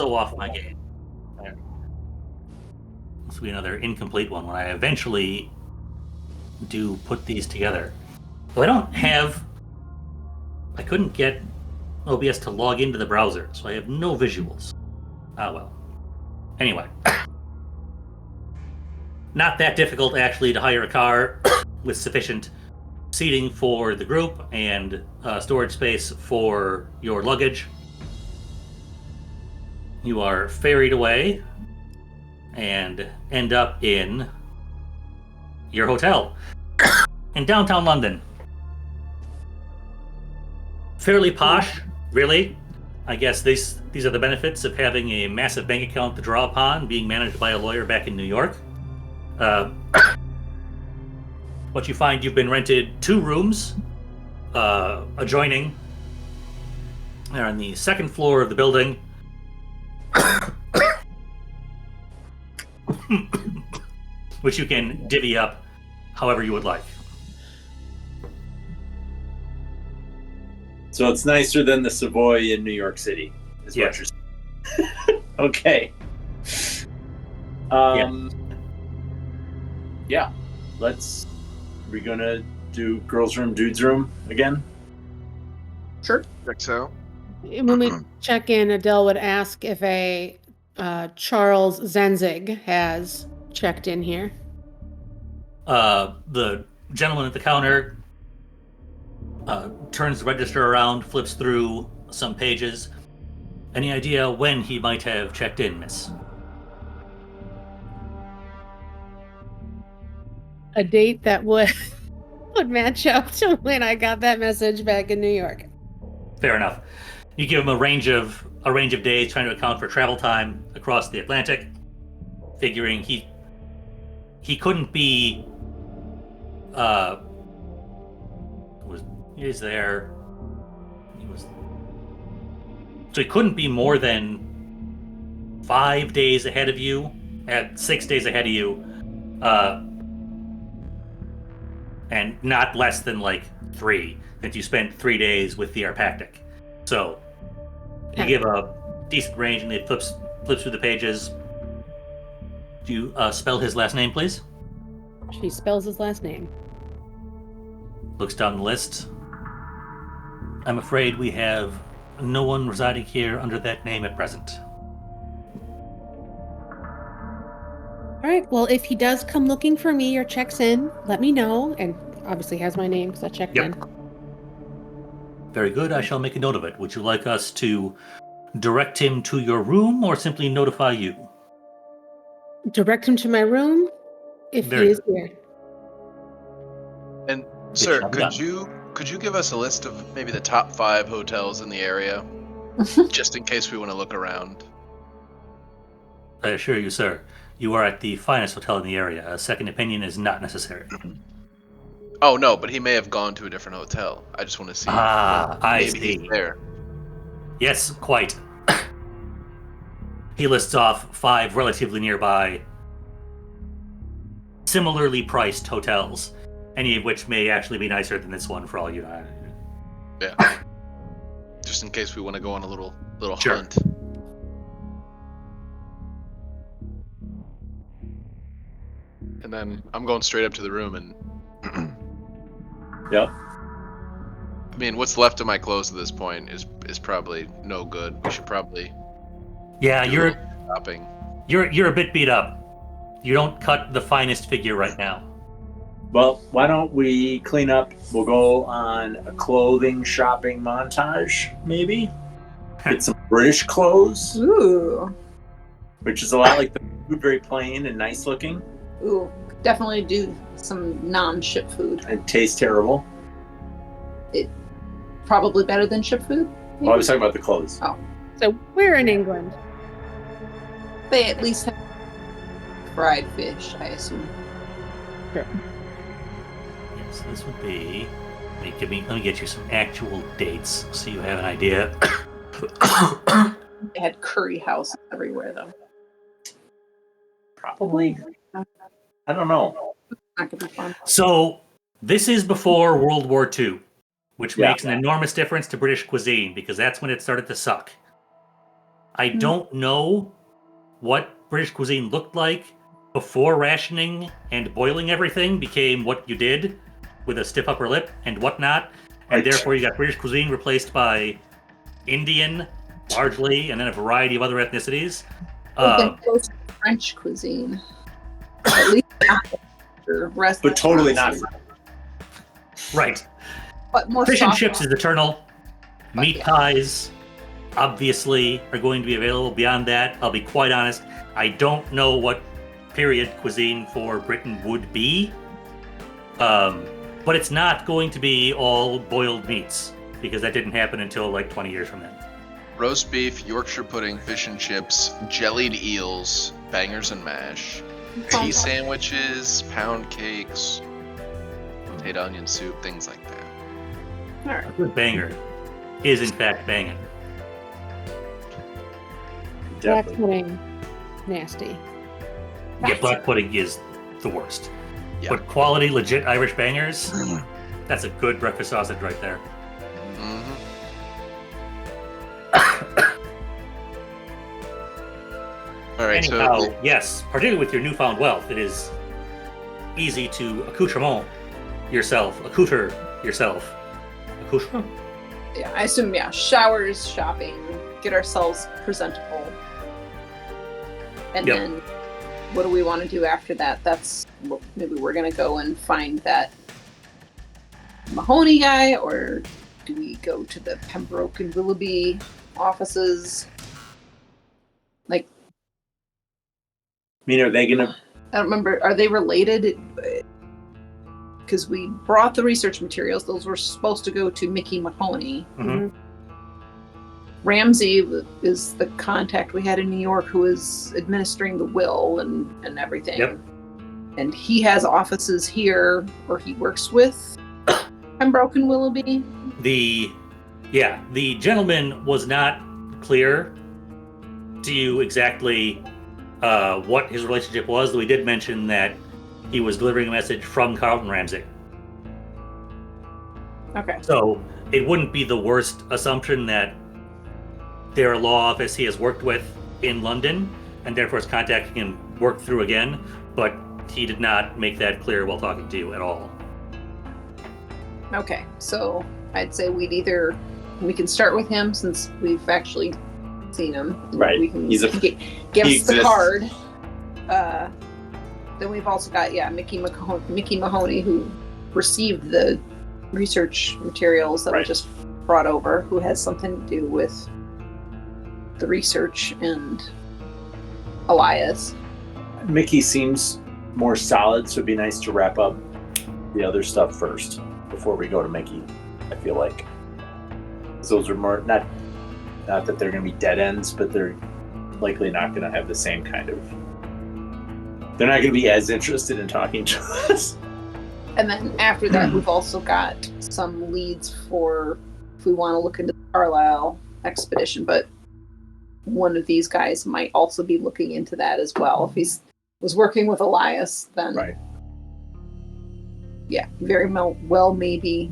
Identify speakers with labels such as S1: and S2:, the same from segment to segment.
S1: so off my game. This will be another incomplete one when I eventually do put these together. Though I couldn't get OBS to log into the browser, so I have no visuals. Ah, well. Anyway. Not that difficult, actually, to hire a car with sufficient seating for the group and storage space for your luggage. You are ferried away and end up in your hotel in downtown London. Fairly posh, really. I guess these are the benefits of having a massive bank account to draw upon, being managed by a lawyer back in New York. What you find, you've been rented 2 rooms adjoining. They're on the second floor of the building. Which you can divvy up however you would like.
S2: So it's nicer than the Savoy in New York City, is what you're saying. Okay. Yeah. We're gonna do girls' room, dudes' room again?
S3: Sure.
S4: Think so.
S3: When we check in, Adele would ask if a Charles Zenzig has checked in here.
S1: The gentleman at the counter turns the register around, flips through some pages. Any idea when he might have checked in, miss?
S3: A date that would match up to when I got that message back in New York.
S1: Fair enough. You give him a range of days, trying to account for travel time across the Atlantic, figuring he couldn't be so he couldn't be more than 5 days ahead of you, at 6 days ahead of you, and not less than 3, that you spent 3 days with the Arpactic. So you give a decent range, and it flips through the pages. Do you spell his last name, please?
S3: She spells his last name.
S1: Looks down the list. I'm afraid we have no one residing here under that name at present.
S3: All right. Well, if he does come looking for me or checks in, let me know. And obviously has my name because I checked in.
S1: Very good. I shall make a note of it. Would you like us to direct him to your room or simply notify you?
S3: Direct him to my room if he is here.
S4: And sir, could you give us a list of maybe the top 5 hotels in the area, just in case we want to look around?
S1: I assure you, sir, you are at the finest hotel in the area. A second opinion is not necessary.
S4: Oh no, but he may have gone to a different hotel. I just want to see.
S1: I see.
S4: He's there.
S1: Yes, quite. He lists off 5 relatively nearby, similarly priced hotels, any of which may actually be nicer than this one for all you know.
S4: Yeah. Just in case we want to go on a little
S1: Sure.
S4: hunt. And then I'm going straight up to the room and
S2: Yep.
S4: I mean, what's left of my clothes at this point is probably no good. We should probably
S1: Yeah,
S4: do a
S1: you're
S4: little shopping.
S1: you're a bit beat up. You don't cut the finest figure right now.
S2: Well, why don't we clean up? We'll go on a clothing shopping montage, maybe. Get some British clothes,
S5: Ooh.
S2: which is a lot like the food, very plain and nice looking,
S5: Ooh. Definitely do some non-ship food.
S2: and taste terrible.
S5: Probably better than ship food. maybe?
S2: Well, I was talking about the clothes.
S5: Oh.
S3: So we're in England.
S5: They at least have fried fish, I assume.
S1: Yes, this would be. Let me get you some actual dates so you have an idea.
S5: They had curry houses everywhere, though.
S2: Probably. I don't know.
S5: Not gonna be fun.
S1: So this is before World War II, which
S2: Yeah.
S1: makes an enormous difference to British cuisine because that's when it started to suck. I don't know what British cuisine looked like before rationing and boiling everything became what you did with a stiff upper lip and whatnot. And
S2: Right.
S1: therefore you got British cuisine replaced by Indian, largely, and then a variety of other ethnicities.
S5: Getting close to French cuisine. At least rest.
S2: But totally not.
S1: Right.
S5: But more
S1: Fish and
S5: soft.
S1: chips is eternal. Meat
S5: yeah.
S1: pies, obviously, are going to be available. Beyond that, I'll be quite honest, I don't know what period cuisine for Britain would be. But it's not going to be all boiled meats, because that didn't happen until like 20 years from then.
S4: Roast beef, Yorkshire pudding, fish and chips, jellied eels, bangers and mash, tea sandwiches, pound cakes, potato onion soup, things like that.
S5: All right.
S1: A good banger is in fact banging.
S3: Black
S2: Definitely.
S3: pudding, nasty.
S1: Yeah, black pudding is the worst.
S4: Yeah.
S1: But quality, legit Irish bangers, that's a good breakfast sausage right there.
S4: Mm-hmm. All right,
S1: Anyhow,
S4: so
S1: yes, particularly with your newfound wealth, it is easy to accoutre yourself. Accoutrement?
S5: Yeah, I assume, showers, shopping, get ourselves presentable. And
S1: Yep.
S5: then what do we want to do after that? Maybe we're going to go and find that Mahoney guy, or do we go to the Pembroke and Willoughby offices? Like,
S2: I mean, are they gonna?
S5: I don't remember, are they related? Because we brought the research materials. Those were supposed to go to Mickey Mahoney.
S1: Mhm.
S5: Ramsey is the contact we had in New York who is administering the will and everything.
S1: Yep.
S5: And he has offices here, or he works with Pembroke and Willoughby.
S1: The gentleman was not clear to you exactly what his relationship was, though he did mention that he was delivering a message from Carlton Ramsey.
S5: Okay.
S1: So it wouldn't be the worst assumption that they're a law office he has worked with in London, and therefore is contacting him work through again, but he did not make that clear while talking to you at all.
S5: Okay. So I'd say we can start with him since we've actually seen him.
S2: Right.
S5: We can
S2: He's a-
S5: give
S2: he
S5: us the
S2: exists.
S5: card. Then we've also got Mickey Mahoney, who received the research materials that we
S2: Right.
S5: just brought over, who has something to do with the research, and Elias.
S2: Mickey seems more solid, so it'd be nice to wrap up the other stuff first before we go to Mickey. I feel like 'cause those are more not that they're going to be dead ends, but they're likely not going to have the same kind of. They're not going to be as interested in talking to us.
S5: And then after that, we've also got some leads for if we want to look into the Carlisle expedition, but one of these guys might also be looking into that as well. If he's was working with Elias, then
S2: Right.
S5: yeah, very well maybe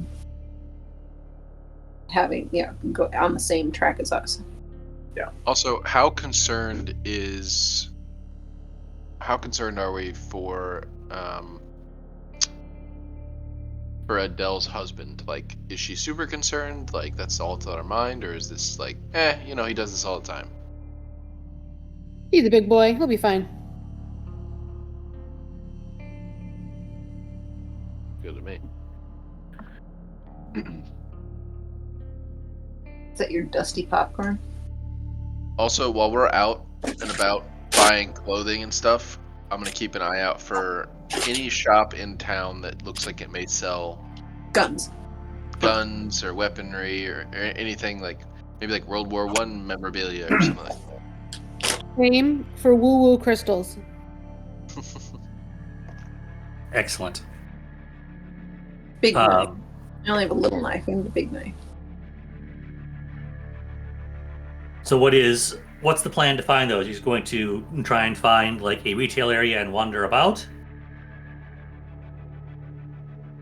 S5: having go on the same track as us.
S4: also, how concerned are we for Adele's husband? Like, is she super concerned? Like, that's all to our mind, or is this like, he does this all the time?
S3: He's a big boy. He'll be fine.
S4: Good to me.
S5: Is that your dusty popcorn?
S4: Also, while we're out and about buying clothing and stuff, I'm gonna keep an eye out for any shop in town that looks like it may sell
S5: Guns.
S4: guns or weaponry or anything like maybe like World War I memorabilia or something like that.
S3: Same for woo-woo crystals.
S1: Excellent.
S5: Big knife.
S1: Um,
S5: I only have a little knife. I need a big knife.
S1: so what's the plan to find those? He's going to try and find like a retail area and wander about?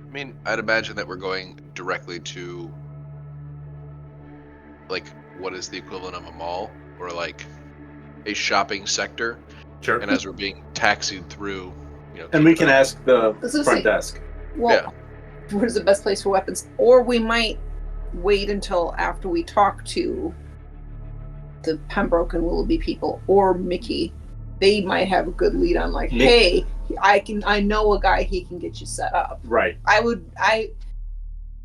S4: I mean, I'd imagine that we're going directly to like what is the equivalent of a mall? or like a shopping sector.
S1: Sure.
S4: And as we're being taxied through,
S2: And we can ask the
S5: I was gonna
S2: front
S5: say-
S2: desk.
S5: Well, where's the best place for weapons? Or we might wait until after we talk to the Pembroke and Willoughby people or Mickey. They might have a good lead on like, hey, I know a guy, he can get you set up.
S2: Right.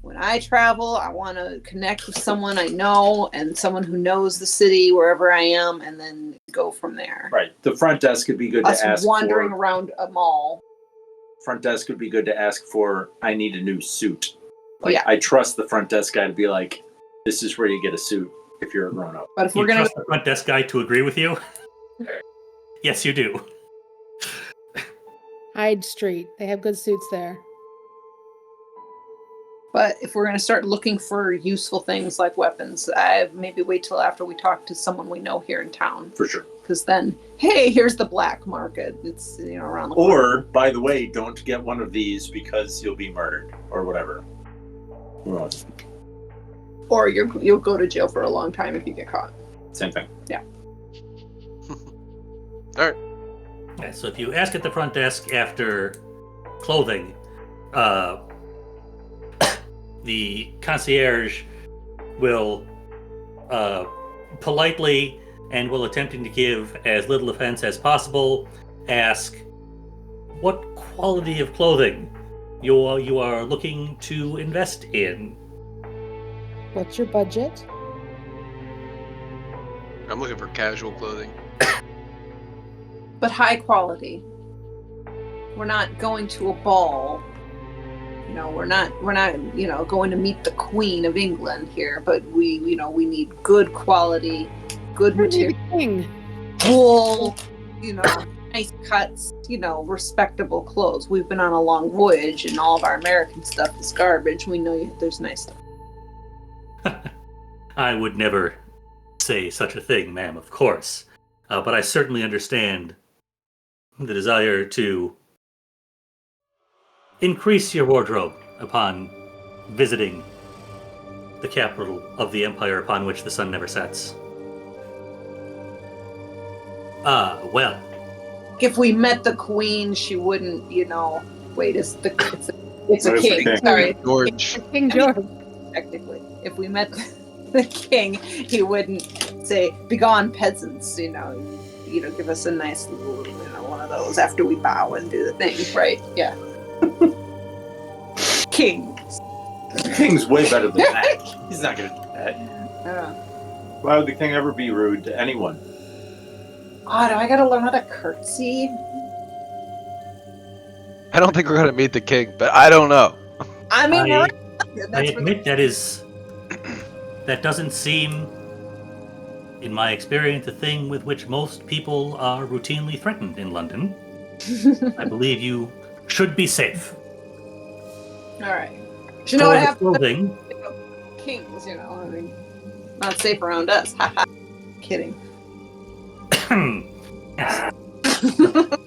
S5: When I travel, I want to connect with someone I know and someone who knows the city wherever I am, and then go from there.
S2: Right. The front desk could be good
S5: Us
S2: to ask
S5: wandering
S2: for.
S5: around a mall.
S2: Front desk would be good to ask for. I need a new suit.
S5: Yeah.
S2: I trust the front desk guy to be like, this is where you get a suit if you're a grown up.
S5: But if
S1: You
S5: we're gonna
S1: trust the front desk guy to agree with you? Yes, you do.
S3: Hyde Street. They have good suits there.
S5: But if we're going to start looking for useful things like weapons, I maybe wait till after we talk to someone we know here in town.
S2: For sure.
S5: Because then, hey, here's the black market. It's around the corner.
S2: Or, by the way, don't get one of these because you'll be murdered or whatever. Who knows?
S5: Or you'll go to jail for a long time if you get caught.
S2: Same thing.
S5: Yeah.
S4: All right.
S1: Yeah, so if you ask at the front desk after clothing, the concierge will politely and while attempting to give as little offense as possible ask what quality of clothing you are looking to invest in.
S3: What's your budget?
S4: I'm looking for casual clothing.
S5: But high quality. We're not going to a ball. We're not going to meet the Queen of England here, but we need good quality, good material,
S3: King.
S5: wool, nice cuts, respectable clothes. We've been on a long voyage and all of our American stuff is garbage. We know there's nice stuff.
S1: I would never say such a thing, ma'am, of course. But I certainly understand the desire to increase your wardrobe upon visiting the capital of the empire upon which the sun never sets. Well.
S5: If we met the Queen, she wouldn't, wait, it's a king.
S2: king.
S5: Sorry.
S4: George.
S3: King George.
S5: Technically. If we met the king, he wouldn't say, "Begone, peasants," give us a nice little, one of those after we bow and do the thing, right? Yeah. King.
S2: The king's way better than that. He's not going to do that. Why would the king ever be rude to anyone?
S5: Oh, do I gotta learn how to curtsy?
S4: I don't think we're gonna meet the king, but I don't know.
S5: I mean,
S1: I
S5: that's
S1: admit that doesn't seem, in my experience, a thing with which most people are routinely threatened in London. I believe you should be safe.
S5: all right. You know what
S1: For the
S5: happens?
S1: clothing,
S5: Kings, not safe around us. Haha. Kidding.
S1: yes,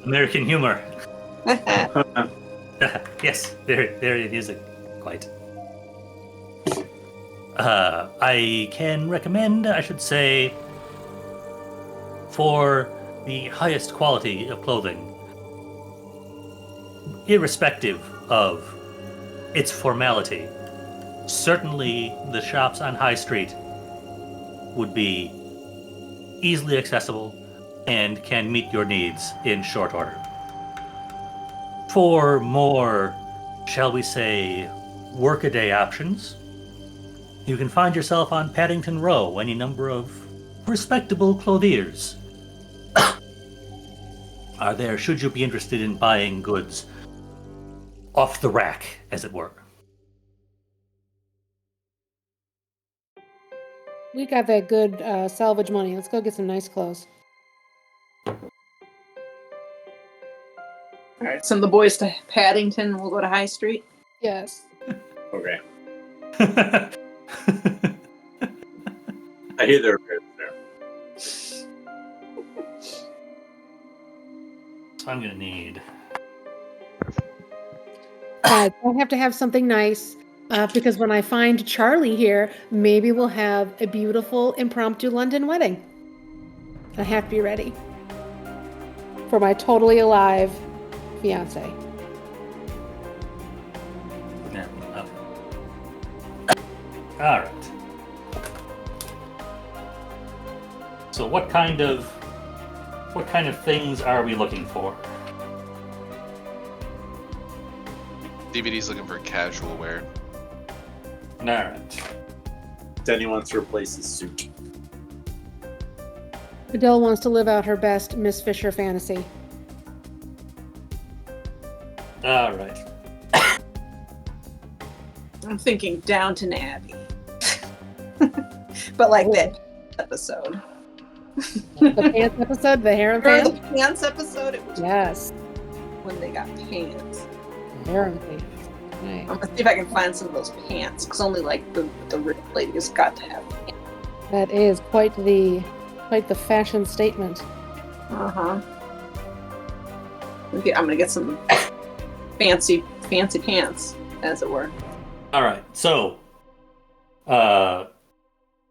S1: American humor. Yes, very amusing, quite. I can recommend, I should say, for the highest quality of clothing, irrespective of its formality, certainly the shops on High Street would be easily accessible and can meet your needs in short order. For more, shall we say, workaday options, you can find yourself on Paddington Row any number of respectable clothiers are there should you be interested in buying goods off the rack, as it were.
S3: We got that good salvage money. Let's go get some nice clothes.
S5: All right, send the boys to Paddington. We'll go to High Street.
S3: Yes.
S2: Okay. I hear there are pairs there.
S1: So I'm gonna need.
S3: I have to have something nice because when I find Charlie here, maybe we'll have a beautiful impromptu London wedding. I have to be ready for my totally alive fiance.
S1: Yeah. All right. So what kind of things are we looking for?
S4: DVD's looking for casual wear.
S1: All right.
S2: Denny wants to replace his suit.
S3: Adele wants to live out her best Miss Fisher fantasy.
S1: All right.
S5: I'm thinking Downton Abbey. But like that episode.
S3: The pants episode, the harem
S5: Remember
S3: pants?
S5: the pants episode? It was
S3: Yes,
S5: when they got pants.
S3: the harem pants. Right.
S5: I'm gonna see if I can find some of those pants, because only like the rich ladies got to have pants.
S3: That is quite the fashion statement.
S5: Uh-huh. Okay, I'm gonna get some fancy pants, as it were.
S1: All right. So,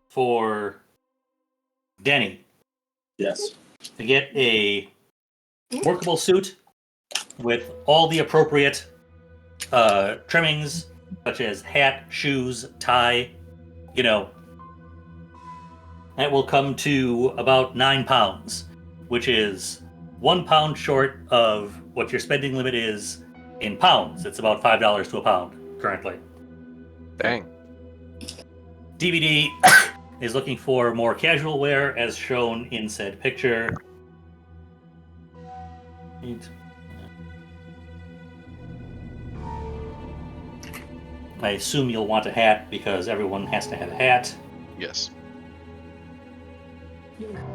S1: for Denny,
S2: Yes.
S1: to get a workable suit with all the appropriate trimmings, such as hat, shoes, tie, that will come to about 9 pounds, which is 1 pound short of what your spending limit is in pounds. It's about $5 to a pound currently.
S4: Dang.
S1: DVD is looking for more casual wear as shown in said picture. I assume you'll want a hat because everyone has to have a hat.
S4: Yes.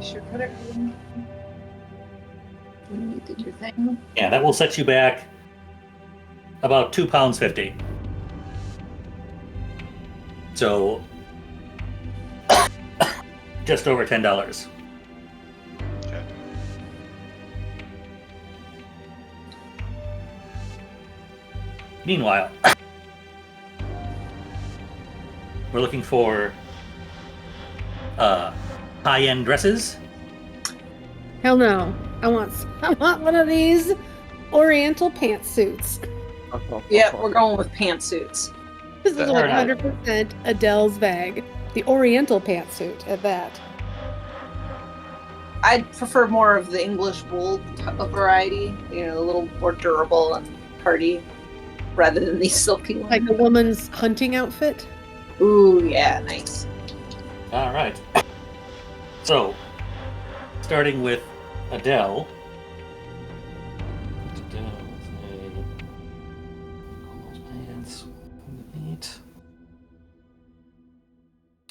S5: Sure, put it in. When you did your thing.
S1: Yeah, that will set you back about £2.50. So just over $10.
S4: Okay.
S1: Meanwhile, we're looking for high-end dresses.
S3: Hell no. I want one of these Oriental pantsuits.
S5: Yeah, we're going with pantsuits.
S3: This is
S1: Fair enough.
S3: 100% Adele's bag. The Oriental pantsuit at that.
S5: I'd prefer more of the English wool type of variety, a little more durable and hardy, rather than these silky ones.
S3: Like a woman's hunting outfit.
S5: Ooh, yeah, nice.
S1: All right. So, starting with Adele.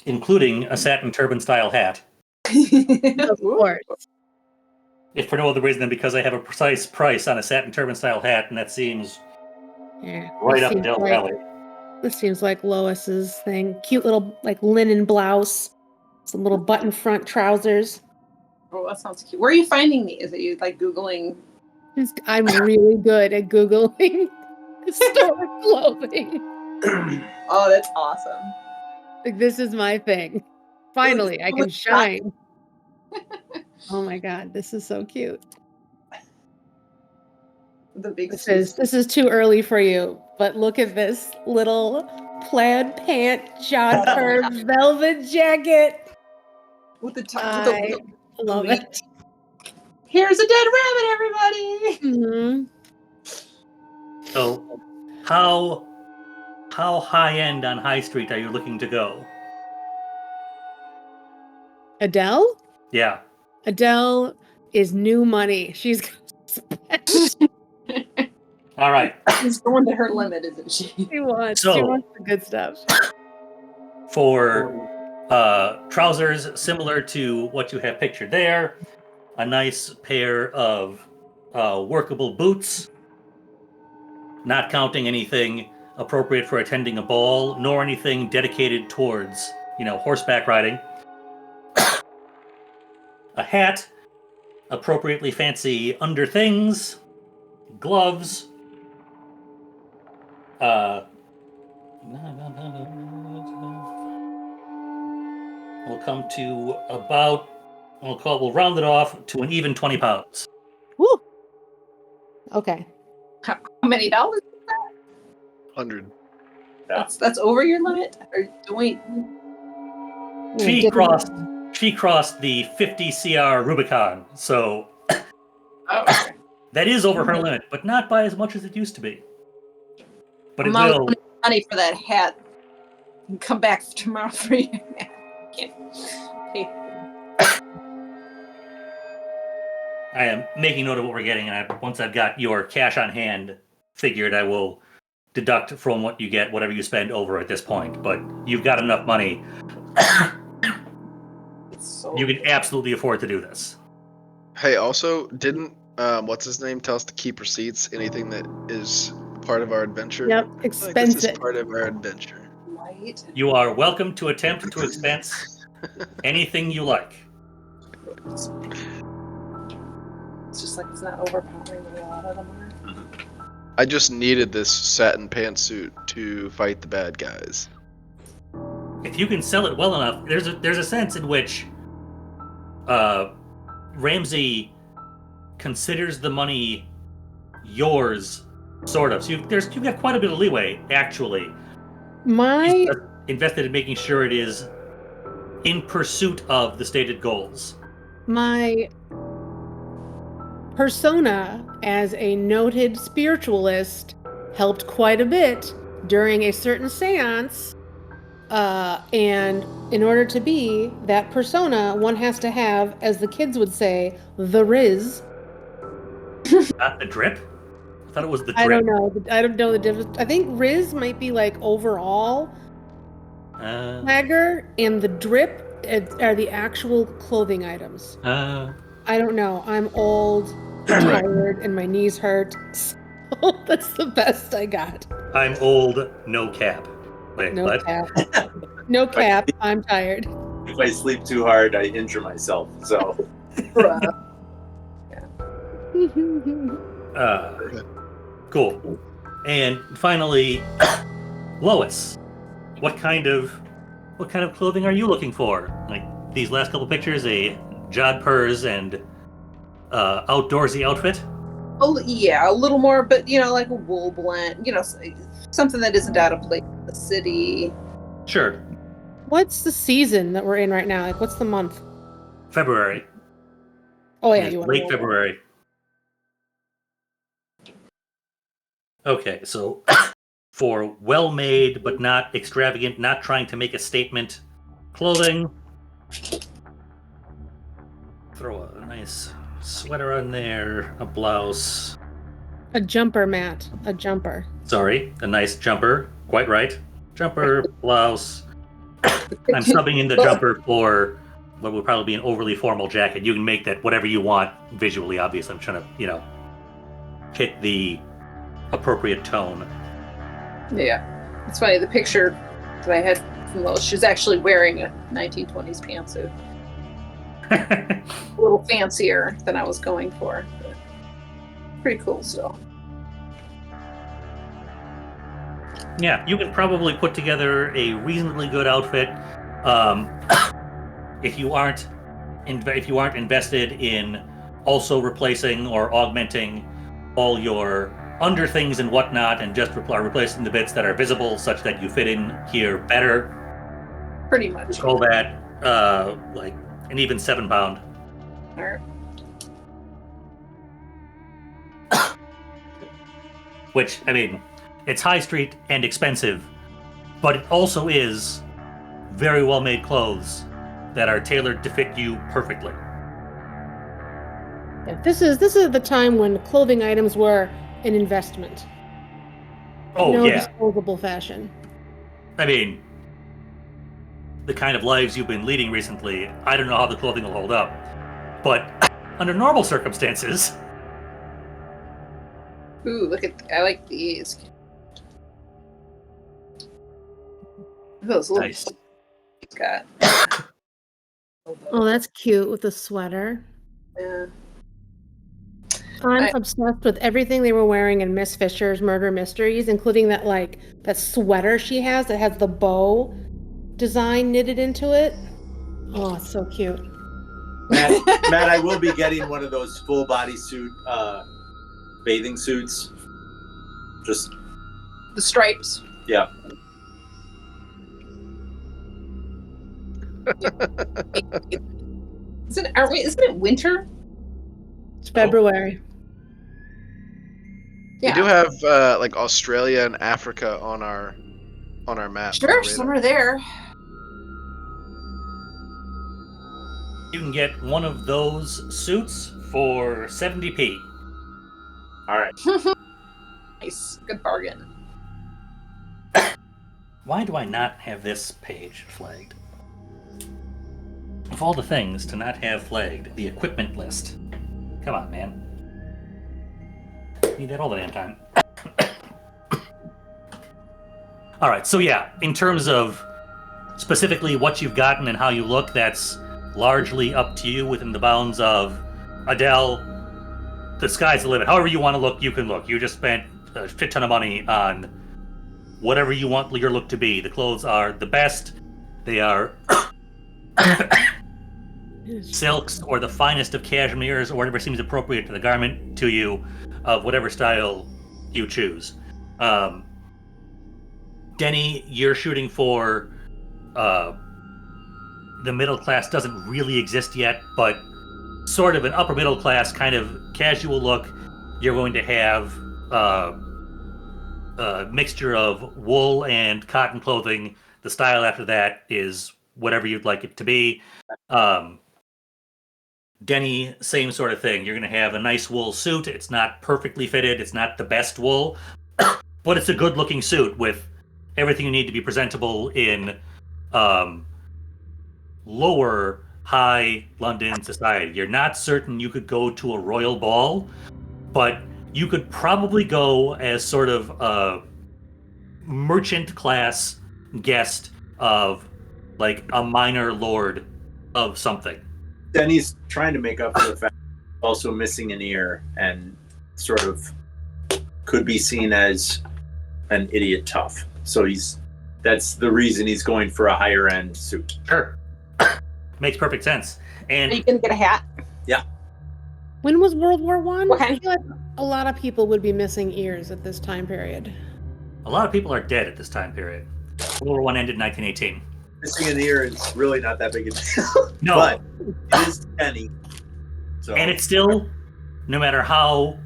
S1: Including a satin turban style hat.
S3: Of course.
S1: If for no other reason than because I have a precise price on a satin turban style hat, and that seems
S3: Yeah.
S1: right
S3: this
S1: up
S3: seems
S1: Adele's
S3: like-
S1: alley.
S3: This seems like Lois's thing. Cute little linen blouse. Some little button front trousers.
S5: Oh, that sounds cute. Where are you finding these? Are you Googling?
S3: I'm really good at Googling historic clothing.
S5: Oh, that's awesome.
S3: This is my thing. Finally, I can
S5: Ooh,
S3: shine. Oh my god, this is so cute.
S5: The big
S3: This is too early for you, but look at this little plaid pant, John Kerr velvet jacket.
S5: with the
S3: I love
S5: pleat.
S3: it.
S5: Here's a dead rabbit, everybody.
S3: Mhm.
S1: So, how high end on High Street are you looking to go?
S3: Adele?
S1: Yeah.
S3: Adele is new money. She's gonna spend.
S1: All right.
S5: She's going to her limit, isn't she?
S3: She wants
S1: So-
S3: the good stuff.
S1: For trousers similar to what you have pictured there, a nice pair of workable boots, not counting anything appropriate for attending a ball, nor anything dedicated towards, horseback riding. A hat, appropriately fancy under things, gloves, will come to about We'll round it off to an even 20 pounds.
S3: Woo. Okay.
S5: How many dollars?
S4: 100.
S5: That's over your limit? Or do we...
S1: She crossed the 50 CR Rubicon, so
S5: okay.
S1: that is over her limit, but not by as much as it used to be. But
S5: I'm
S1: it
S5: not
S1: will.
S5: putting money for that hat. Come back tomorrow for your hat. Okay.
S1: I am making note of what we're getting, and once I've got your cash on hand figured, I will deduct from what you get whatever you spend over at this point. But you've got enough money. You can absolutely afford to do this.
S4: Hey, also, didn't what's his name tell us to keep receipts? Anything that is part of our adventure?
S3: Yep,
S4: This
S3: expense
S4: is
S3: it.
S4: part of our adventure.
S5: Right.
S1: You are welcome to attempt to expense anything you like.
S5: It's just like it's not overpowering the way a lot of them are.
S4: I just needed this satin pantsuit to fight the bad guys.
S1: If you can sell it well enough, there's a sense in which Ramsey considers the money yours, sort of. So you've got quite a bit of leeway, actually. He's invested in making sure it is in pursuit of the stated goals.
S3: My persona as a noted spiritualist helped quite a bit during a certain seance. And in order to be that persona, one has to have, as the kids would say, the riz.
S1: Not the drip? I thought it was the drip.
S3: I don't know. I don't know the difference. I think riz might be like overall swagger, and the drip are the actual clothing items. I don't know. I'm old, tired, and my knees hurt. So that's the best I got.
S1: I'm old, no cap. Wait,
S3: No
S1: what?
S3: cap. No cap. I'm tired.
S2: If I sleep too hard, I injure myself. So.
S1: Cool. And finally, Lois, what kind of clothing are you looking for? Like these last couple pictures, a jodhpurs and outdoorsy outfit?
S5: Oh yeah, a little more, but like a wool blend. Something that isn't out of place in the city.
S1: Sure.
S3: What's the season that we're in right now? Like, what's the month?
S1: February.
S3: Oh yeah, you want
S1: late February. Okay, so for well-made but not extravagant, not trying to make a statement clothing, throw a nice sweater on there, a blouse.
S3: A jumper, Matt. A jumper.
S1: Sorry, a nice jumper. Quite right. Jumper, blouse. I'm subbing in the jumper for what would probably be an overly formal jacket. You can make that whatever you want visually, obviously. I'm trying to, hit the appropriate tone.
S5: Yeah. It's funny, the picture that I had from Lois, she's actually wearing a 1920s pantsuit. A little fancier than I was going for. But pretty cool still.
S1: Yeah, you can probably put together a reasonably good outfit if you aren't invested in also replacing or augmenting all your under things and whatnot, and just replacing the bits that are visible such that you fit in here better.
S5: Pretty much.
S1: Call that like an even 7 pound.
S5: All right.
S1: Which, I mean, it's high street and expensive, but it also is very well made clothes that are tailored to fit you perfectly.
S3: Yeah, this is the time when clothing items were an investment.
S1: Oh,
S3: no
S1: yeah.
S3: disposable fashion.
S1: I mean, the kind of lives you've been leading recently, I don't know how the clothing will hold up. But under normal circumstances...
S5: Ooh, I like these. Those little
S1: Nice.
S5: got.
S3: Oh, that's cute with the sweater.
S5: Yeah.
S3: I'm obsessed with everything they were wearing in Miss Fisher's Murder Mysteries, including that sweater she has that has the bow design knitted into it. Oh, it's so cute.
S2: Matt, I will be getting one of those full bodysuit bathing suits. Just
S5: The stripes.
S2: yeah.
S5: Isn't it winter?
S3: It's February.
S4: We do have like Australia and Africa on our map.
S5: Sure, some are there.
S1: You can get one of those suits for 70p.
S2: All right.
S5: Nice, good bargain.
S1: Why do I not have this page flagged? Of all the things to not have flagged, the equipment list. Come on, man. Need that all the damn time. Alright, so yeah, in terms of specifically what you've gotten and how you look, that's largely up to you within the bounds of Adele. The sky's the limit. However you want to look, you can look. You just spent a shit ton of money on whatever you want your look to be. The clothes are the best. They are silks or the finest of cashmeres or whatever seems appropriate to the garment to you of whatever style you choose. Denny, you're shooting for the middle class doesn't really exist yet, but sort of an upper middle class kind of casual look. You're going to have a mixture of wool and cotton clothing. The style after that is whatever you'd like it to be. Denny, same sort of thing. You're going to have a nice wool suit. It's not perfectly fitted. It's not the best wool, but it's a good-looking suit with everything you need to be presentable in lower, high London society. You're not certain you could go to a royal ball, but you could probably go as sort of a merchant class guest of like a minor lord of something.
S2: Denny's trying to make up for the fact he's also missing an ear and sort of could be seen as an idiot tough. So that's the reason he's going for a higher end suit.
S1: Sure. Makes perfect sense. And
S5: Are you gonna get a hat?
S2: Yeah.
S3: When was World War One?
S5: What
S3: I
S5: kind?
S3: feel like a lot of people would be missing ears at this time period.
S1: a lot of people are dead at this time period. World War I ended in 1918.
S2: Missing an ear is really not that big a deal.
S1: No.
S2: But it is Denny. So
S1: And it's still, no matter how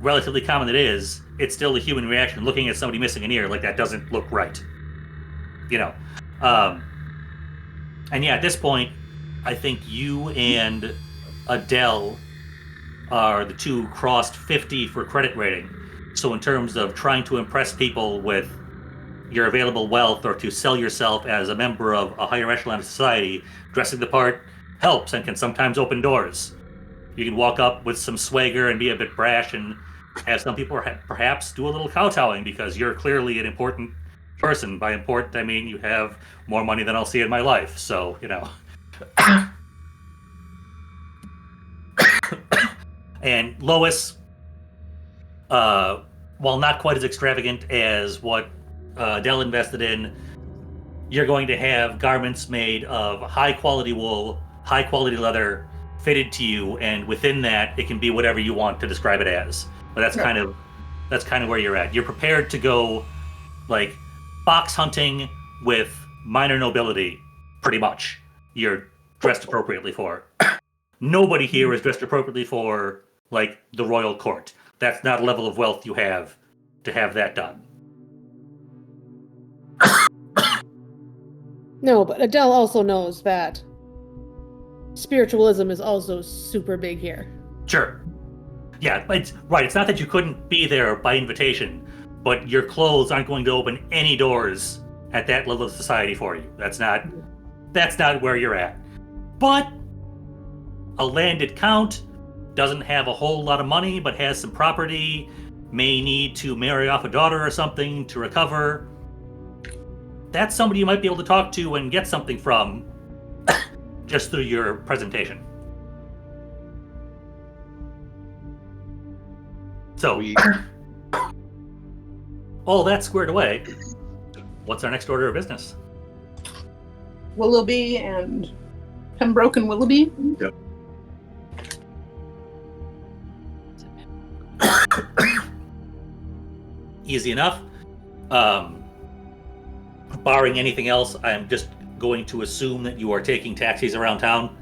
S1: relatively common it is, it's still a human reaction. Looking at somebody missing an ear, like, that doesn't look right. You know. And yeah, at this point, I think you and Adele are the two crossed 50 for credit rating. So in terms of trying to impress people with your available wealth or to sell yourself as a member of a higher echelon of society, dressing the part helps and can sometimes open doors. You can walk up with some swagger and be a bit brash and have some people perhaps do a little kowtowing because you're clearly an important person. By important, I mean you have more money than I'll see in my life. So, you know. And Lois, while not quite as extravagant as what Adele invested in, you're going to have garments made of high quality wool, high quality leather, fitted to you, and within that, it can be whatever you want to describe it as. But that's kind of where you're at. You're prepared to go, like, fox hunting with minor nobility, pretty much. You're dressed appropriately for. Nobody here is dressed appropriately for, like, the royal court. That's not a level of wealth you have to have that done.
S3: No, but Adele also knows that spiritualism is also super big here.
S1: Sure. Yeah, it's right. It's not that you couldn't be there by invitation, but your clothes aren't going to open any doors at that level of society for you. That's not where you're at. But a landed count doesn't have a whole lot of money, but has some property, may need to marry off a daughter or something to recover. That's somebody you might be able to talk to and get something from just through your presentation. So, all that squared away, what's our next order of business?
S5: Willoughby and Pembroke and Willoughby.
S2: Yep.
S1: easy enough. Barring anything else, I'm just going to assume that you are taking taxis around town.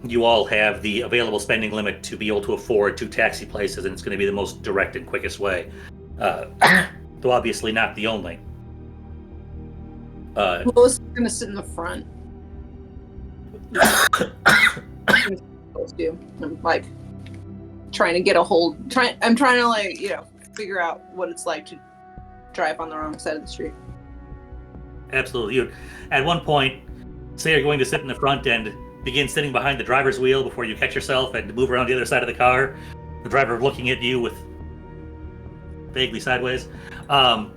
S1: You all have the available spending limit to be able to afford 2 taxi places, and it's going to be the most direct and quickest way. Though obviously not the only.
S5: Lois is going to sit in the front. I'm like trying to get a hold. I'm trying to like figure out what it's like to drive on the wrong side of the street.
S1: Absolutely. You, at one point, say you're going to sit in the front and begin sitting behind the driver's wheel before you catch yourself and move around the other side of the car. The driver looking at you with vaguely sideways. The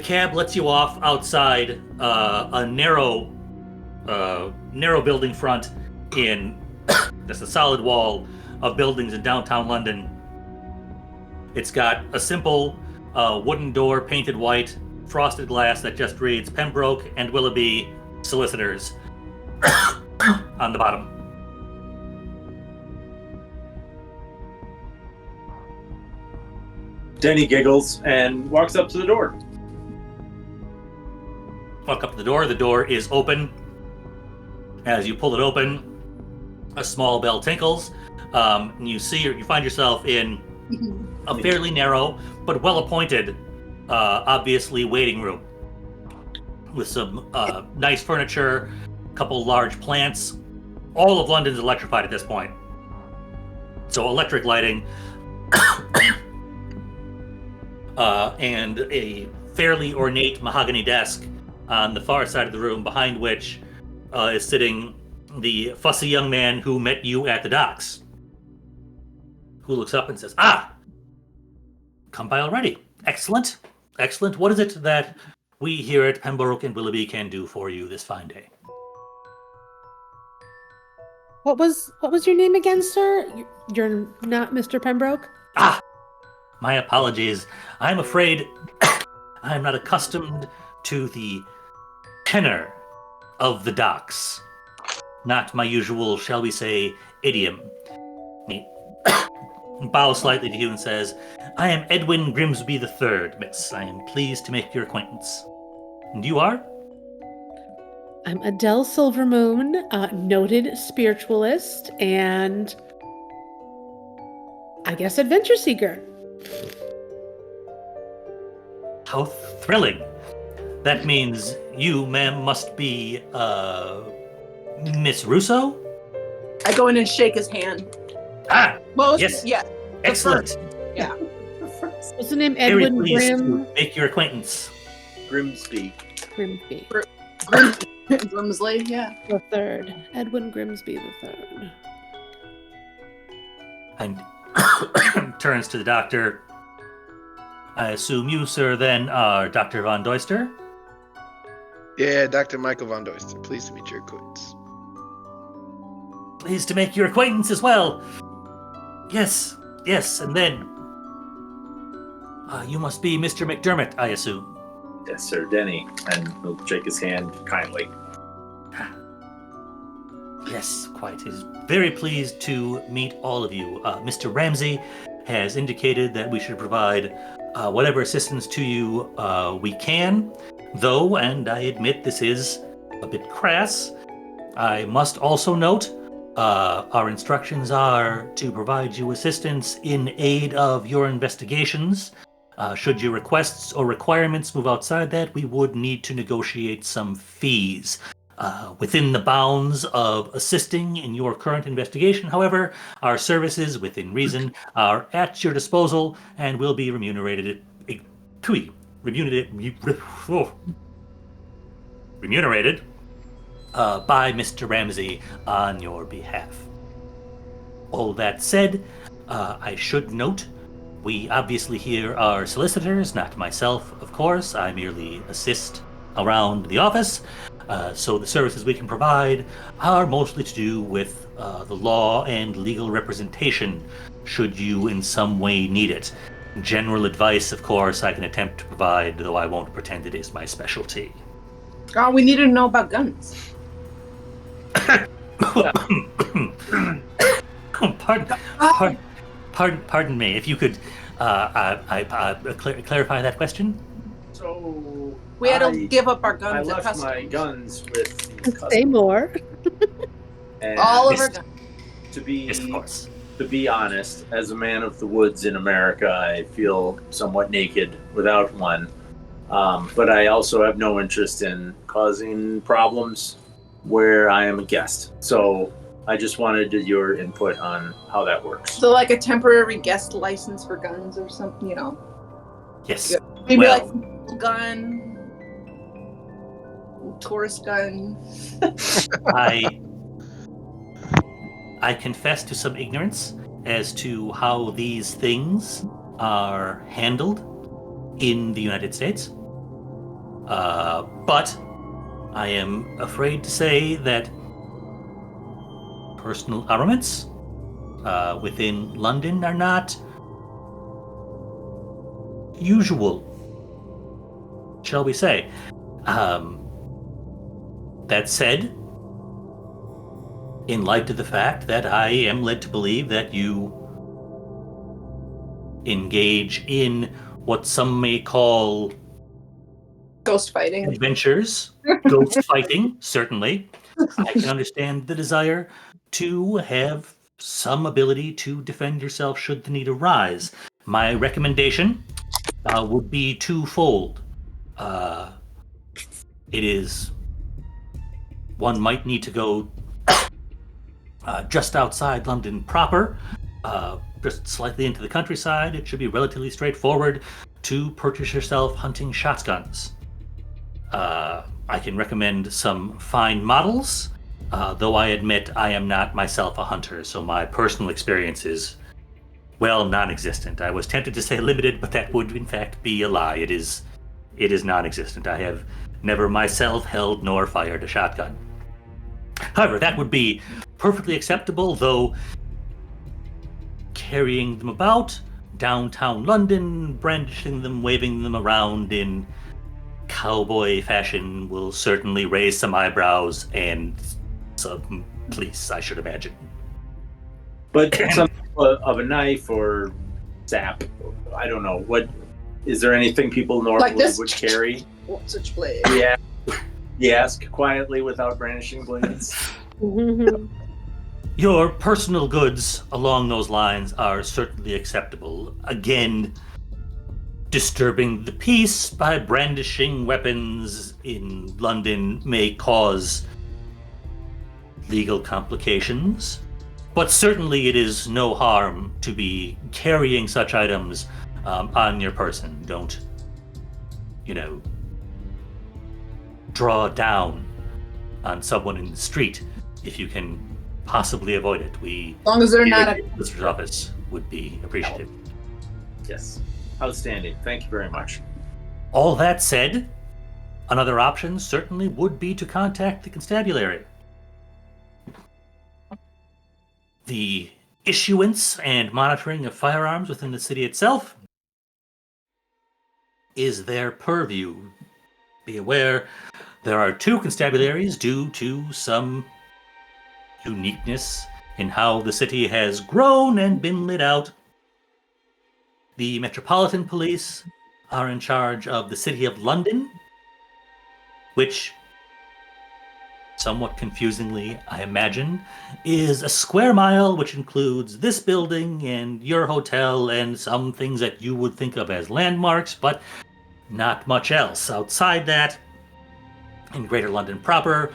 S1: cab lets you off outside a narrow building front in just a solid wall of buildings in downtown London. It's got a simple wooden door painted white, frosted glass that just reads Pembroke and Willoughby Solicitors on the bottom.
S2: Denny giggles and walks up to the door.
S1: Walk up to the door is open. As you pull it open, a small bell tinkles. And you find yourself in a fairly narrow but well-appointed, obviously, waiting room with some nice furniture, a couple large plants. All of London's electrified at this point. So electric lighting and a fairly ornate mahogany desk on the far side of the room, behind which is sitting the fussy young man who met you at the docks, who looks up and says, come by already. Excellent. What is it that we here at Pembroke and Willoughby can do for you this fine day?
S3: What was your name again, sir? You're not Mr. Pembroke?
S1: My apologies. I'm afraid I'm not accustomed to the tenor of the docks. Not my usual, shall we say, idiom. He bows slightly to you and says, I am Edwin Grimsby III, miss. I am pleased to make your acquaintance. And you are?
S3: I'm Adele Silvermoon, noted spiritualist, and I guess adventure seeker.
S1: How thrilling. That means you, ma'am, must be, Miss Russo?
S5: I go in and shake his hand.
S1: Well, yes.
S5: Yeah.
S1: Excellent.
S5: Yeah.
S3: What's the name?
S1: Very
S3: Edwin
S1: pleased
S3: Grim?
S1: to make your acquaintance.
S2: Grimsby.
S5: Grimsley, yeah.
S3: The third. Edwin Grimsby the third.
S1: And turns to the doctor. I assume you, sir, then are Dr. Von Doyster?
S6: Yeah, Dr. Michael Von Doyster. Pleased to meet your acquaintance.
S1: Pleased to make your acquaintance as well. Yes, and then you must be Mr. McDermott, I assume.
S2: Yes, sir, Denny. And he'll shake his hand kindly.
S1: Yes, quite. He's very pleased to meet all of you. Mr. Ramsey has indicated that we should provide whatever assistance to you we can, though, and I admit this is a bit crass, I must also note our instructions are to provide you assistance in aid of your investigations. Should your requests or requirements move outside that, we would need to negotiate some fees. Within the bounds of assisting in your current investigation, however, our services, within reason, are at your disposal and will be remunerated by Mr. Ramsey on your behalf. All that said, I should note, we obviously here are solicitors, not myself, of course. I merely assist around the office. So the services we can provide are mostly to do with the law and legal representation, should you in some way need it. General advice, of course, I can attempt to provide, though I won't pretend it is my specialty.
S5: Oh, we need to know about guns.
S1: Pardon me. If you could Clarify that question.
S2: So
S5: We had
S2: I
S5: to give up our
S2: I
S5: guns at
S2: left
S5: customs.
S2: my guns with the
S3: Say
S2: customs.
S3: more.
S2: And
S5: All of
S1: Yes.
S5: our guns.
S2: to
S1: Yes, of
S2: be
S1: course.
S2: to be honest, as a man of the woods in America, I feel somewhat naked without one. But I also have no interest in causing problems where I am a guest. So I just wanted your input on how that works.
S5: So like a temporary guest license for guns or something, you know.
S1: Yes.
S5: Maybe
S1: Well-
S5: like a gun, tourist gun.
S1: I confess to some ignorance as to how these things are handled in the United States. But I am afraid to say that personal armaments within London are not usual, shall we say. That said, in light of the fact that I am led to believe that you engage in what some may call
S5: Ghost fighting.
S1: adventures, ghost fighting, certainly, I can understand the desire to have some ability to defend yourself should the need arise. My recommendation would be twofold. It is one might need to go just outside London proper, just slightly into the countryside. It should be relatively straightforward to purchase yourself hunting shotguns. I can recommend some fine models, though I admit I am not myself a hunter, so my personal experience is, well, non-existent. I was tempted to say limited, but that would in fact be a lie. It is non-existent. I have never myself held nor fired a shotgun. However, that would be perfectly acceptable, though carrying them about downtown London, brandishing them, waving them around in cowboy fashion will certainly raise some eyebrows and some police, I should imagine.
S2: But some of a knife or sap, I don't know. What is there anything people normally
S5: Like this?
S2: would carry?
S5: What such blade?
S2: Yeah. You ask quietly without brandishing blades.
S1: Your personal goods along those lines are certainly acceptable. Again, disturbing the peace by brandishing weapons in London may cause legal complications, but certainly it is no harm to be carrying such items on your person. Don't, draw down on someone in the street if you can possibly avoid it.
S5: As long as they're not a
S1: Solicitor's office would be appreciative.
S2: Yes. Outstanding. Thank you very much.
S1: All that said, another option certainly would be to contact the constabulary. The issuance and monitoring of firearms within the city itself is their purview. Be aware, there are two constabularies due to some uniqueness in how the city has grown and been lit out. The Metropolitan Police are in charge of the City of London, which, somewhat confusingly, I imagine, is a square mile which includes this building and your hotel and some things that you would think of as landmarks, but not much else. Outside that, in Greater London proper,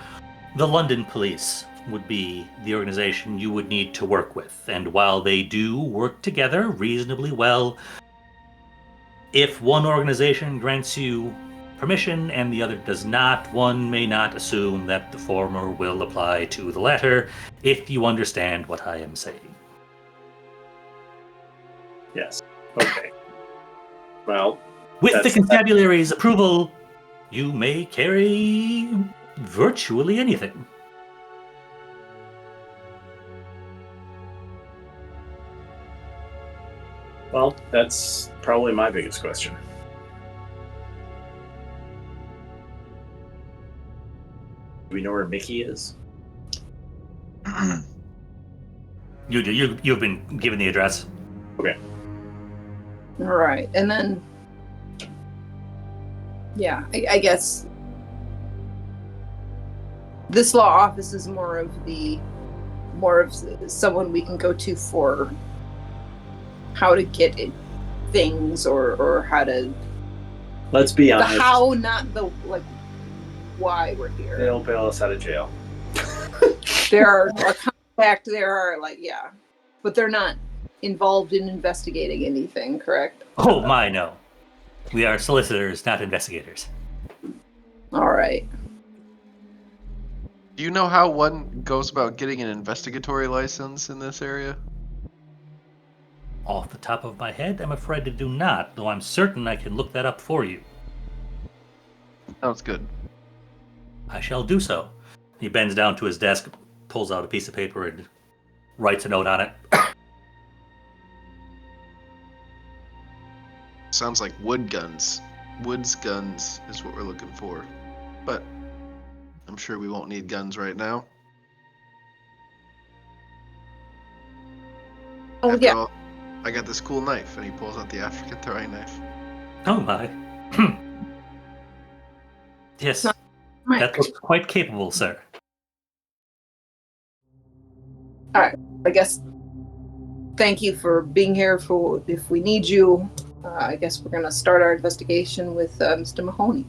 S1: the London Police would be the organization you would need to work with. And while they do work together reasonably well, if one organization grants you permission and the other does not, one may not assume that the former will apply to the latter, if you understand what I am saying.
S2: Yes. Okay. Well,
S1: With the
S2: That's-
S1: constabulary's approval, you may carry virtually anything.
S2: well, that's probably my biggest question. Do we know where Mickey is?
S1: You've been given the address.
S2: Okay.
S5: All right, and then, yeah, I guess this law office is more of someone we can go to for how to get it, things or how to.
S2: Let's be
S5: The
S2: honest.
S5: how, not the like. Why we're here.
S2: They'll bail us out of jail.
S5: There are a contact. There are but they're not involved in investigating anything, correct?
S1: Oh my, no. We are solicitors, not investigators.
S5: All right.
S4: Do you know how one goes about getting an investigatory license in this area?
S1: Off the top of my head, I'm afraid I do not, though I'm certain I can look that up for you.
S4: Sounds good.
S1: I shall do so. He bends down to his desk, pulls out a piece of paper, and writes a note on it.
S4: Sounds like wood guns. Woods guns is what we're looking for. But I'm sure we won't need guns right now.
S5: Oh,
S4: After
S5: yeah.
S4: all, I got this cool knife, and he pulls out the African throwing knife.
S1: Oh my. Yes,
S5: Right.
S1: that looks quite capable, sir.
S5: I guess. Thank you for being here. For if we need you, I guess we're gonna start our investigation with Mr. Mahoney.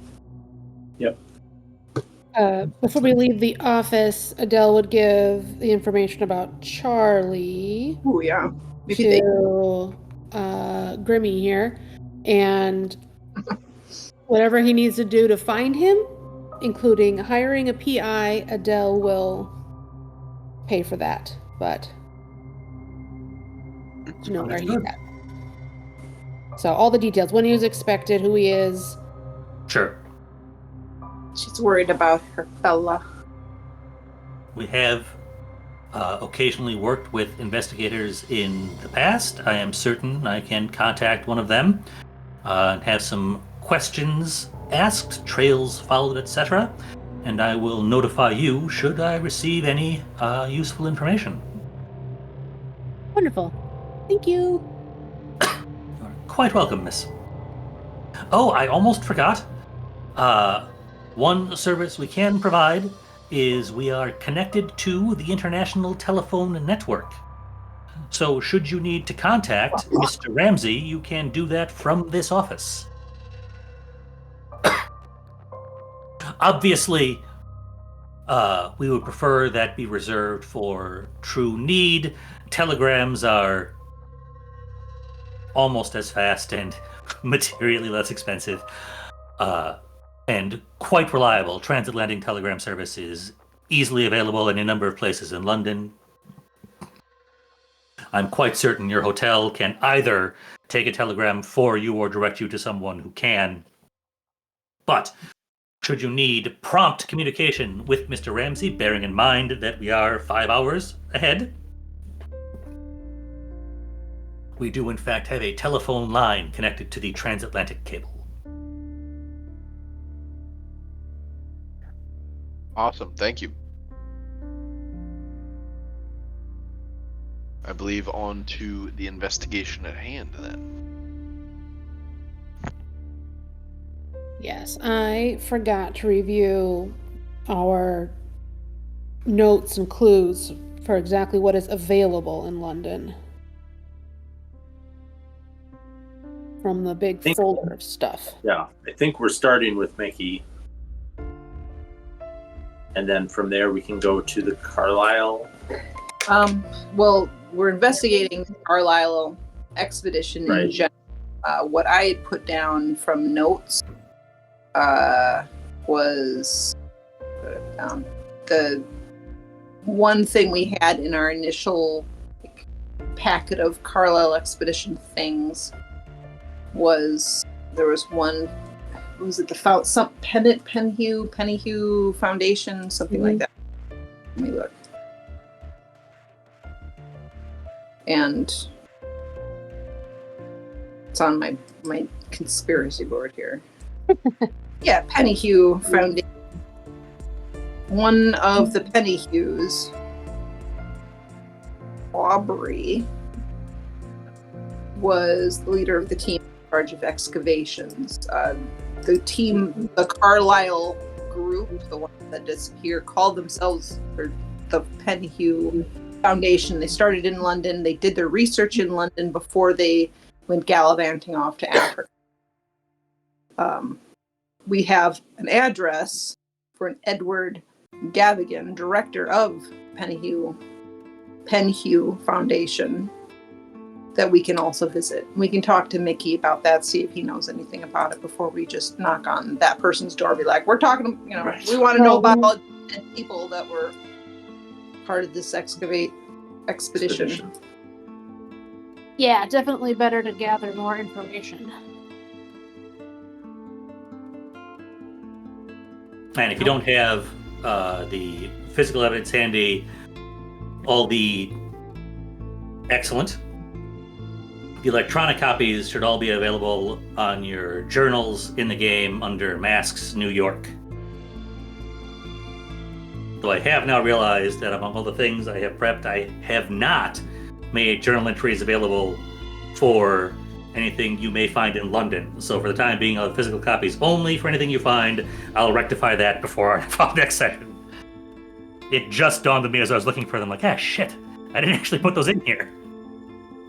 S2: Yep.
S3: Before we leave the office, Adele would give the information about Charlie
S5: Oh yeah. Maybe they.
S3: to Grimmy here, and whatever he needs to do to find him, including hiring a PI, Adele will pay for that. But you know where he's at. So all the details: when he was expected, who he is.
S1: Sure.
S5: She's worried about her fella.
S1: We have occasionally worked with investigators in the past. I am certain I can contact one of them and have some questions asked, trails followed, etc. And I will notify you should I receive any useful information.
S3: Wonderful. Thank you.
S1: You're quite welcome, miss. Oh, I almost forgot. One service we can provide is we are connected to the International Telephone Network. So should you need to contact Mr. Ramsey, you can do that from this office. Obviously, we would prefer that be reserved for true need. Telegrams are almost as fast and materially less expensive. And quite reliable. Transatlantic telegram service is easily available in a number of places in London. I'm quite certain your hotel can either take a telegram for you or direct you to someone who can. But should you need prompt communication with Mr. Ramsey, bearing in mind that we are 5 hours ahead, we do in fact have a telephone line connected to the transatlantic cable.
S4: Awesome, thank you. I believe on to the investigation at hand then.
S3: Yes, I forgot to review our notes and clues for exactly what is available in London from the big folder of stuff.
S2: Yeah, I think we're starting with Mickey. And then from there we can go to the Carlisle.
S5: Well, we're investigating the Carlisle expedition in general. What I had put down from notes was the one thing we had in our initial packet of Carlisle expedition things was there was one. Was it some Pennyhue Foundation, something like that? Let me look. And it's on my conspiracy board here. Yeah, Pennyhue Foundation. One of the Pennyhues, Aubrey, was the leader of the team in charge of excavations. The Carlisle group, the one that disappeared, called themselves the Penhew Foundation. They started in London. They did their research in London before they went gallivanting off to Africa. We have an address for an Edward Gavigan, director of Penhew Foundation, that we can also visit. We can talk to Mickey about that, see if he knows anything about it before we just knock on that person's door. Be like, we're talking,
S2: Right.
S5: we want to know about all the people that were part of this expedition.
S3: Yeah, definitely better to gather more information.
S1: And if you don't have the physical evidence handy, all the excellent. The electronic copies should all be available on your journals in the game under Masks New York. Though I have now realized that among all the things I have prepped, I have not made journal entries available for anything you may find in London. So for the time being, I'll have physical copies only for anything you find. I'll rectify that before our next session. It just dawned on me as I was looking for them, like, shit, I didn't actually put those in here.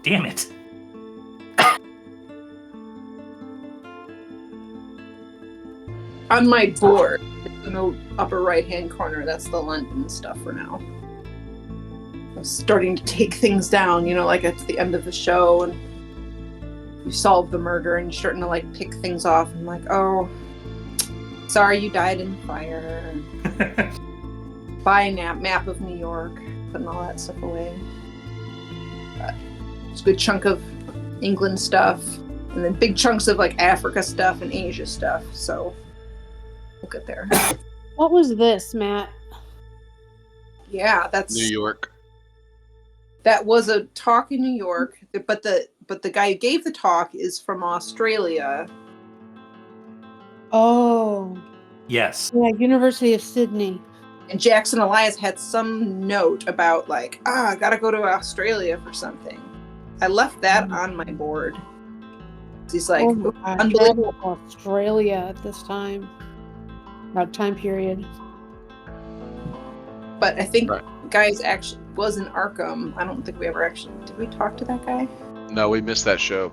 S1: Damn it.
S5: On my board, in the upper right-hand corner, that's the London stuff for now. I'm starting to take things down, like at the end of the show, and you solve the murder, and you're starting to like pick things off. I'm like, oh, sorry, you died in the fire. Buy a map of New York, putting all that stuff away. It's a good chunk of England stuff, and then big chunks of like Africa stuff and Asia stuff. So we'll get there.
S3: What was this, Matt?
S5: Yeah, that's
S4: New York.
S5: That was a talk in New York, but the guy who gave the talk is from Australia.
S3: Oh.
S1: Yes.
S3: Yeah, University of Sydney.
S5: And Jackson Elias had some note about like, I gotta go to Australia for something. I left that on my board. He's like,
S3: unbelievable. Australia at this time. That time period.
S5: But I think guys actually was in Arkham. I don't think we ever actually did. We talk to that guy?
S4: No, we missed that show.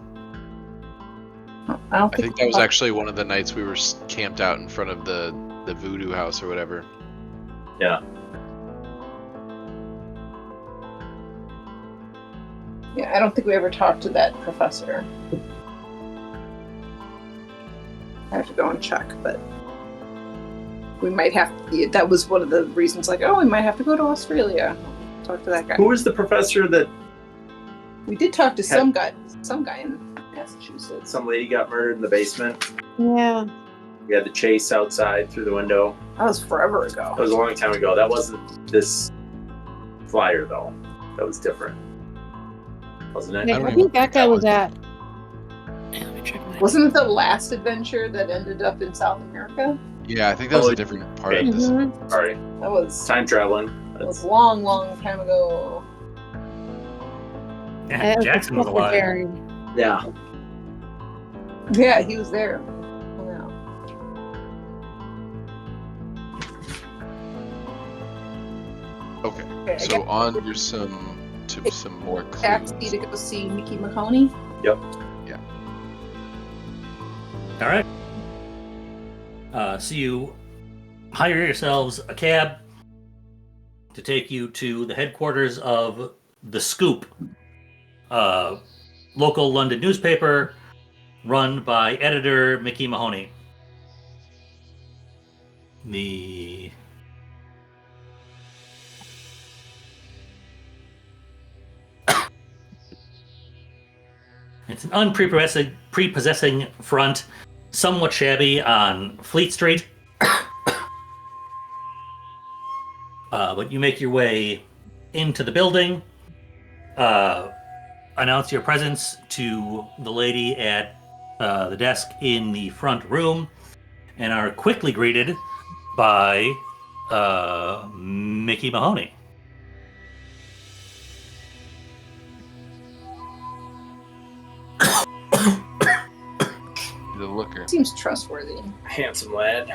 S5: I
S4: I think that was actually one of the nights we were camped out in front of the voodoo house or whatever.
S2: Yeah.
S5: Yeah, I don't think we ever talked to that professor. I have to go and check, but we might have to, that was one of the reasons, like, we might have to go to Australia. Talk to that guy.
S2: Who was the professor that...
S5: We did talk to some guy in Massachusetts.
S2: Some lady got murdered in the basement.
S3: Yeah.
S2: We had the chase outside through the window.
S5: That was forever ago.
S2: That was a long time ago. That wasn't this flyer, though. That was different. Wasn't it?
S3: Yeah, I think that guy was at... Let me check my...
S5: Wasn't it the last adventure that ended up in South America?
S4: Yeah, I think that was a different part of this.
S3: Mm-hmm.
S2: Sorry.
S5: That was...
S2: Time traveling.
S5: That was long, long time ago.
S1: Yeah, Jackson was alive.
S2: Yeah.
S5: Yeah, he was there. Yeah.
S4: Okay, so on to some more clues.
S5: Taxi to go see Mickey Mahoney.
S2: Yep.
S4: Yeah.
S1: All right. So you hire yourselves a cab to take you to the headquarters of The Scoop, local London newspaper run by editor Mickey Mahoney. It's an unprepossessing front, somewhat shabby on Fleet Street. But you make your way into the building, announce your presence to the lady at the desk in the front room, and are quickly greeted by Mickey Mahoney.
S4: fucker.
S5: Seems trustworthy.
S2: Handsome lad.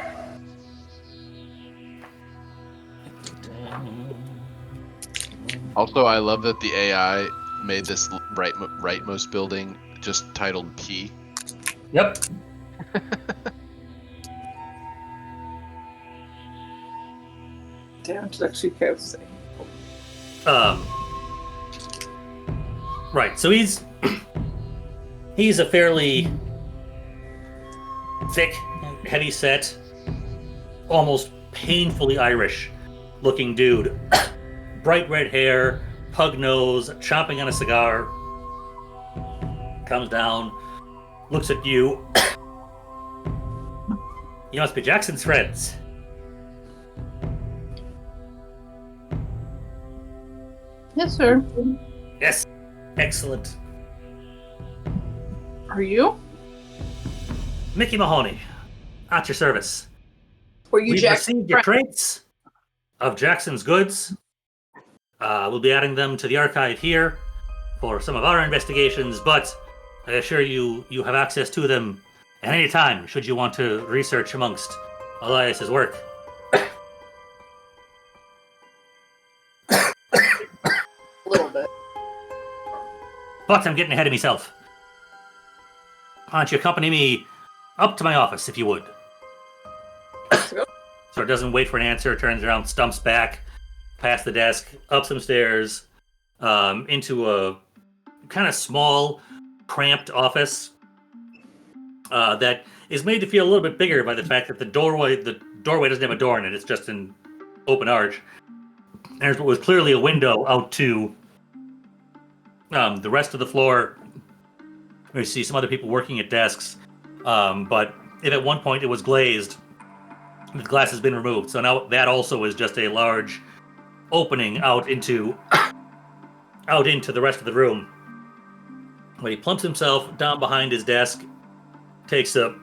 S4: Also, I love that the AI made this rightmost building just titled P.
S1: Yep.
S5: Down to the two coasts.
S1: Right. So he's a fairly thick, heavy-set, almost painfully Irish-looking dude. Bright red hair, pug nose, chomping on a cigar. Comes down, looks at you. You must be Jackson's friends.
S5: Yes, sir.
S1: Yes. Excellent.
S5: Are you?
S1: Mickey Mahoney, at your service.
S5: Were you
S1: We've
S5: Jackson?
S1: received your crates of Jackson's goods. We'll be adding them to the archive here for some of our investigations, but I assure you, you have access to them at any time should you want to research amongst Elias's work.
S5: A little bit.
S1: But I'm getting ahead of myself. Why don't you accompany me up to my office, if you would? So it doesn't wait for an answer, turns around, stumps back, past the desk, up some stairs, into a kind of small, cramped office that is made to feel a little bit bigger by the fact that the doorway doesn't have a door in it, it's just an open arch. There's what was clearly a window out to the rest of the floor. We see some other people working at desks, but if at one point it was glazed, the glass has been removed. So now that also is just a large opening out into the rest of the room. When he plumps himself down behind his desk, takes a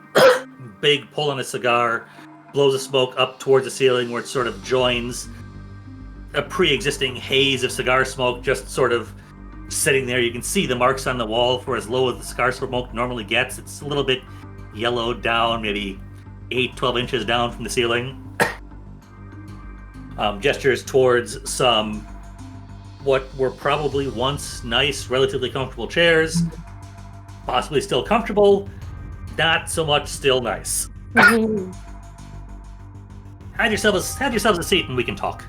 S1: big pull on a cigar, blows the smoke up towards the ceiling where it sort of joins a pre-existing haze of cigar smoke just sort of sitting there. You can see the marks on the wall for as low as the cigar smoke normally gets. It's a little bit yellowed down, maybe 8-12 inches down from the ceiling. Gestures towards some what were probably once nice, relatively comfortable chairs. Possibly still comfortable, not so much still nice. Have yourselves a seat and we can talk.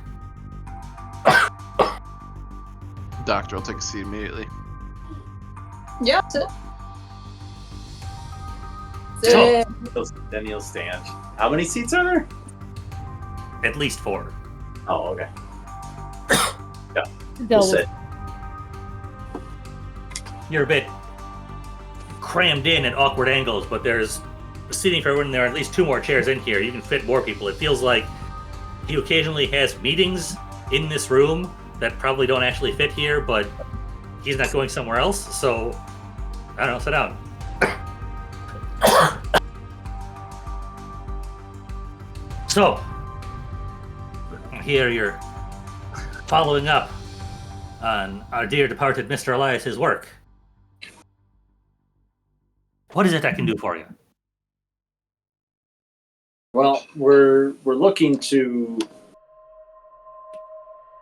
S4: Doctor, I'll take a seat immediately.
S5: Yeah, sit.
S2: So, then you'll stand. How many seats are there?
S1: At least 4.
S2: Oh, okay. Yeah, we'll
S3: Double.
S2: sit.
S1: You're a bit crammed in at awkward angles, but there's seating for everyone. There are at least 2 more chairs in here. You can fit more people. It feels like he occasionally has meetings in this room that probably don't actually fit here, but he's not going somewhere else, so I don't know, sit down. So, here you're following up on our dear departed Mr. Elias's work. What is it I can do for you?
S2: Well, we're looking to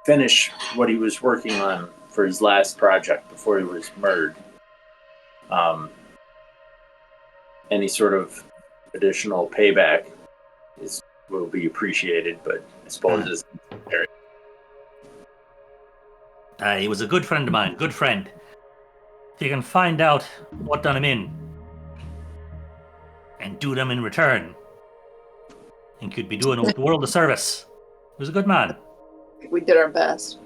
S2: finish what he was working on for his last project before he was murdered. Any sort of additional payback will be appreciated, but I suppose it's necessary.
S1: He was a good friend of mine, good friend. If you can find out what done him in, and do them in return, and could be doing the world a service. He was a good man.
S5: We did our best.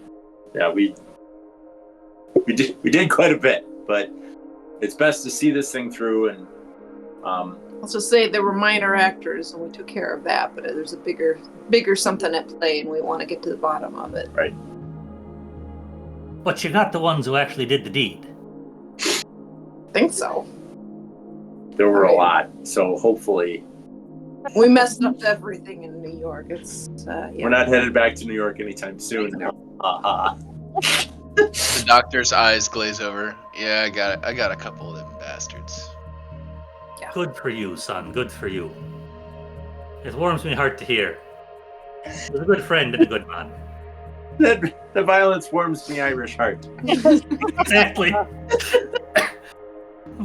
S2: Yeah, we did quite a bit, but it's best to see this thing through. And
S5: Let's just say there were minor actors, and we took care of that. But there's a bigger something at play, and we want to get to the bottom of it.
S2: right.
S1: But you got the ones who actually did the deed.
S5: I think so.
S2: There were a lot, so hopefully
S5: We messed up everything in New York. It's yeah.
S2: we're not headed back to New York anytime soon.
S4: The doctor's eyes glaze over. Yeah, I got a couple of them bastards.
S5: Yeah.
S1: Good for you, son. Good for you. It warms my heart to hear. He was a good friend and a good man.
S2: The violence warms me Irish heart.
S1: Exactly.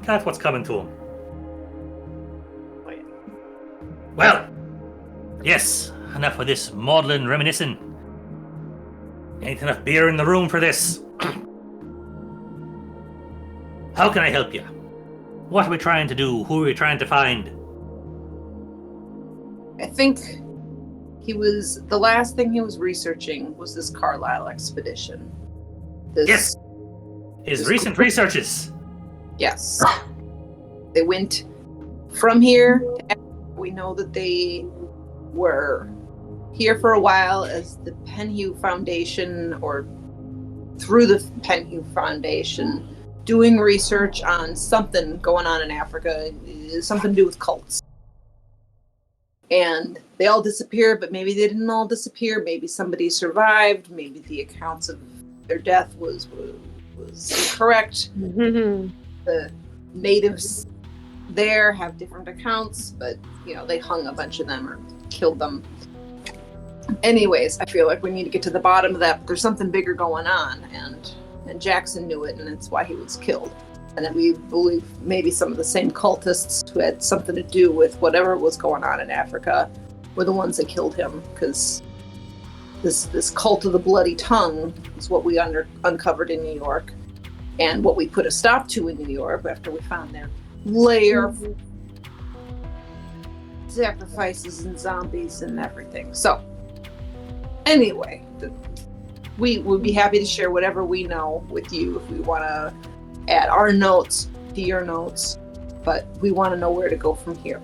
S1: That's what's coming to him.
S5: Oh, yeah.
S1: Well, yes, enough of this maudlin reminiscing. Ain't enough beer in the room for this. How can I help you? What are we trying to do? Who are we trying to find?
S5: I think the last thing he was researching was this Carlisle expedition.
S1: Yes. His recent researches.
S5: Yes. They went from here. We know that they were here for a while as the Penhew Foundation, or through the Penhew Foundation, doing research on something going on in Africa, something to do with cults. And they all disappeared, but maybe they didn't all disappear. Maybe somebody survived. Maybe the accounts of their death was correct.
S3: Mm-hmm.
S5: The natives there have different accounts, but they hung a bunch of them or killed them. Anyways, I feel like we need to get to the bottom of that. But there's something bigger going on, and Jackson knew it, and that's why he was killed. And then we believe maybe some of the same cultists who had something to do with whatever was going on in Africa were the ones that killed him, because this cult of the bloody tongue is what we uncovered in New York, and what we put a stop to in New York after we found their lair of sacrifices and zombies and everything. So, anyway, we would be happy to share whatever we know with you if we want to add our notes to your notes, but we want to know where to go from here.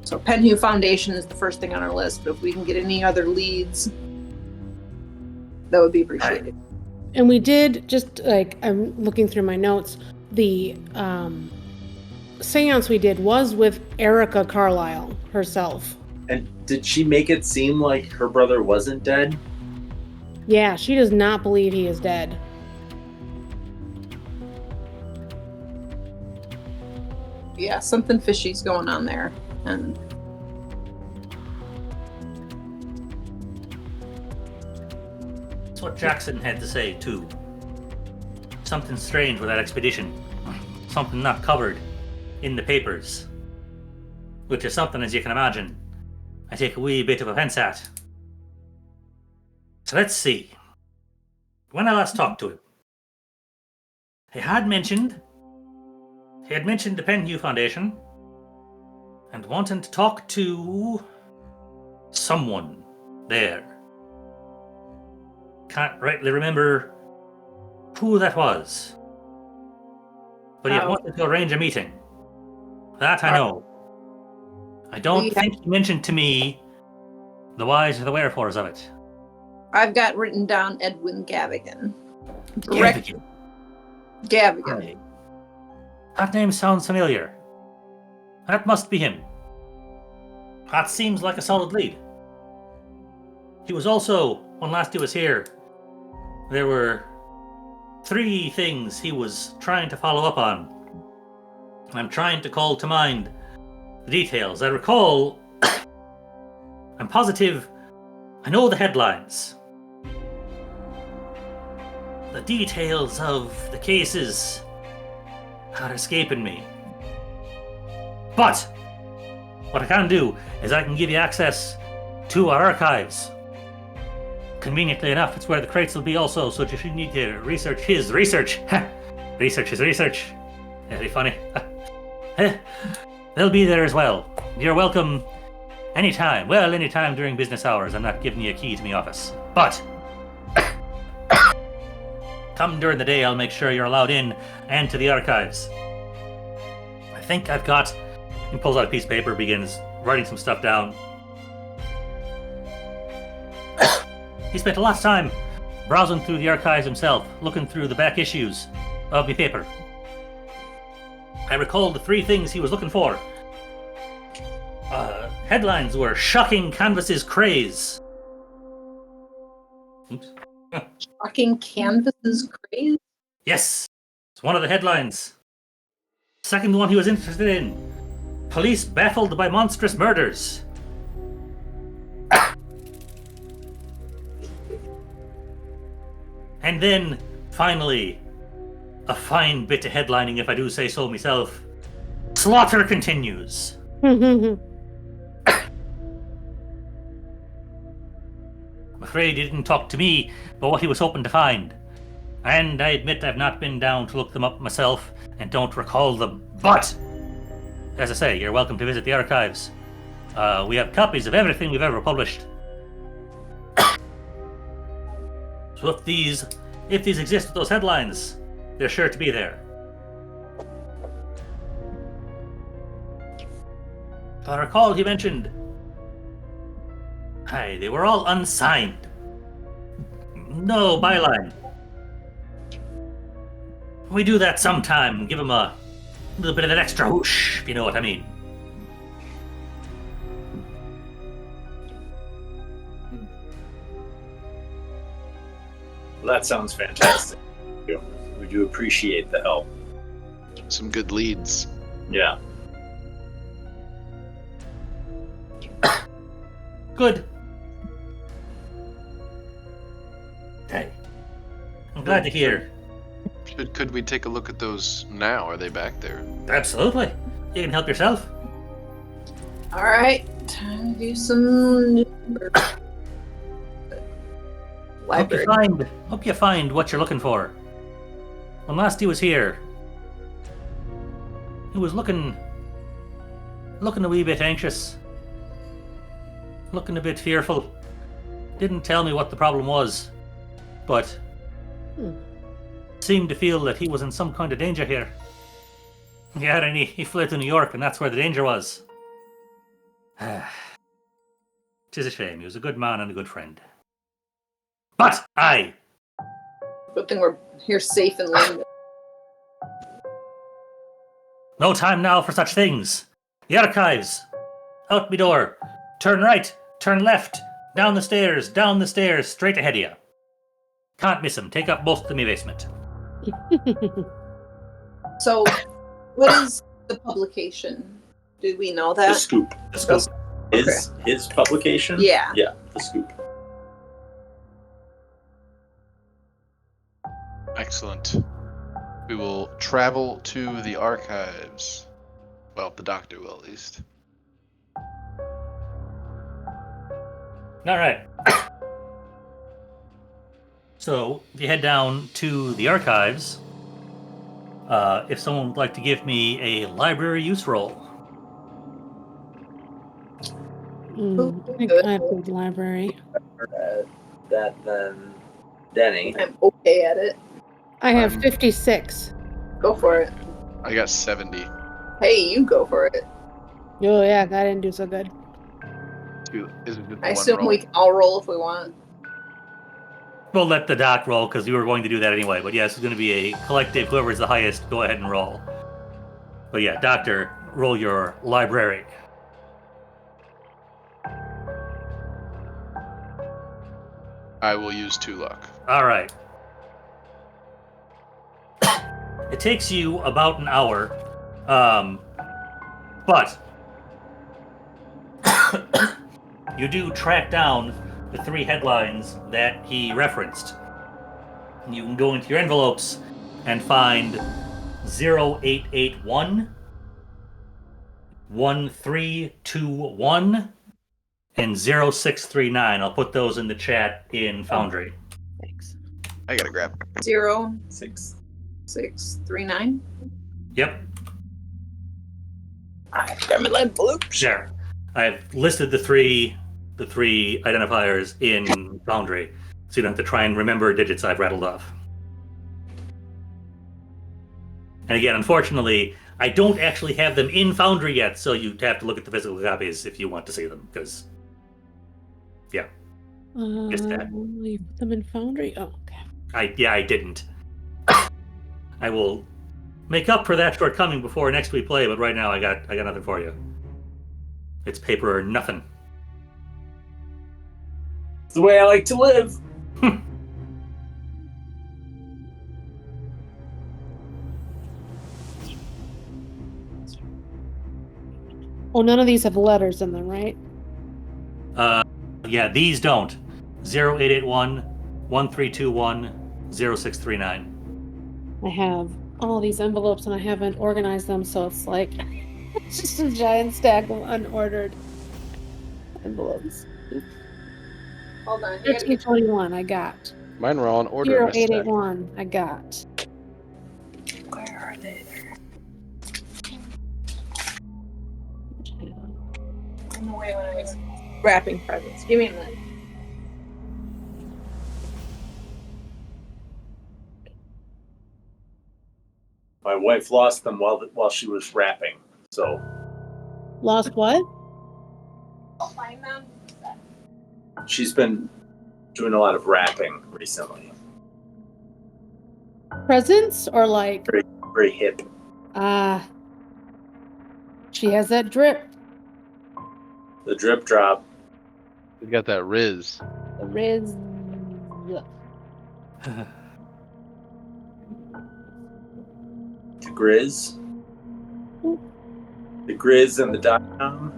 S5: So Penhew Foundation is the first thing on our list, but if we can get any other leads, that would be appreciated.
S3: And we did, just like, I'm looking through my notes, the seance we did was with Erica Carlisle herself.
S2: And did she make it seem like her brother wasn't dead?
S3: Yeah, she does not believe he is dead.
S5: Yeah, something fishy's going on there. And
S1: That's what Jackson had to say, too. Something strange with that expedition. Something not covered in the papers. Which is something, as you can imagine, I take a wee bit of offense at. So let's see. When I last talked to him, he had mentioned the Penhew Foundation and wanting to talk to someone there. Can't rightly remember who that was. But he wanted to arrange a meeting. That I know. I don't think he mentioned to me the whys or the wherefores of it.
S5: I've got written down Edwin Gavigan.
S1: Gavigan.
S5: Gavigan.
S1: That name sounds familiar. That must be him. That seems like a solid lead. He was also, when last he was here, there were 3 things he was trying to follow up on. I'm trying to call to mind the details. I recall, I'm positive, I know the headlines. The details of the cases are escaping me. But what I can do is I can give you access to our archives. Conveniently enough, it's where the crates will be also, so if you need to research his research, research his research, very funny, they'll be there as well. You're welcome anytime. Well, anytime during business hours. I'm not giving you a key to my office. But come during the day, I'll make sure you're allowed in and to the archives. I think I've got... He pulls out a piece of paper, begins writing some stuff down. He spent a lot of time browsing through the archives himself, looking through the back issues of the paper. I recall the 3 things he was looking for. Headlines were "Shocking Canvases Craze." Oops.
S5: Shocking Canvases Craze?
S1: Yes, it's one of the headlines. Second one he was interested in Police baffled by monstrous murders. And then, finally, a fine bit of headlining, if I do say so myself. Slaughter continues. I'm afraid he didn't talk to me about what he was hoping to find. And I admit I've not been down to look them up myself and don't recall them. But, as I say, you're welcome to visit the archives. We have copies of everything we've ever published. So if these exist with those headlines, they're sure to be there. If I recall, he mentioned, they were all unsigned. No byline. We do that sometime, give them a little bit of an extra whoosh, if you know what I mean.
S2: Well, that sounds fantastic. We do appreciate the help.
S4: Some good leads.
S2: Yeah.
S1: Good. Hey, I'm glad to hear.
S4: Could we take a look at those now? Are they back there?
S1: Absolutely. You can help yourself.
S5: All right, time to do some library.
S1: Hope you find what you're looking for. When last he was here, he was looking a wee bit anxious, looking a bit fearful. Didn't tell me what the problem was, but seemed to feel that he was in some kind of danger here. Yeah, and he fled to New York, and that's where the danger was. 'Tis a shame. He was a good man and a good friend. But
S5: Good thing we're here safe and landed.
S1: no time now for such things. The archives. Out me door. Turn right. Turn left. Down the stairs. Straight ahead of you. Can't miss him. Take up most of me basement.
S5: So, what is the publication? Do we know that?
S2: The Scoop.
S1: The scoop.
S2: His publication?
S5: Yeah.
S2: Yeah, The Scoop.
S4: Excellent. We will travel to the archives. Well, the doctor will, at least.
S1: All right. So, if you head down to the archives, if someone would like to give me a library use roll.
S3: I think I played library.
S2: That then Denny.
S5: I'm okay at it.
S3: I have 56.
S5: Go for it.
S4: I got 70.
S5: Hey, you go for it.
S3: Oh yeah, I didn't do so good.
S4: Is it just
S5: I
S4: one
S5: assume
S4: roll?
S5: we can all roll if we want.
S1: We'll let the doc roll because we were going to do that anyway. But yes, it's going to be a collective. Whoever's the highest, go ahead and roll. But yeah, doctor, roll your library.
S4: I will use 2 luck.
S1: All right. It takes you about an hour, but you do track down the 3 headlines that he referenced. You can go into your envelopes and find 0881, 1321, and 0639. I'll put those in the chat in Foundry.
S3: Thanks.
S4: I gotta grab.
S5: 0639.
S1: Yep.
S5: Grab my envelope.
S1: Sure. I've listed the three identifiers in Foundry, so you don't have to try and remember digits I've rattled off. And again, unfortunately, I don't actually have them in Foundry yet, so you'd have to look at the physical copies if you want to see them, because, yeah. Missed that.
S3: You put them in Foundry? Oh, okay.
S1: I didn't. I will make up for that shortcoming before next we play, but right now I got nothing for you. It's paper or nothing.
S2: It's the way I like to live.
S3: Oh, none of these have letters in them, right?
S1: Yeah, these don't. 0881 1321 0639.
S3: I have all these envelopes and I haven't organized them, so it's like it's just a giant stack of unordered envelopes.
S5: Hold on. You gotta get
S3: 1321, I got.
S6: Mine were all in order, Miss Stack.
S3: 0881, I got.
S5: Where are they? In the way when I was wrapping presents. Give me a minute.
S2: My wife lost them while she was wrapping. So
S3: Lost what?
S5: I'll find them.
S2: she's been doing a lot of wrapping recently.
S3: Presents or like
S2: Very, very hip.
S3: she has that drip.
S2: The drip drop.
S6: We got that Riz.
S3: The Riz.
S2: The Grizz. The Grizz and the .com.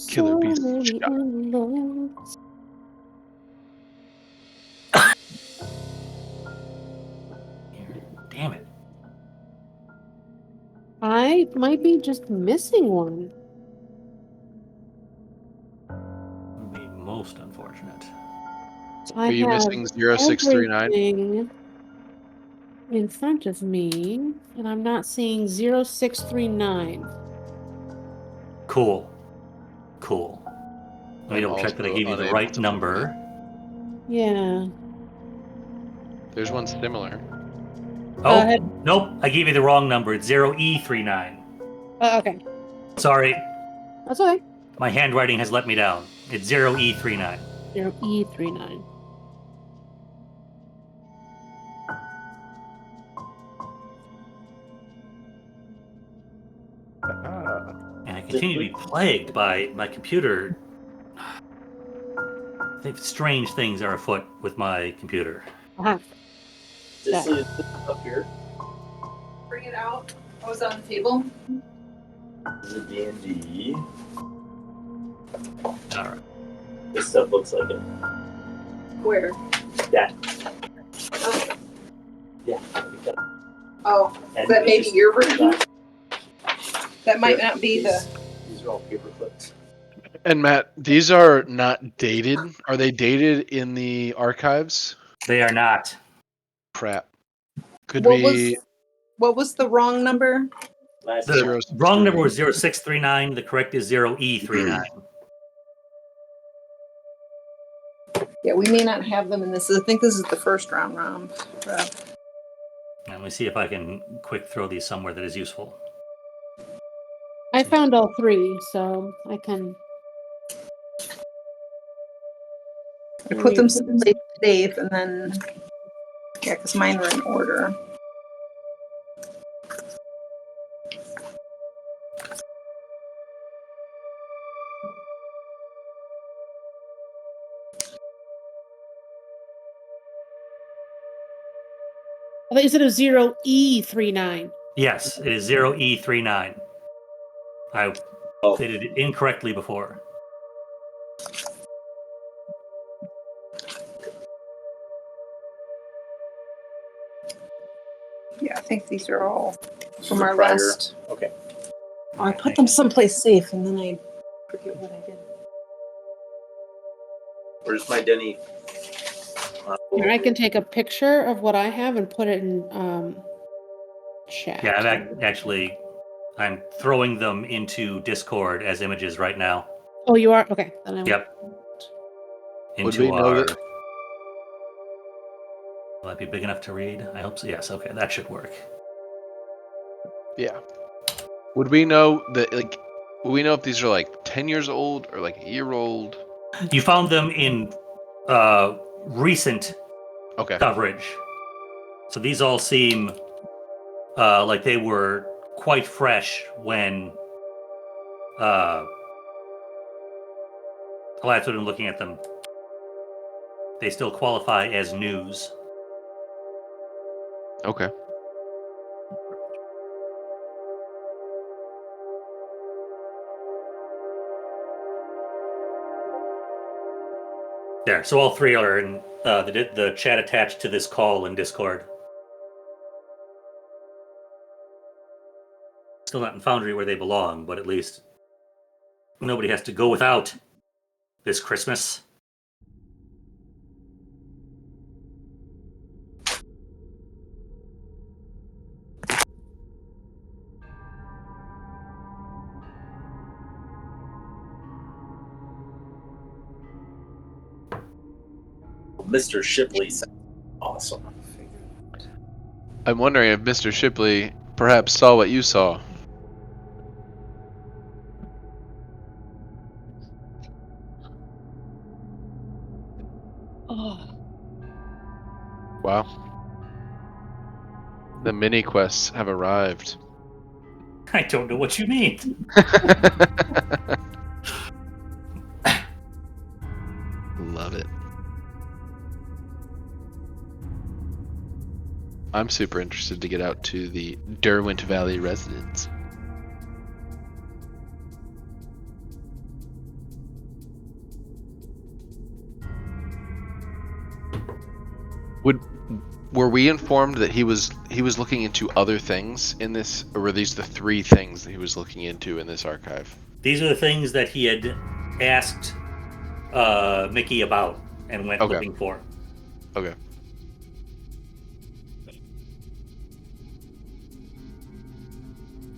S6: Killer
S3: So
S6: beast.
S3: many envelopes.
S1: Damn it.
S3: I might be just missing one.
S1: Would be most unfortunate.
S3: I
S6: Are you
S3: have
S6: missing 0639?
S3: everything in front of me, and I'm not seeing 0639.
S1: Cool. Let me
S6: I'm
S1: double check that I
S6: also
S1: gave you the
S6: unable
S1: right
S6: to
S1: number.
S3: Yeah.
S6: There's one similar.
S1: Oh,
S3: ahead.
S1: nope. I gave you the wrong number. It's 0E39.
S3: Okay.
S1: Sorry.
S3: That's okay.
S1: My handwriting has let me down. It's 0E39.
S3: 0E39.
S1: And I continue to be plagued by my computer. I think strange things are afoot with my computer.
S3: Uh-huh.
S2: This is up here.
S5: Bring it out. I was on the table.
S2: This is a D&D.
S1: All right.
S2: This stuff looks like it.
S5: Where?
S2: That.
S5: Oh,
S2: Yeah.
S5: oh.
S2: And
S5: That may be
S2: just-
S5: your version? That might not be the.
S2: These are all paper clips.
S6: And Matt, these are not dated. Are they dated in the archives?
S1: They are not.
S6: Crap. Could
S5: What
S6: we?
S5: What was the wrong number?
S2: Last
S1: The
S2: year.
S1: wrong number was 0639. The correct is 0E39.
S5: Yeah, we may not have them in this. I think this is the first round.
S1: Let me see if I can quick throw these somewhere that is useful.
S3: I found all three, so I can.
S5: I put them someplace safe, and then yeah, because mine were in order.
S3: I thought you said it was 0E39.
S1: Yes, it is 0E39. I stated it incorrectly before.
S5: Yeah, I think these are all
S2: This
S5: from
S2: is a
S5: our
S2: prior-
S5: list.
S2: Okay.
S5: Oh, I put them someplace safe, and then I forget what I did.
S2: Where's my Denny?
S3: Here, I can take a picture of what I have and put it in chat.
S1: Yeah, I'm throwing them into Discord as images right now.
S3: Oh, you are? Okay. Then I
S1: Yep.
S6: Would
S1: Into
S6: we know
S1: our.
S6: that-
S1: Will that be big enough to read? I hope so. Yes. Okay, that should work.
S6: Yeah. Would we know that? Like, would we know if these are like 10 years old or like a year old?
S1: You found them in recent
S6: Okay.
S1: coverage, so these all seem like they were quite fresh when Elias would have been looking at them. They still qualify as news.
S6: Okay.
S1: There. So all three are in the chat attached to this call in Discord. Still not in Foundry where they belong, but at least nobody has to go without this Christmas.
S2: Mr. Shipley sounds awesome.
S6: I'm wondering if Mr. Shipley perhaps saw what you saw.
S3: Oh.
S6: Wow. The mini quests have arrived.
S1: I don't know what you mean.
S6: Love it. I'm super interested to get out to the Derwent Valley residence. Were we informed that he was looking into other things in this, or were these the three things that he was looking into in this archive?
S1: These are the things that he had asked Mickey about and went looking for.
S6: Okay.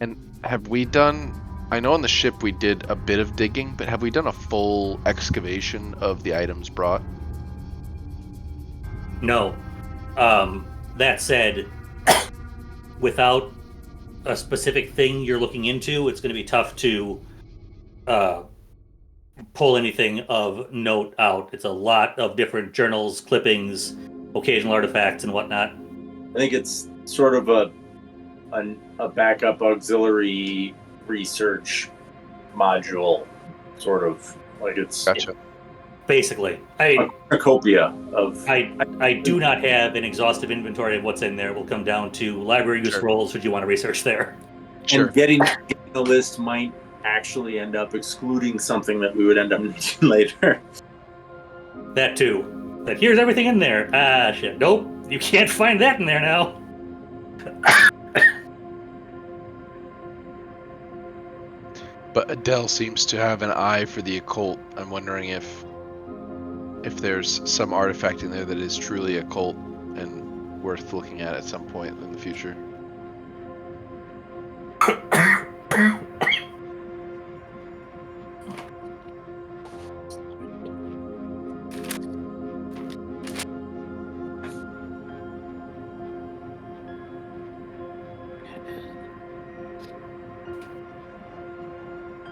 S6: And have we done... I know on the ship we did a bit of digging, but have we done a full excavation of the items brought?
S1: No. That said, without a specific thing you're looking into, it's going to be tough to pull anything of note out. It's a lot of different journals, clippings, occasional artifacts, and whatnot.
S2: I think it's sort of a backup auxiliary research module, sort of like it's
S6: Gotcha.
S1: Basically,
S2: a cornucopia of.
S1: I do not have an exhaustive inventory of what's in there. It will come down to library use roles should you want to research there.
S6: Sure.
S2: And getting the list might actually end up excluding something that we would end up needing later.
S1: That too. That here's everything in there. Ah, shit. Nope. You can't find that in there now.
S6: But Adele seems to have an eye for the occult. I'm wondering if there's some artifact in there that is truly occult and worth looking at some point in the future.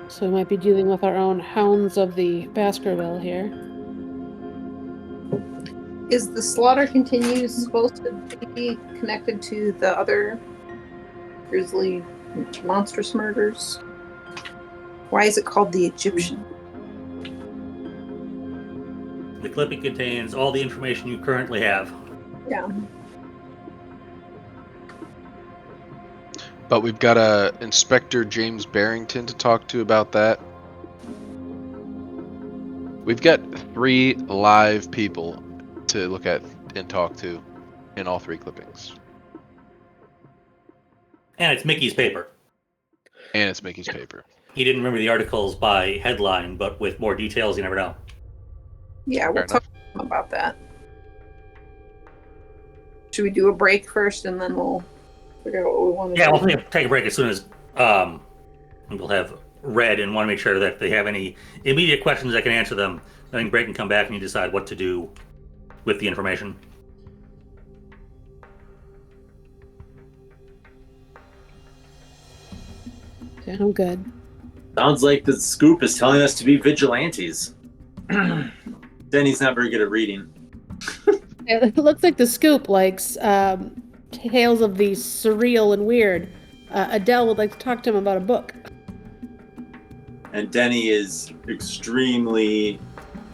S3: So we might be dealing with our own hounds of the Baskerville here.
S5: Is the slaughter continues supposed to be connected to the other grisly monstrous murders? Why is it called the Egyptian?
S1: The clipping contains all the information you currently have.
S5: Yeah.
S6: But we've got Inspector James Barrington to talk to about that. We've got 3 live people to look at and talk to in all 3 clippings.
S1: And it's Mickey's paper.
S6: And it's Mickey's paper.
S1: He didn't remember the articles by headline, but with more details, you never know.
S5: Yeah, we'll talk to him about that. Should we do a break first and then we'll figure out what we want to do?
S1: Yeah, we'll take a break as soon as we'll have read and want to make sure that they have any immediate questions I can answer them. I think break and come back and you decide what to do with the information.
S3: Sound good.
S2: Sounds like the scoop is telling us to be vigilantes. Denny's not very good at reading.
S3: It looks like the scoop likes tales of the surreal and weird. Adele would like to talk to him about a book.
S2: And Denny is extremely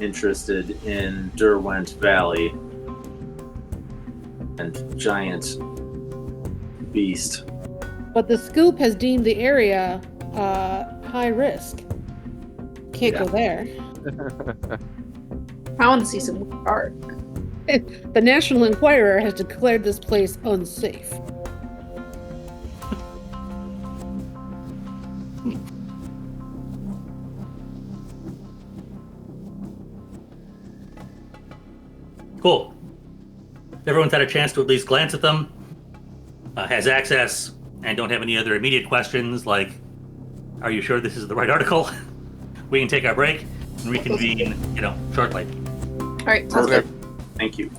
S2: interested in Derwent Valley and giant beast.
S3: But the scoop has deemed the area high risk. Can't go there.
S5: I want to see some art.
S3: The National Enquirer has declared this place unsafe.
S1: Cool. Everyone's had a chance to at least glance at them, has access, and don't have any other immediate questions like, are you sure this is the right article? We can take our break and reconvene, shortly.
S5: All right, sounds
S6: Okay.
S5: good.
S2: Thank you.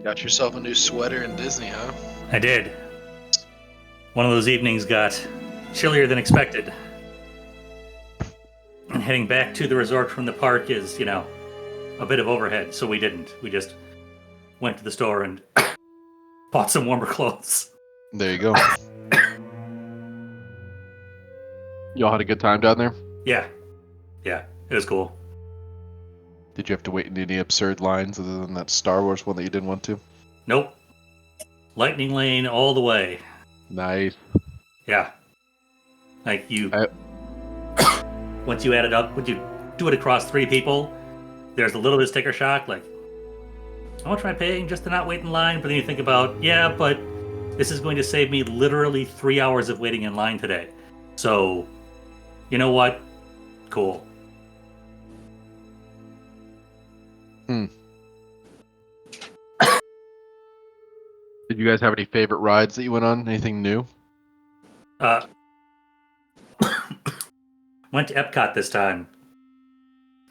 S6: Got yourself a new sweater in Disney, huh?
S1: I did. One of those evenings got chillier than expected. And heading back to the resort from the park is, a bit of overhead, so we didn't. We just went to the store and bought some warmer clothes.
S6: There you go. Y'all had a good time down there?
S1: Yeah, it was cool.
S6: Did you have to wait in any absurd lines other than that Star Wars one that you didn't want to?
S1: Nope. Lightning lane all the way.
S6: Nice.
S1: Yeah. Like once you add it up, when you do it across 3 people, there's a little bit of sticker shock, like, I want to try paying just to not wait in line, but then you think about, yeah, but this is going to save me literally 3 hours of waiting in line today. So, you know what? Cool.
S6: Did you guys have any favorite rides that you went on? Anything new?
S1: Went to Epcot this time.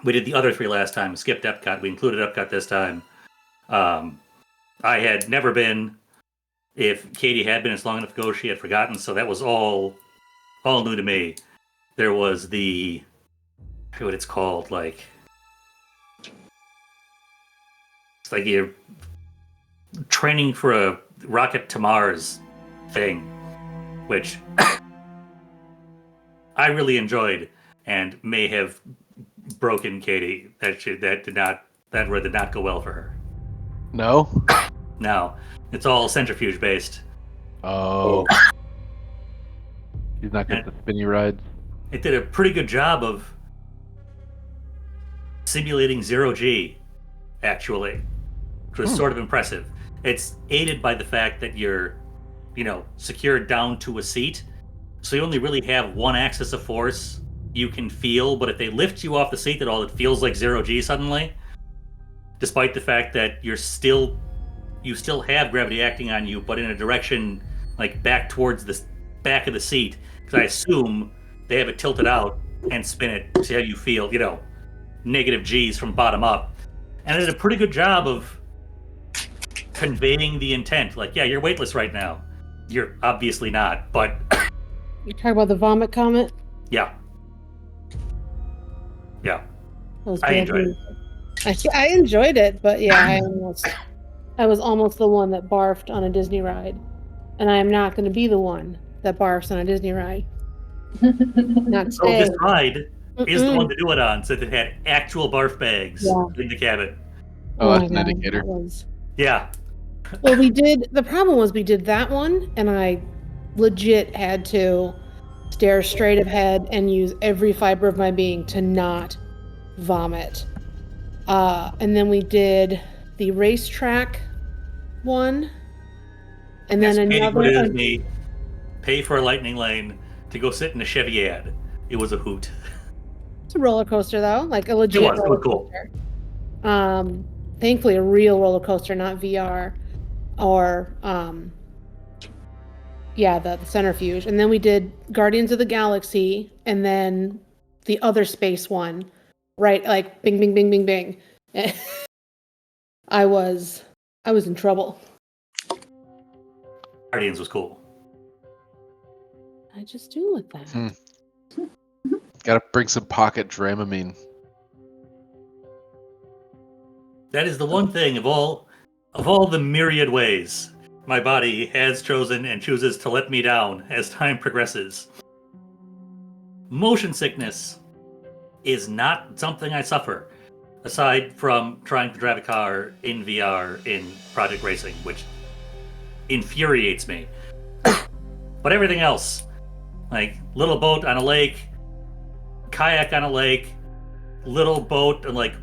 S1: We did the other 3 last time. Skipped Epcot. We included Epcot this time. I had never been. If Katie had been, it's long enough ago, she had forgotten. So that was all new to me. There was I forget what it's called. Like, it's like you're training for a rocket to Mars thing, which I really enjoyed and may have broken Katie. That did not go well for her.
S6: No?
S1: No, it's all centrifuge based.
S6: Oh. He's not good at the spinny rides.
S1: It did a pretty good job of simulating 0G, actually, which was sort of impressive. It's aided by the fact that you're, secured down to a seat, so you only really have one axis of force you can feel, but if they lift you off the seat at all, it feels like 0G suddenly, despite the fact that you still have gravity acting on you, but in a direction like back towards the back of the seat, because I assume they have it tilted out and spin it to how you feel, negative G's from bottom up. And it did a pretty good job of conveying the intent. Like, yeah, you're weightless right now. You're obviously not, but...
S3: You're talking about the vomit comment?
S1: Yeah.
S3: That was
S1: I
S3: bad
S1: enjoyed
S3: news. I enjoyed it, but yeah, I was almost the one that barfed on a Disney ride. And I am not going to be the one that barfs on a Disney ride. Not
S1: So
S3: today.
S1: this ride is the one to do it on, since it had actual barf bags in the cabin.
S6: Oh, that's
S3: my
S6: an
S3: God,
S6: indicator.
S3: that was...
S1: Yeah.
S3: Well, the problem was we did that one, and I legit had to stare straight ahead and use every fiber of my being to not vomit. And then we did the racetrack one, and then another.
S1: Me pay for a lightning lane to go sit in a Chevy ad. It was a hoot.
S3: It's a roller coaster, though, like a legit
S1: It was
S3: roller
S1: cool.
S3: coaster. Thankfully, a real roller coaster, not VR, or the centrifuge. And then we did Guardians of the Galaxy, and then the other space one, right? Like bing, bing, bing, bing, bing. I was in trouble.
S1: Guardians was cool.
S3: I just do with that.
S6: Gotta bring some pocket Dramamine.
S1: That is the one thing of all the myriad ways my body has chosen and chooses to let me down as time progresses. Motion sickness is not something I suffer, aside from trying to drive a car in VR in Project Racing, which infuriates me. But everything else, like little boat on a lake, kayak on a lake, little boat and like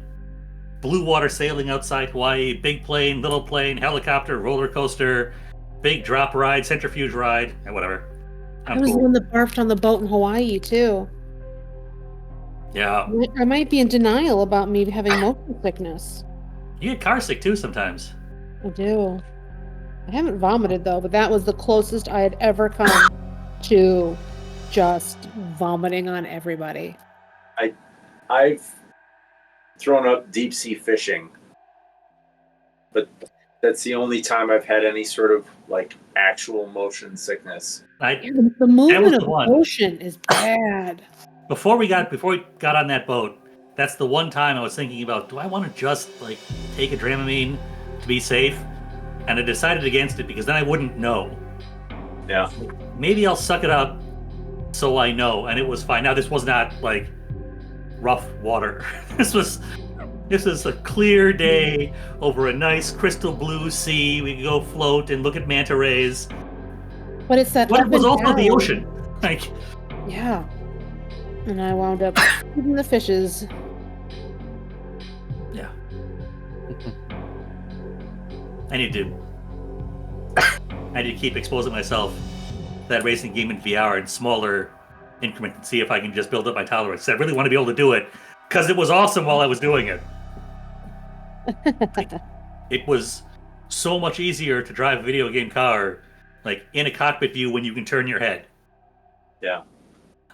S1: blue water sailing outside Hawaii, big plane, little plane, helicopter, roller coaster, big drop ride, centrifuge ride, and whatever.
S3: I was the one that barfed on the boat in Hawaii too.
S1: Yeah.
S3: I might be in denial about me having motion sickness.
S1: You get car sick too sometimes.
S3: I do. I haven't vomited though, but that was the closest I had ever come to just vomiting on everybody.
S2: I've thrown up deep sea fishing, but That's the only time I've had any sort of like actual motion sickness.
S3: The
S1: That was
S3: movement of
S1: the
S3: the
S1: one.
S3: ocean is bad.
S1: Before we got on that boat, that's the one time I was thinking about, do I want to just like take a Dramamine to be safe? And I decided against it because then I wouldn't know.
S2: Yeah.
S1: Maybe I'll suck it up so I know, and it was fine. Now this was not like rough water. This was a clear day over a nice crystal blue sea. We could go float and look at manta rays.
S3: But it's that
S1: But
S3: up
S1: it was
S3: and
S1: also the
S3: down.
S1: ocean. Like,
S3: Yeah. And I wound up eating the fishes.
S1: yeah. I need to keep exposing myself to that racing game in VR in smaller increments and see if I can just build up my tolerance. I really want to be able to do it because it was awesome while I was doing it. It was so much easier to drive a video game car like in a cockpit view when you can turn your head.
S2: Yeah.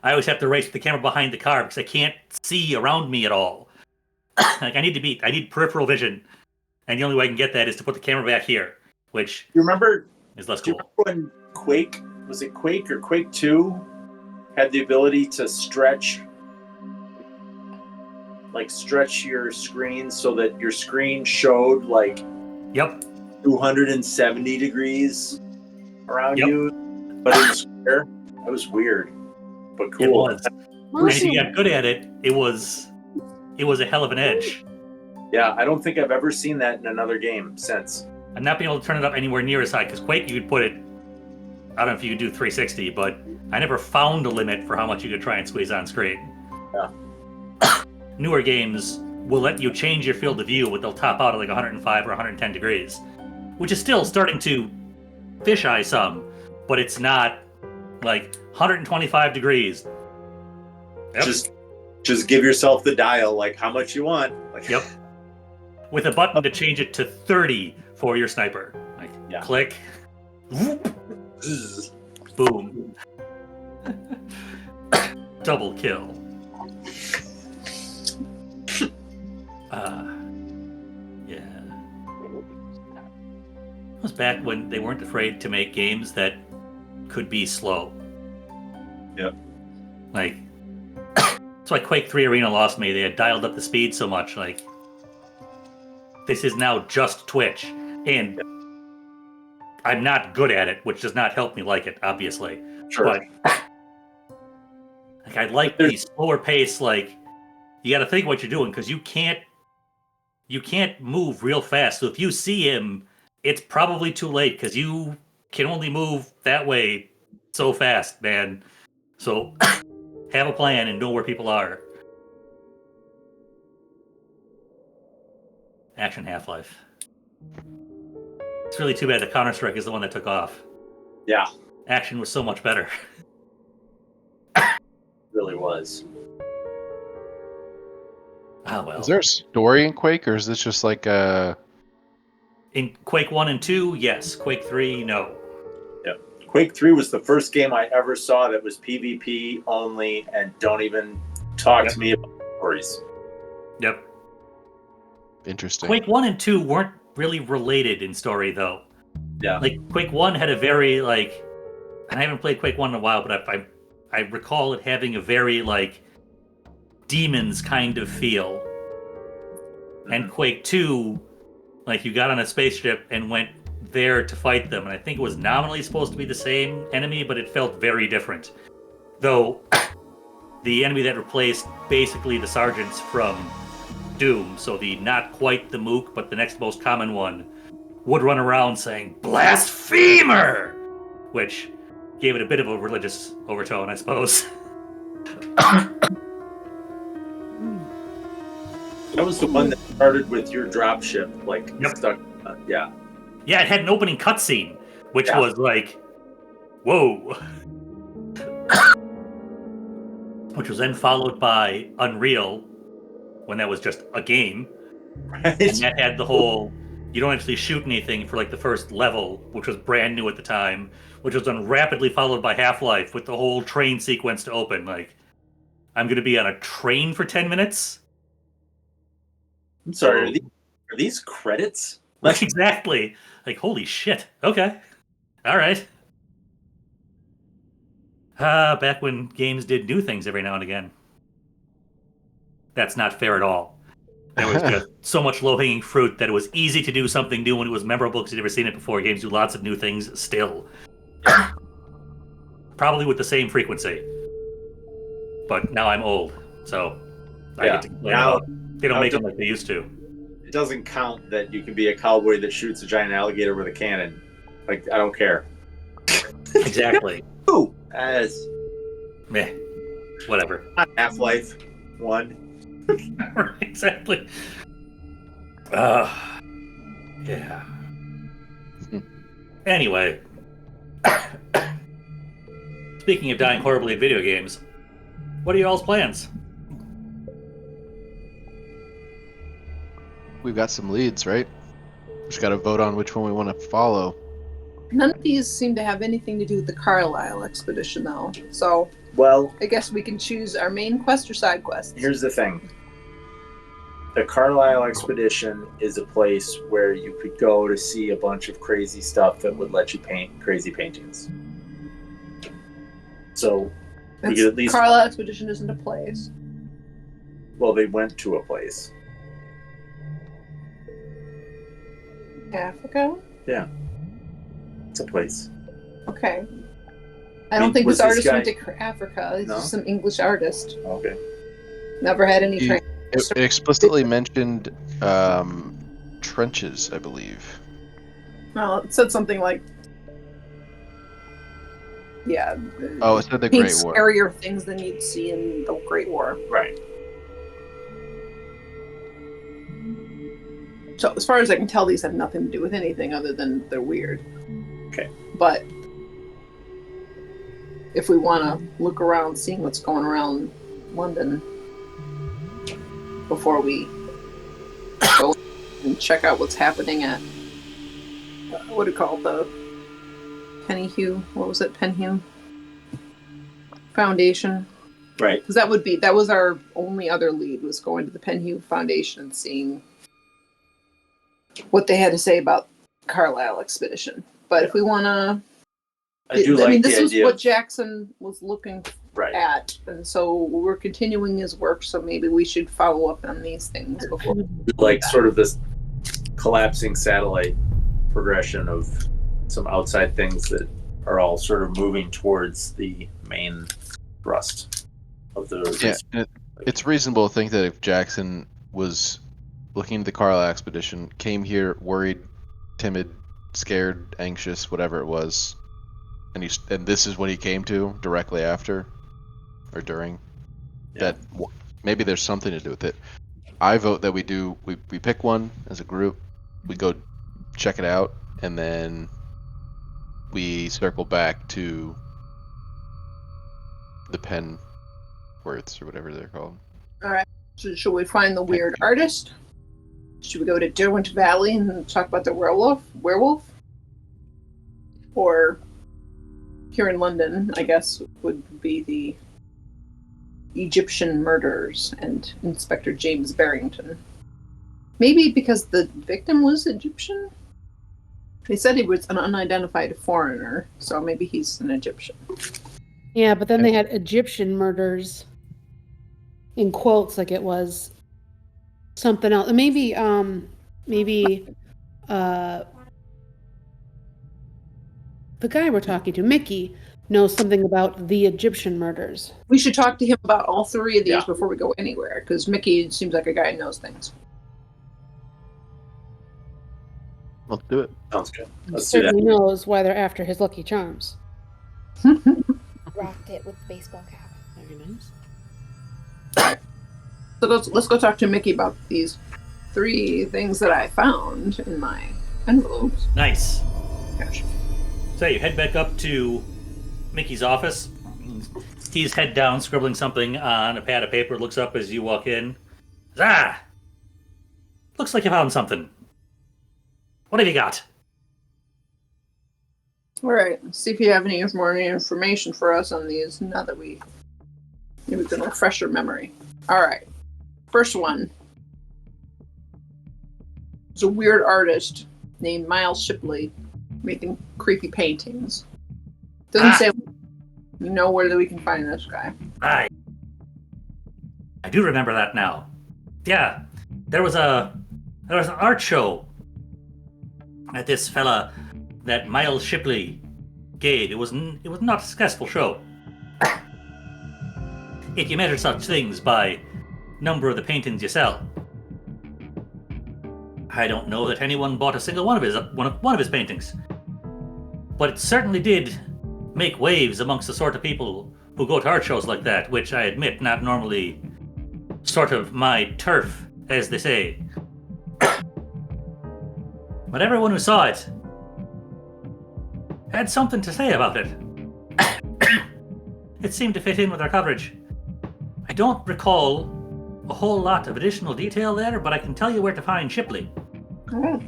S1: I always have to race with the camera behind the car because I can't see around me at all. Like I need peripheral vision, and the only way I can get that is to put the camera back here, which
S2: You remember?
S1: is less
S2: Do you
S1: cool.
S2: remember when Quake, was it Quake or Quake 2, had the ability to stretch your screen so that your screen showed like
S1: Yep.
S2: 270 degrees around
S1: Yep.
S2: you, but it was square? That was weird, but cool.
S1: It was. And if you got good at it, it was a hell of an edge.
S2: Yeah, I don't think I've ever seen that in another game since.
S1: I'm not being able to turn it up anywhere near as high because Quake, you could put it. I don't know if you could do 360, but I never found a limit for how much you could try and squeeze on screen.
S2: Yeah.
S1: Newer games will let you change your field of view, but they'll top out at like 105 or 110 degrees, which is still starting to fisheye some, but it's not like 125 degrees. Yep.
S2: Just give yourself the dial, like how much you want. Like,
S1: Yep. With a button to change it to 30 for your sniper. Like,
S2: Yeah.
S1: click. Whoop, boom. Double kill. Yeah. It was back when they weren't afraid to make games that could be slow.
S2: Yep.
S1: Like, that's why Quake 3 Arena lost me. They had dialed up the speed so much. Like, this is now just Twitch. And I'm not good at it, which does not help me like it, obviously.
S2: Sure.
S1: But like, I like the slower pace. Like, you got to think what you're doing because you can't move real fast. So if you see him, it's probably too late because you can only move that way so fast, man. So have a plan and know where people are. Action Half-Life. It's really too bad that Counter-Strike is the one that took off.
S2: Yeah,
S1: Action was so much better.
S2: it really was.
S1: Ah, well.
S6: Is there a story in Quake, or is this just like a...
S1: In Quake 1 and 2, yes. Quake 3, no.
S2: Quake 3 was the first game I ever saw that was PvP only, and don't even talk to me about stories.
S1: Yep.
S6: Interesting.
S1: Quake 1 and 2 weren't really related in story, though.
S2: Yeah.
S1: Like, Quake 1 had a very, like... And I haven't played Quake 1 in a while, but I recall it having a very, like, Demons kind of feel. And Quake 2, like, you got on a spaceship and went there to fight them, and I think it was nominally supposed to be the same enemy, but it felt very different. Though, the enemy that replaced basically the sergeants from Doom, so the not quite the Mook, but the next most common one, would run around saying, "Blasphemer!" Which gave it a bit of a religious overtone, I suppose.
S2: That was the one that started with your dropship, like,
S1: Yep.
S2: stuck. Yeah.
S1: Yeah, it had an opening cutscene, which
S2: Yeah.
S1: was like, whoa. Which was then followed by Unreal, when that was just a game.
S2: Right?
S1: And that had the whole, you don't actually shoot anything for like the first level, which was brand new at the time, which was then rapidly followed by Half-Life with the whole train sequence to open. Like, I'm going to be on a train for 10 minutes?
S2: I'm sorry, are these credits?
S1: Like, exactly. Like, holy shit. Okay. All right. Back when games did new things every now and again. That's not fair at all. There was just so much low-hanging fruit that it was easy to do something new when it was memorable because you'd never seen it before. Games do lots of new things still. Probably with the same frequency. But now I'm old, so I get to complain about they don't make them like they used to.
S2: It doesn't count that you can be a cowboy that shoots a giant alligator with a cannon. Like, I don't care.
S1: Exactly.
S2: Ooh, as
S1: Meh. Whatever.
S2: Half-Life 1.
S1: Exactly. Yeah. Anyway. Speaking of dying horribly in video games, what are y'all's plans?
S6: We've got some leads, right? Just got to vote on which one we want to follow.
S5: None of these seem to have anything to do with the Carlisle expedition, though. So,
S2: Well,
S5: I guess we can choose our main quest or side quests.
S2: here's the thing. The Carlisle expedition is a place where you could go to see a bunch of crazy stuff that would let you paint crazy paintings. So, we could at least...
S5: Carlisle expedition isn't a place.
S2: Well, they went to a place.
S5: Africa?
S2: Yeah. It's a place.
S5: Okay. I don't think
S2: was
S5: this artist
S2: guy-
S5: went to Africa. He's
S2: No?
S5: just some English artist.
S2: Okay.
S5: Never had any
S6: He-
S5: training.
S6: It explicitly mentioned trenches, I believe.
S5: Well, it said something like, yeah.
S6: Oh, it said the
S5: paint
S6: Great War.
S5: scarier things than you'd see in the Great War.
S2: Right.
S5: So as far as I can tell, these have nothing to do with anything other than they're weird.
S2: Okay.
S5: But if we want to look around, seeing what's going around London before we go and check out what's happening at what do you call it, the Pennyhue? What was it? Penhue Foundation.
S2: Right.
S5: Because that was our only other lead, was going to the Penhue Foundation and seeing what they had to say about Carlisle expedition. But if we want to, I mean, this was what Jackson was looking at, and so we're continuing his work. So maybe we should follow up on these things before.
S2: Like sort of this collapsing satellite progression of some outside things that are all sort of moving towards the main thrust of the.
S6: Yeah, it's reasonable to think that if Jackson was looking at the Carlisle expedition, came here worried, timid, scared, anxious, whatever it was, and this is what he came to directly after or during, that maybe there's something to do with it. I vote that we pick one as a group, we go check it out, and then we circle back to the Penworths or whatever they're called.
S5: All right. So should we find the weird artist? Should we go to Derwent Valley and talk about the werewolf? Or here in London, I guess, would be the Egyptian murders and Inspector James Barrington. Maybe because the victim was Egyptian? They said he was an unidentified foreigner, so maybe he's an Egyptian.
S3: Yeah, but then they had Egyptian murders in quotes, like it was something else. Maybe the guy we're talking to, Mickey, knows something about the Egyptian murders.
S5: We should talk to him about all three of these before we go anywhere, because Mickey seems like a guy who knows things.
S6: Let's do it.
S2: Sounds good. Let's
S3: He
S2: do that.
S3: certainly knows why they're after his Lucky Charms.
S7: Rocked it with the baseball cap.
S3: Very nice.
S5: So let's go talk to Mickey about these 3 things that I found in my envelopes.
S1: Nice.
S5: Gosh.
S1: So you head back up to Mickey's office. He's head down, scribbling something on a pad of paper. Looks up as you walk in. Looks like you found something. What have you got?
S5: All right. See if you have any more information for us on these. Now that maybe we can refresh your memory. All right. First one. It's a weird artist named Miles Shipley making creepy paintings. Doesn't say you know where we can find this guy.
S1: I do remember that now. Yeah, there was an art show that this fella, that Miles Shipley, gave. It was not a successful show. If you measure such things by number of the paintings you sell, I don't know that anyone bought a single one of his paintings. But it certainly did make waves amongst the sort of people who go to art shows like that, which I admit not normally sort of my turf, as they say. But everyone who saw it had something to say about it. It seemed to fit in with our coverage. I don't recall a whole lot of additional detail there, but I can tell you where to find Shipley.
S5: Oh.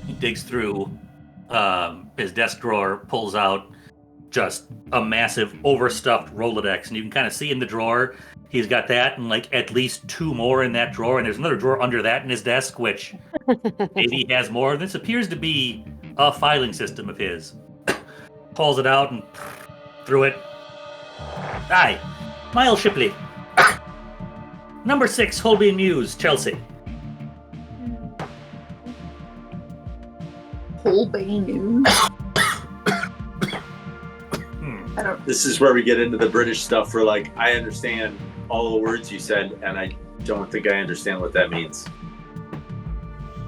S1: He digs through his desk drawer, pulls out just a massive overstuffed Rolodex, and you can kind of see in the drawer he's got that and like at least 2 more in that drawer, and there's another drawer under that in his desk, which maybe he has more. This appears to be a filing system of his. Pulls it out and threw it. Aye, Miles Shipley. Number 6, Holbein News, Chelsea.
S5: Holbein News? I don't.
S2: This is where we get into the British stuff where, like, I understand all the words you said, and I don't think I understand what that means.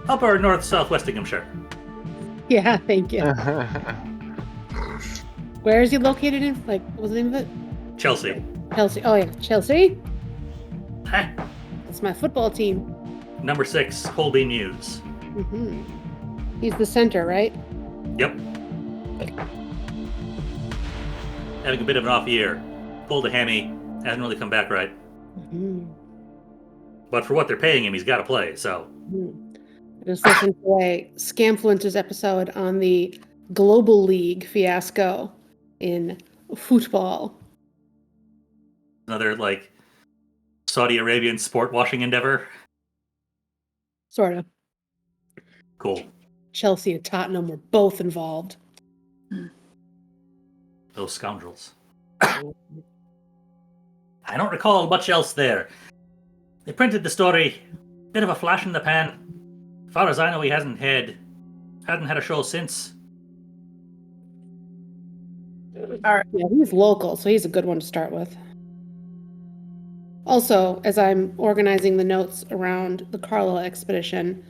S1: Upper North Southwest Inghamshire.
S3: Yeah, thank you. Where is he located in? Like, what was the name of it?
S1: Chelsea.
S3: Chelsea. Oh, yeah, Chelsea.
S1: Huh.
S3: That's my football team.
S1: Number 6, Holbein News.
S3: Hmm. He's the center, right?
S1: Yep. Having a bit of an off year. Pulled a hammy. Hasn't really come back right.
S3: Mm-hmm.
S1: But for what they're paying him, he's got to play, so.
S3: Mm-hmm. I just listened to a Scamfluencer's episode on the Global League fiasco in football.
S1: Another, like, Saudi Arabian sport washing endeavor.
S3: Sort of.
S1: Cool.
S3: Chelsea and Tottenham were both involved.
S1: Those scoundrels. I don't recall much else there. They printed the story. Bit of a flash in the pan. As far as I know, he hasn't had a show since.
S5: All right.
S3: Yeah, he's local, so he's a good one to start with. Also, as I'm organizing the notes around the Carlisle expedition,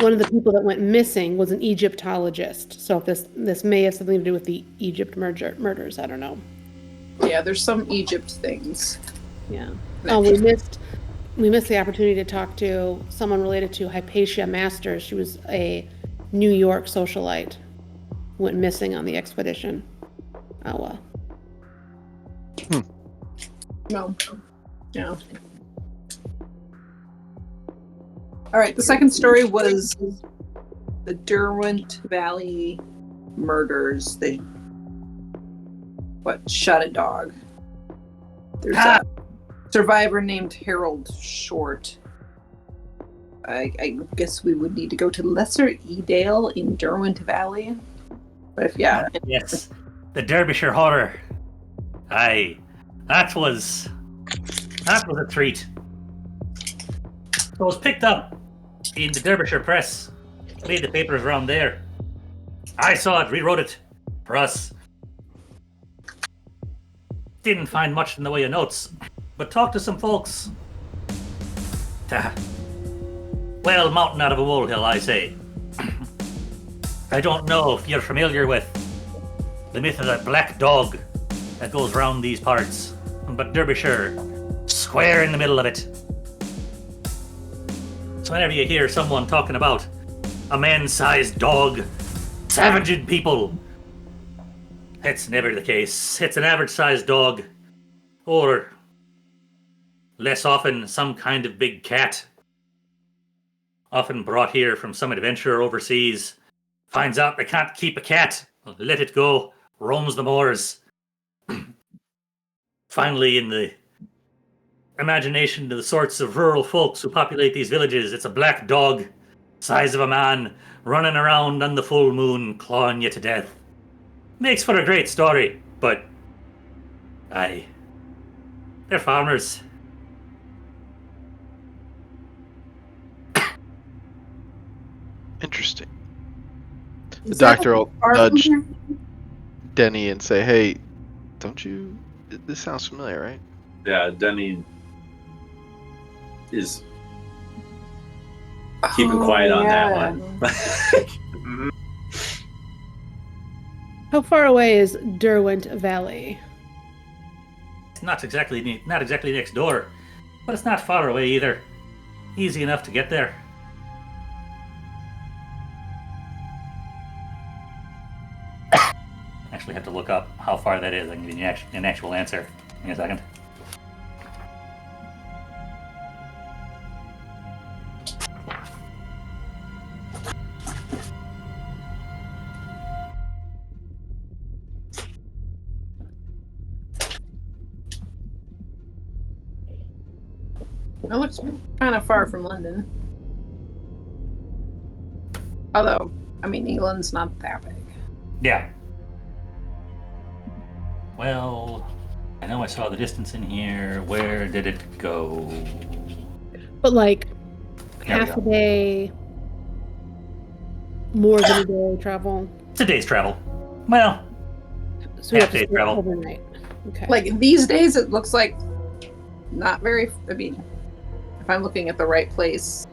S3: one of the people that went missing was an Egyptologist. So if this may have something to do with the Egypt murders, I don't know.
S5: Yeah, there's some Egypt things.
S3: Yeah. Oh, we missed the opportunity to talk to someone related to Hypatia Masters. She was a New York socialite who went missing on the expedition. Oh well.
S5: No. Yeah. All right. The second story was the Derwent Valley murders. They shot a dog. There's a survivor named Harold Short. I guess we would need to go to Lesser Edale in Derwent Valley. But if
S1: Yes, the Derbyshire horror. Aye, that was a treat. It was picked up in the Derbyshire press. Made the papers around there. I saw it, rewrote it for us. Didn't find much in the way of notes, but talked to some folks. Well, mountain out of a molehill, I say. I don't know if you're familiar with the myth of that black dog that goes round these parts, but Derbyshire, square in the middle of it. So whenever you hear someone talking about a man-sized dog savaging people, it's never the case. It's an average-sized dog, or less often some kind of big cat, often brought here from some adventurer overseas, finds out they can't keep a cat, let it go, roams the moors. Finally, in the imagination to the sorts of rural folks who populate these villages. It's a black dog, size of a man, running around on the full moon, clawing you to death. Makes for a great story, but aye, they're farmers.
S6: Interesting. The
S5: Is that
S6: doctor will
S5: far from
S6: nudge
S5: here?
S6: Denny and say, "Hey, don't you? This sounds familiar, right?"
S2: Yeah, Denny is keeping quiet on that one.
S3: How far away is Derwent Valley?
S1: It's not exactly next door, but it's not far away either. Easy enough to get there. Actually, have to look up how far that is. I can give you an actual answer. Give me a second.
S5: It looks kind of far from London. Although, I mean, England's not that big.
S1: Yeah. Well, I know I saw the distance in here. Where did it go?
S3: But like
S1: There we
S3: half a
S1: go.
S3: day, more than a day travel.
S1: It's a day's travel. Well,
S3: So we have
S1: Half
S3: to
S1: day
S3: stay
S1: travel.
S3: overnight. Okay.
S5: Like these days, it looks like not very. I mean, if I'm looking at the right place,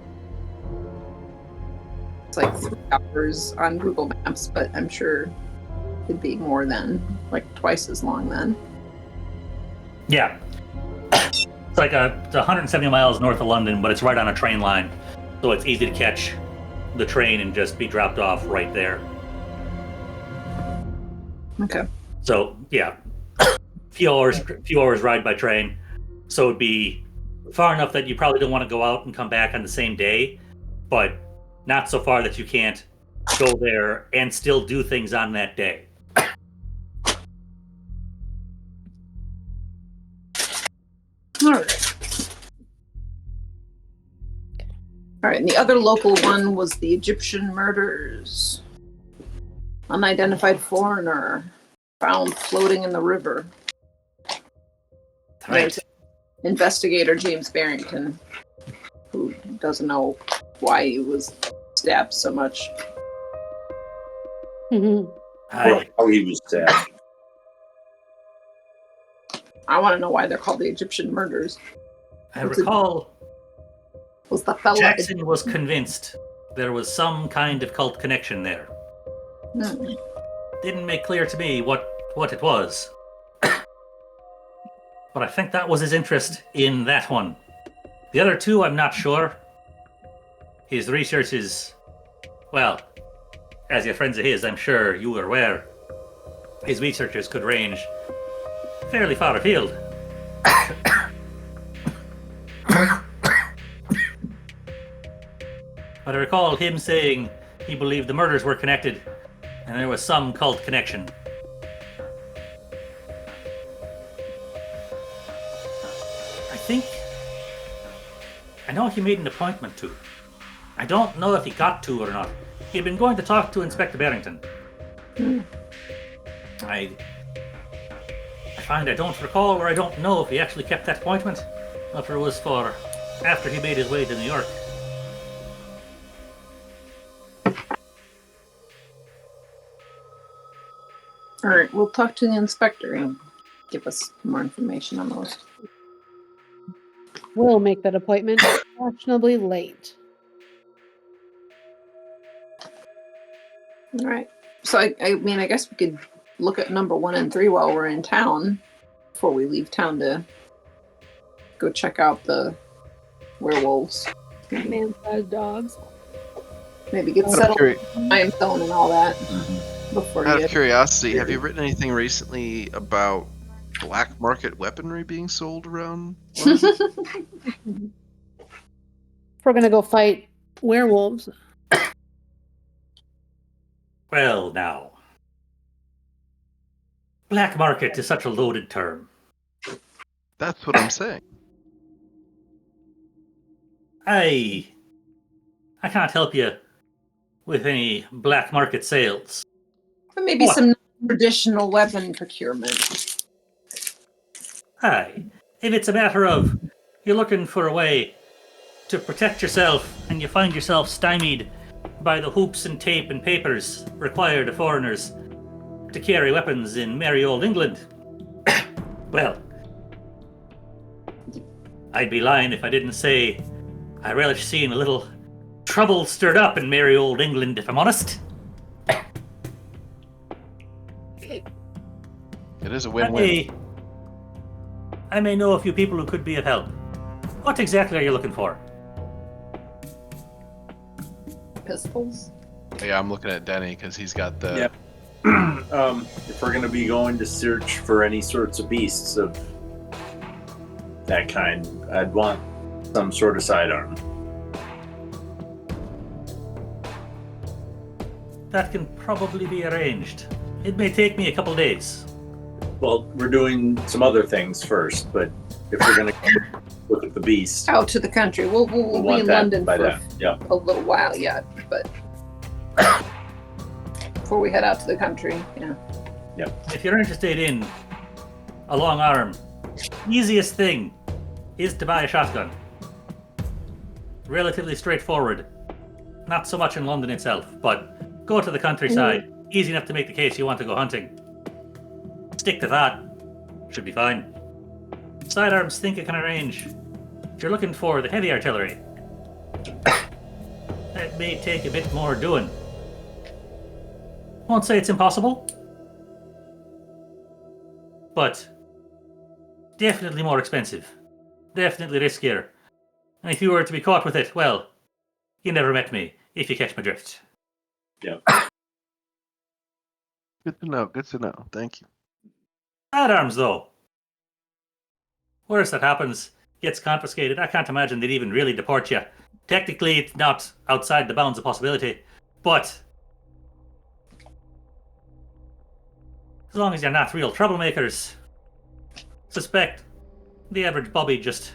S5: it's like 3 hours on Google Maps, but I'm sure it'd be more than like twice as long then.
S1: yeah. It's like it's 170 miles north of London, but it's right on a train line, so it's easy to catch the train and just be dropped off right there.
S5: Okay.
S1: So yeah, few hours ride by train. So it'd be far enough that you probably don't want to go out and come back on the same day, but not so far that you can't go there and still do things on that day.
S5: All right. All right. And the other local one was the Egyptian murders. Unidentified foreigner found floating in the river.
S1: Right.
S5: There's investigator James Barrington, who doesn't know why he was stabbed so much.
S3: Mhm.
S2: Or how he was stabbed.
S5: I want to know why they're called the Egyptian murders.
S1: I recall
S5: Was the fella?
S1: Jackson was convinced there was some kind of cult connection there.
S5: Hmm.
S1: Didn't make clear to me what it was. But I think that was his interest in that one. The other two, I'm not sure. His research is, well, as your friends of his, I'm sure you are aware, his researchers could range fairly far afield. But I recall him saying he believed the murders were connected and there was some cult connection. I know he made an appointment to. I don't know if he got to or not. He'd been going to talk to Inspector Barrington. I find I don't recall, or I don't know if he actually kept that appointment, or if it was for after he made his way to New York.
S5: All right, we'll talk to the inspector and give us more information on those.
S3: We'll make that appointment fashionably late.
S5: All right. So I mean, I guess we could look at number 1 and 3 while we're in town before we leave town to go check out the werewolves.
S3: Man-sized dogs.
S5: Maybe get
S6: Out of
S5: settled
S6: curi-
S5: time zone and all that before
S6: out
S5: you
S6: of curiosity, have you written anything recently about black market weaponry being sold around?
S3: If we're gonna go fight werewolves,
S1: Well, now. Black market is such a loaded term.
S6: That's what I'm saying.
S1: I can't help you with any black market sales.
S5: But maybe
S1: What?
S5: some traditional weapon procurement.
S1: Aye. If it's a matter of you're looking for a way to protect yourself and you find yourself stymied by the hoops and tape and papers required of foreigners to carry weapons in merry old England, well, I'd be lying if I didn't say I relish seeing a little trouble stirred up in merry old England, if I'm honest.
S6: It is a win-win.
S1: I may know a few people who could be of help. What exactly are you looking for?
S5: Pistols.
S6: Yeah, I'm looking at Denny because he's got the.
S2: Yep. If we're going to be going to search for any sorts of beasts of that kind, I'd want some sort of sidearm.
S1: That can probably be arranged. It may take me a couple days.
S2: Well, we're doing some other things first, but if we're going to look at the beast,
S5: Out to the country. We'll be
S2: want
S5: in
S2: that
S5: London
S2: by
S5: for
S2: then. Yeah.
S5: a little while yet, but before we head out to the country, yeah.
S1: If you're interested in a long arm, easiest thing is to buy a shotgun. Relatively straightforward. Not so much in London itself, but go to the countryside. Easy enough to make the case you want to go hunting. Stick to that. Should be fine. Sidearms think it can arrange. If you're looking for the heavy artillery, that may take a bit more doing. Won't say it's impossible, but definitely more expensive. Definitely riskier. And if you were to be caught with it, well, you never met me, if you catch my drift.
S2: Yeah.
S6: Good to know. Good to know. Thank you.
S1: Sidearms, though. Worst that happens, gets confiscated. I can't imagine they'd even really deport you. Technically, it's not outside the bounds of possibility, but as long as you're not real troublemakers, suspect the average Bobby just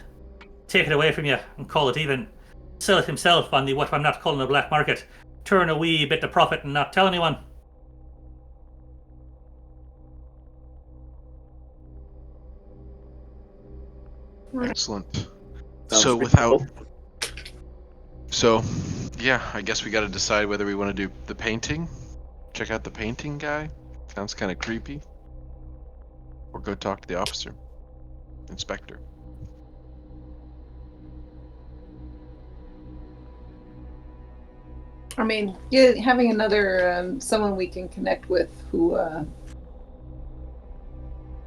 S1: take it away from you and call it even. Sell it himself on the what I'm not calling a black market. Turn a wee bit of profit and not tell anyone.
S6: Excellent.
S2: Sounds
S6: So
S2: reasonable.
S6: yeah, I guess we got to decide whether we want to do the painting. Check out the painting guy. Sounds kind of creepy. Or go talk to the officer, inspector.
S5: I mean, having another someone we can connect with who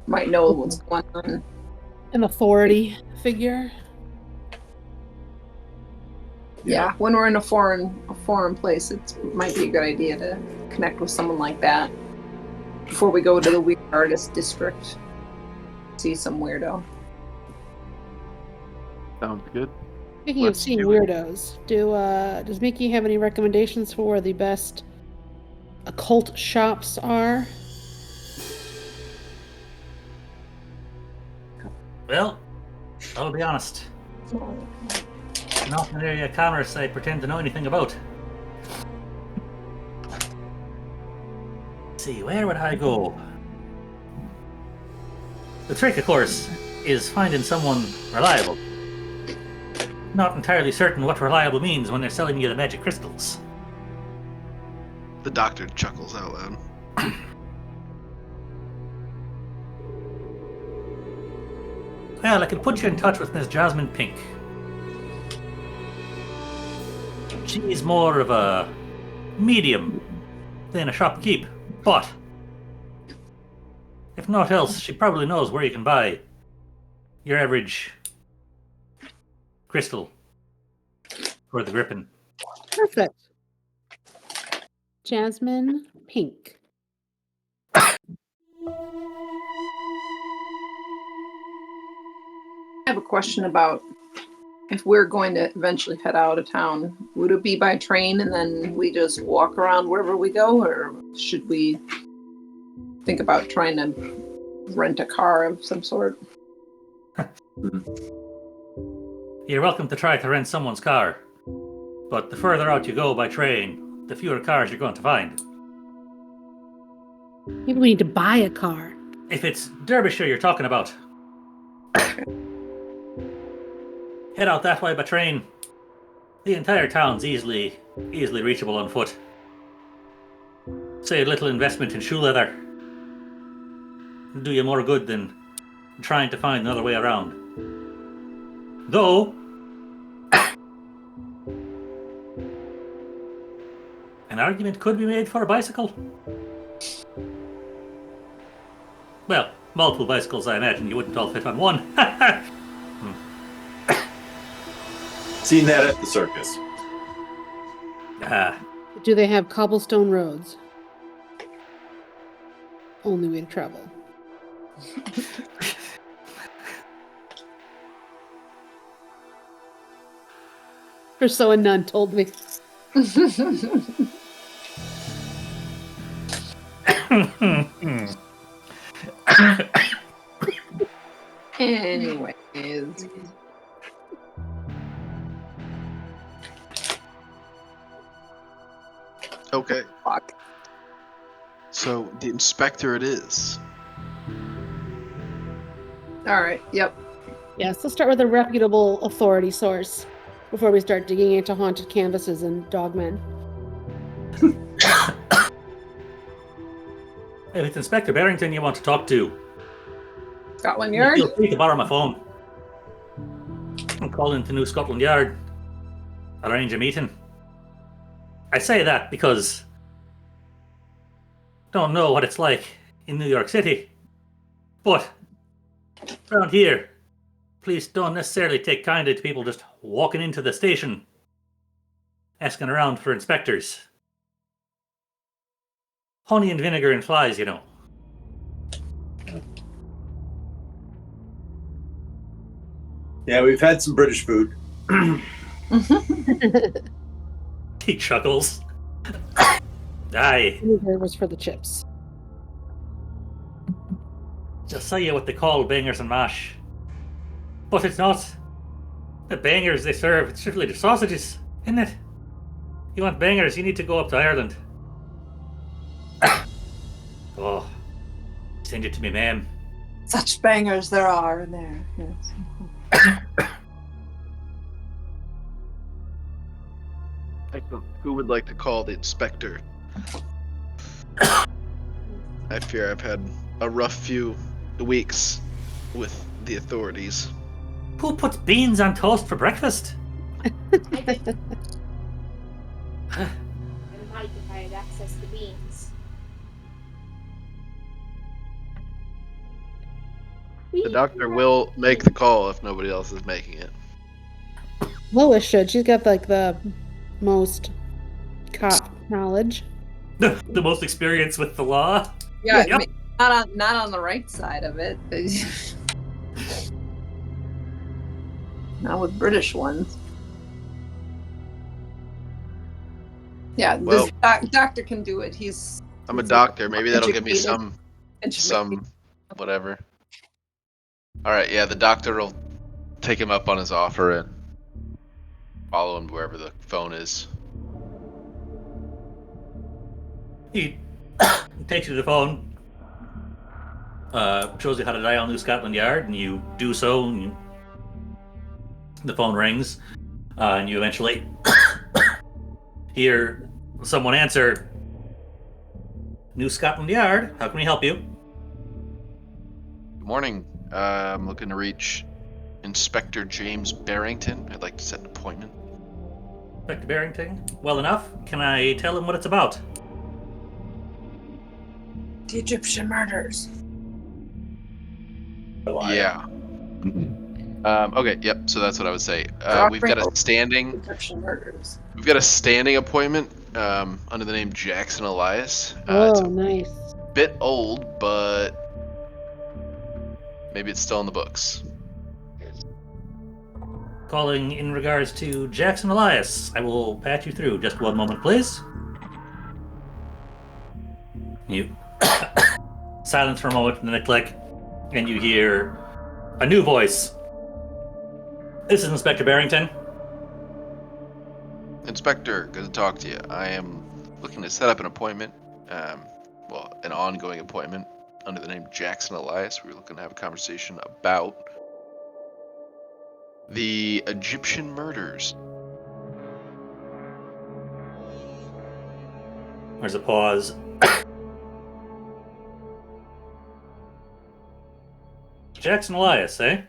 S5: might know what's going on.
S3: An authority figure.
S5: Yeah, when we're in a foreign place, it might be a good idea to connect with someone like that before we go to the weird artist district. See some weirdo.
S6: Sounds good.
S3: Speaking
S6: Let's
S3: of seeing
S6: do it.
S3: weirdos, does Mickey have any recommendations for where the best occult shops are?
S1: Well, I'll be honest. Not an area of commerce I pretend to know anything about. Let's see, where would I go? The trick, of course, is finding someone reliable. Not entirely certain what reliable means when they're selling you the magic crystals.
S6: The doctor chuckles out loud.
S1: Well, I can put you in touch with Miss Jasmine Pink. She's more of a medium than a shopkeep, but if not else, she probably knows where you can buy your average crystal for the gripping.
S3: Perfect. Jasmine Pink.
S5: I have a question about if we're going to eventually head out of town. Would it be by train and then we just walk around wherever we go, or should we think about trying to rent a car of some sort?
S1: You're welcome to try to rent someone's car. But the further out you go by train, the fewer cars you're going to find.
S3: Maybe we need to buy a car.
S1: If it's Derbyshire you're talking about, head out that way by train. The entire town's easily reachable on foot. Save little investment in shoe leather. Do you more good than trying to find another way around. Though, an argument could be made for a bicycle. Well, multiple bicycles, I imagine. You wouldn't all fit on one.
S2: Seen that at the circus.
S3: Do they have cobblestone roads? Only way to travel. Or so a nun told me.
S5: Anyways.
S6: Okay.
S5: Fuck.
S6: So the inspector it is.
S5: Alright, yep.
S3: Yes, let's start with a reputable authority source before we start digging into haunted canvases and dogmen.
S1: If it's Inspector Barrington you want to talk to,
S5: Scotland Yard?
S1: feel free to borrow my phone. I'm calling to New Scotland Yard. Arrange a meeting. I say that because don't know what it's like in New York City, but around here, police don't necessarily take kindly to people just walking into the station, asking around for inspectors. Honey and vinegar and flies, you know.
S2: Yeah, we've had some British food.
S1: He chuckles. Aye.
S3: Vinegar was for the chips.
S1: Just say you what they call bangers and mash. But it's not. The bangers they serve, it's strictly the sausages, isn't it? You want bangers, you need to go up to Ireland. Oh, send it to me, ma'am.
S5: Such bangers there are in there, yes.
S6: Who would like to call the inspector? I fear I've had a rough few weeks with the authorities.
S1: Who puts beans on toast for breakfast?
S7: I did. I might if I had access to beans.
S6: The doctor will make the call if nobody else is making it.
S3: Lois should. She's got like the most cop knowledge.
S1: The most experience with the law?
S5: Yeah,
S1: Yep.
S5: I mean, not on the right side of it. Not with British ones. Yeah,
S6: Well-
S5: this doctor can do it.
S6: I'm a doctor. Maybe that'll give me
S5: educated.
S6: some whatever. All right, yeah, the doctor will take him up on his offer and follow him wherever the phone is.
S1: He takes you to the phone, shows you how to dial New Scotland Yard, and you do so, and the phone rings, and you eventually hear someone answer, New Scotland Yard, how can we help you?
S6: Good morning. I'm looking to reach Inspector James Barrington. I'd like to set an appointment.
S1: Inspector Barrington, well enough. Can I tell him what it's about?
S5: The Egyptian murders.
S6: Yeah. Okay. Yep. So that's what I would say. We've got a standing.
S5: Egyptian murders.
S6: We've got a standing appointment under the name Jackson Elias.
S3: Oh,
S6: It's a
S3: nice.
S6: bit old, but maybe it's still in the books.
S1: Calling in regards to Jackson Elias. I will patch you through. Just one moment, please. You silence for a moment, and then a click, and you hear a new voice. This is Inspector Barrington.
S4: Inspector, good to talk to you. I am looking to set up an appointment, an ongoing appointment under the name Jackson Elias. We were looking to have a conversation about the Egyptian murders.
S1: There's a pause. Jackson Elias, eh?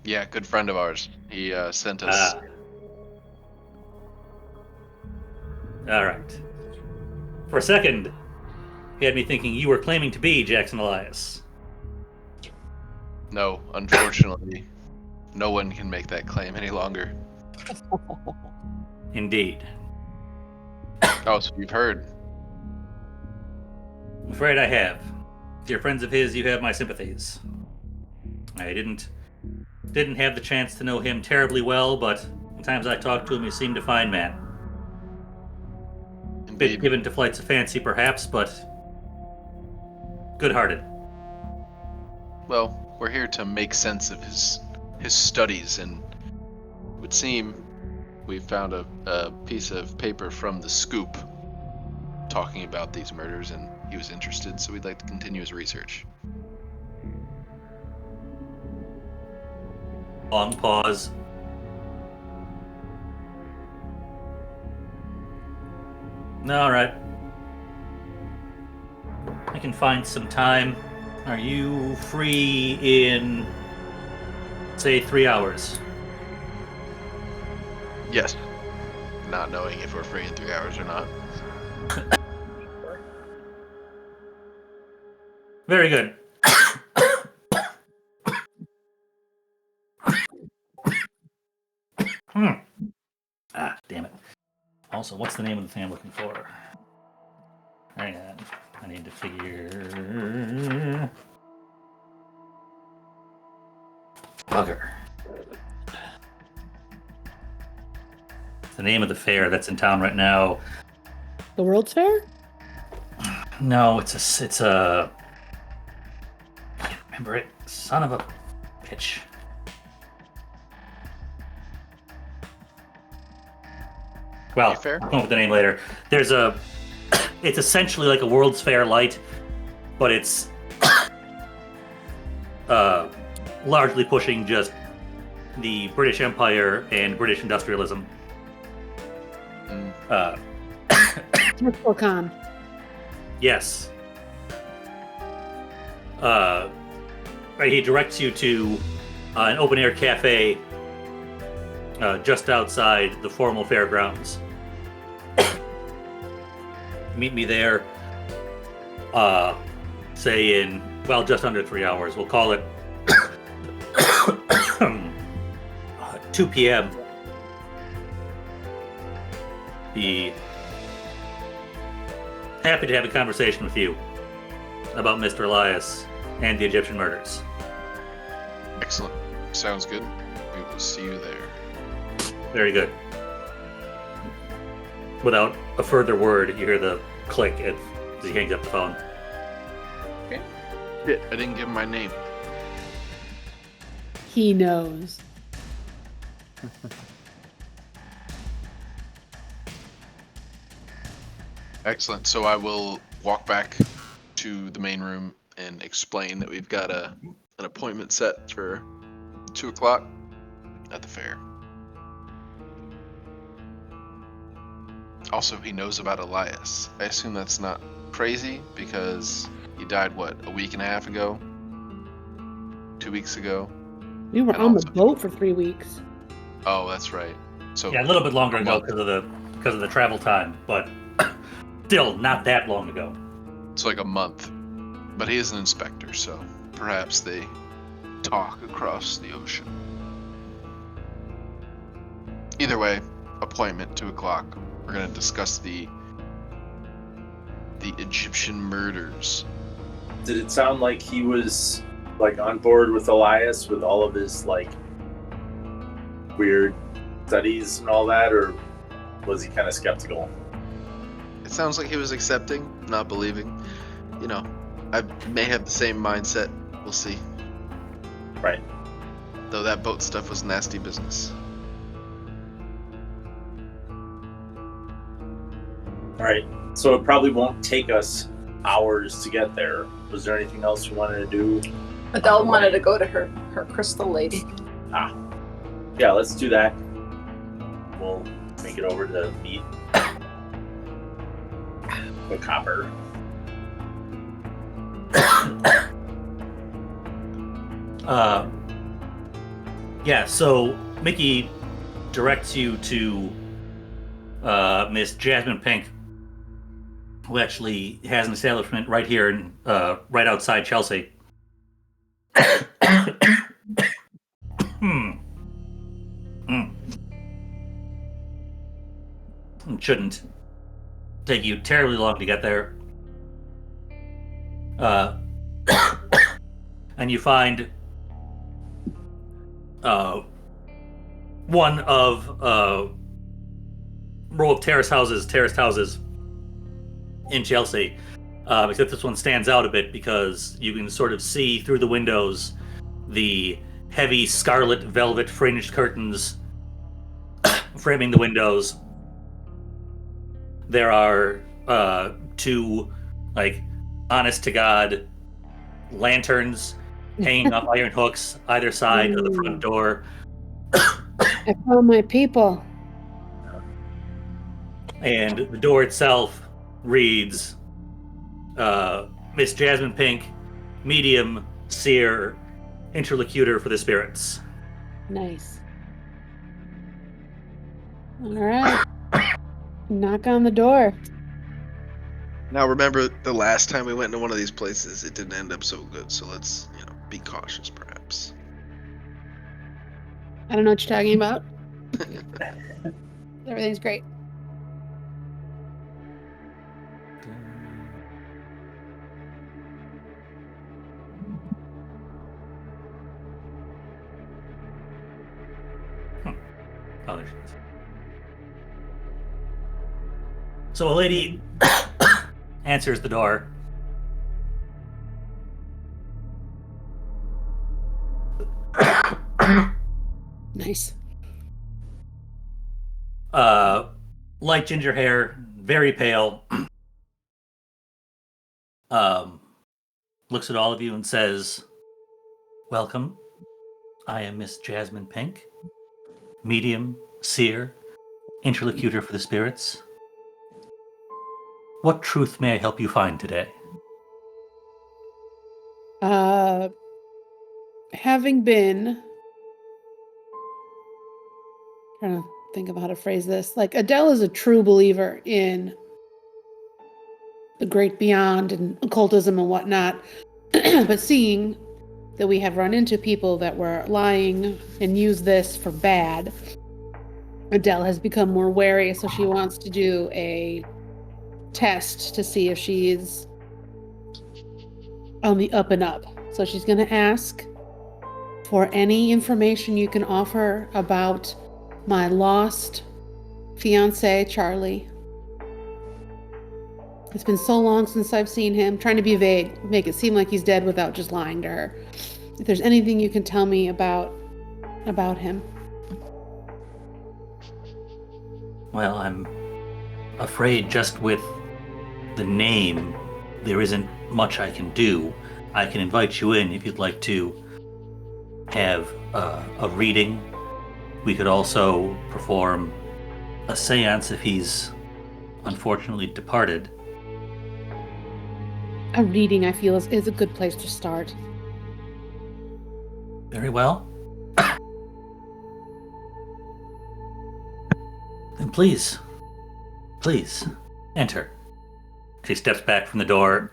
S4: Yeah, good friend of ours. He sent us.
S1: All right. For a second, he had me thinking you were claiming to be Jackson Elias.
S4: No, unfortunately, no one can make that claim any longer.
S1: Indeed.
S4: Oh, so you've heard.
S1: I'm afraid I have. If you're friends of his, you have my sympathies. I didn't have the chance to know him terribly well, but the times I talked to him, he seemed a fine man. A bit given to flights of fancy, perhaps, but good-hearted.
S4: Well, we're here to make sense of his studies, and it would seem we found a piece of paper from the Scoop talking about these murders, and he was interested, so we'd like to continue his research.
S1: Long pause. All right. I can find some time. Are you free in, say, 3 hours?
S4: Yes. Not knowing if we're free in 3 hours or not.
S1: Very good. Ah, damn it. Also, what's the name of the thing I'm looking for? Hang on. I need to figure... Bugger. It's the name of the fair that's in town right now.
S3: The World's Fair?
S1: No, it's a... I can't remember it. Son of a bitch. Well,
S4: Fair?
S1: I'll come up with the name later. There's a... It's essentially like a World's Fair light, but it's largely pushing just the British Empire and British industrialism.
S3: Con.
S1: Yes. He directs you to an open-air cafe just outside the formal fairgrounds. Meet me there, say in, well, just under 3 hours. We'll call it 2 p.m. Be happy to have a conversation with you about Mr. Elias and the Egyptian murders.
S4: Excellent. Sounds good. We will see you there.
S1: Very good. Without a further word, you hear the click as he hangs up the phone.
S4: Okay. Shit, I didn't give him my name.
S3: He knows.
S4: Excellent. So I will walk back to the main room and explain that we've got an appointment set for 2 o'clock at the fair. Also, he knows about Elias. I assume that's not crazy because he died, a week and a half ago? 2 weeks ago?
S3: We were
S4: And
S3: on the
S4: also-
S3: boat for 3 weeks.
S4: Oh, that's right. So
S1: Yeah, a little bit longer ago
S4: month.
S1: because of the travel time, but still not that long ago.
S4: It's like a month. But he is an inspector, so perhaps they talk across the ocean. Either way, appointment 2 o'clock. We're gonna discuss the Egyptian murders.
S2: Did it sound like he was like on board with Elias with all of his like weird studies and all that, or was he kind of skeptical?
S4: It sounds like he was accepting, not believing. You know, I may have the same mindset. We'll see.
S2: Right.
S4: though that boat stuff was nasty business.
S2: All right. So it probably won't take us hours to get there. Was there anything else you wanted to do?
S5: Adele wanted to go to her crystal lady.
S2: Yeah, let's do that. We'll make it over to meet the copper.
S1: Yeah, so Mickey directs you to Miss Jasmine Pink, who actually has an establishment right here, right outside Chelsea. It shouldn't take you terribly long to get there. And you find one of row of terraced houses in Chelsea. Except this one stands out a bit because you can sort of see through the windows the heavy scarlet velvet fringed curtains framing the windows. There are two, honest to God lanterns hanging off iron hooks either side of the front door.
S3: I found my people.
S1: And the door itself reads Miss Jasmine Pink, medium, seer, interlocutor for the spirits.
S3: Nice. All right. Knock on the door.
S4: Now remember, the last time we went into one of these places, it didn't end up so good. So let's, be cautious, perhaps.
S3: I don't know what you're talking about. Everything's great.
S1: Oh, there she is. So a lady answers the door.
S3: Nice.
S1: Light ginger hair, very pale. Looks at all of you and says, "Welcome. I am Miss Jasmine Pink, medium, seer, interlocutor for the spirits. What truth may I help you find today?"
S3: Having been trying to think of how to phrase this. Like, Adele is a true believer in the great beyond and occultism and whatnot. But seeing that we have run into people that were lying and used this for bad, Adele has become more wary, so she wants to do a test to see if she's on the up and up. So she's going to ask for any information you can offer about my lost fiancé, Charlie. It's been so long since I've seen him. Trying to be vague, make it seem like he's dead without just lying to her. If there's anything you can tell me about him.
S1: Well, I'm afraid just with the name, there isn't much I can do. I can invite you in if you'd like to have a reading. We could also perform a seance if he's unfortunately departed.
S3: A reading, I feel, is a good place to start.
S1: Very well. Then please, enter. She steps back from the door.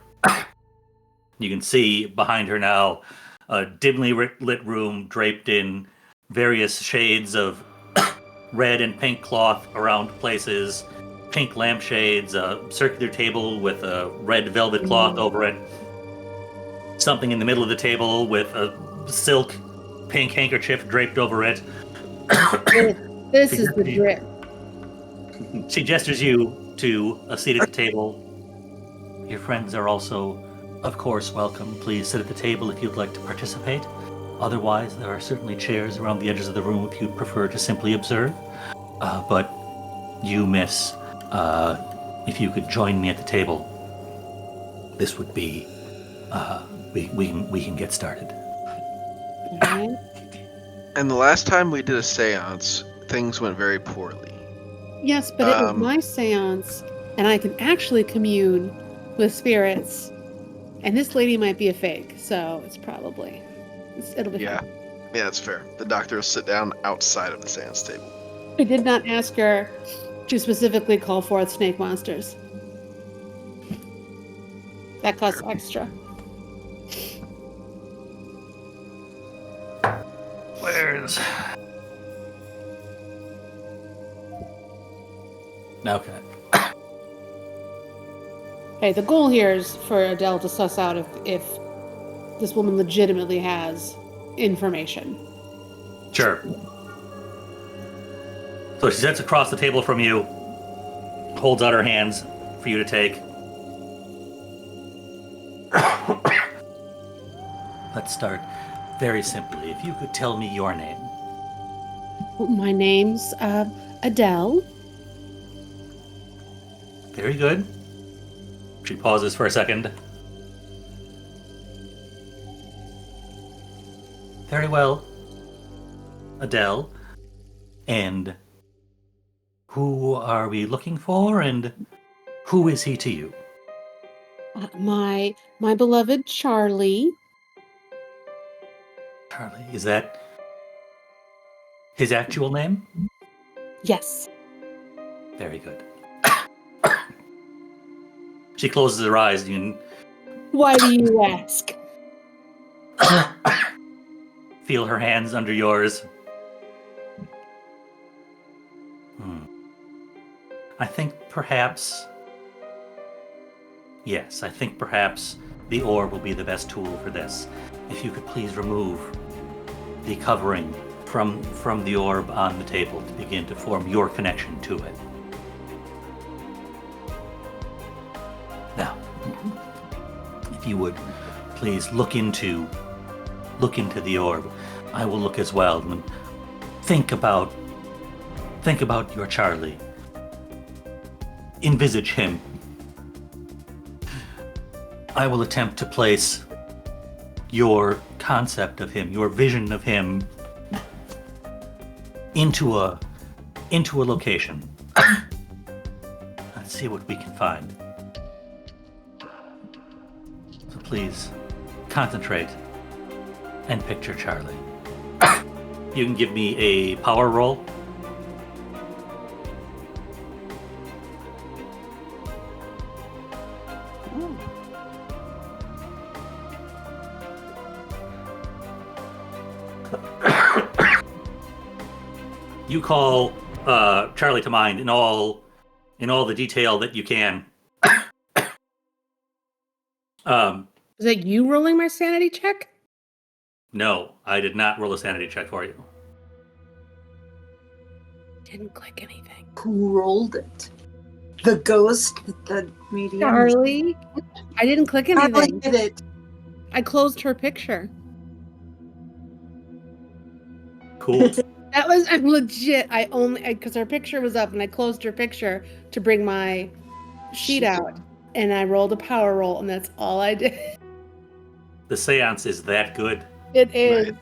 S1: You can see behind her now a dimly lit room draped in various shades of red and pink cloth around places, pink lampshades, a circular table with a red velvet cloth over it, something in the middle of the table with a silk pink handkerchief draped over it.
S3: This is the drip.
S1: She gestures you to a seat at the table. Your friends are also, of course, welcome. Please sit at the table if you'd like to participate. Otherwise, there are certainly chairs around the edges of the room if you'd prefer to simply observe. But you, miss, if you could join me at the table, this would be, we can get started.
S3: Alright.
S6: And the last time we did a seance, things went very poorly.
S3: Yes, but it was my seance, and I can actually commune with spirits. And this lady might be a fake, so it'll be
S6: Yeah.
S3: fine.
S6: Yeah, that's fair. The doctor will sit down outside of the seance table.
S3: I did not ask her to specifically call forth snake monsters. That costs extra.
S1: Where's... Okay.
S3: Hey, the goal here is for Adele to suss out if this woman legitimately has information.
S1: Sure. So she sits across the table from you, holds out her hands for you to take. Let's start very simply. If you could tell me your name.
S3: My name's Adele.
S1: Very good. She pauses for a second. Very well, Adele. And who are we looking for, and who is he to you?
S3: My beloved Charlie.
S1: Charlie, is that his actual name?
S3: Yes.
S1: Very good. She closes her eyes and
S3: Why do you ask?
S1: feel her hands under yours. I think perhaps the orb will be the best tool for this. If you could please remove the covering from the orb on the table to begin to form your connection to it. Now, if you would please look into the orb, I will look as well, and think about your Charlie. Envisage him. I will attempt to place your concept of him, your vision of him, into a location. Let's see what we can find. So please concentrate and picture Charlie. You can give me a power roll. You call Charlie to mind in all the detail that you can.
S3: Is that you rolling my sanity check?
S1: No, I did not roll a sanity check for you.
S3: Didn't click anything.
S5: Who rolled it? The ghost? The medium?
S3: Charlie? I didn't click anything.
S5: Charlie did it.
S3: I closed her picture.
S1: Cool.
S3: I'm legit. Because her picture was up and I closed her picture to bring my sheet out. And I rolled a power roll and that's all I did.
S1: The seance is that good.
S3: It is.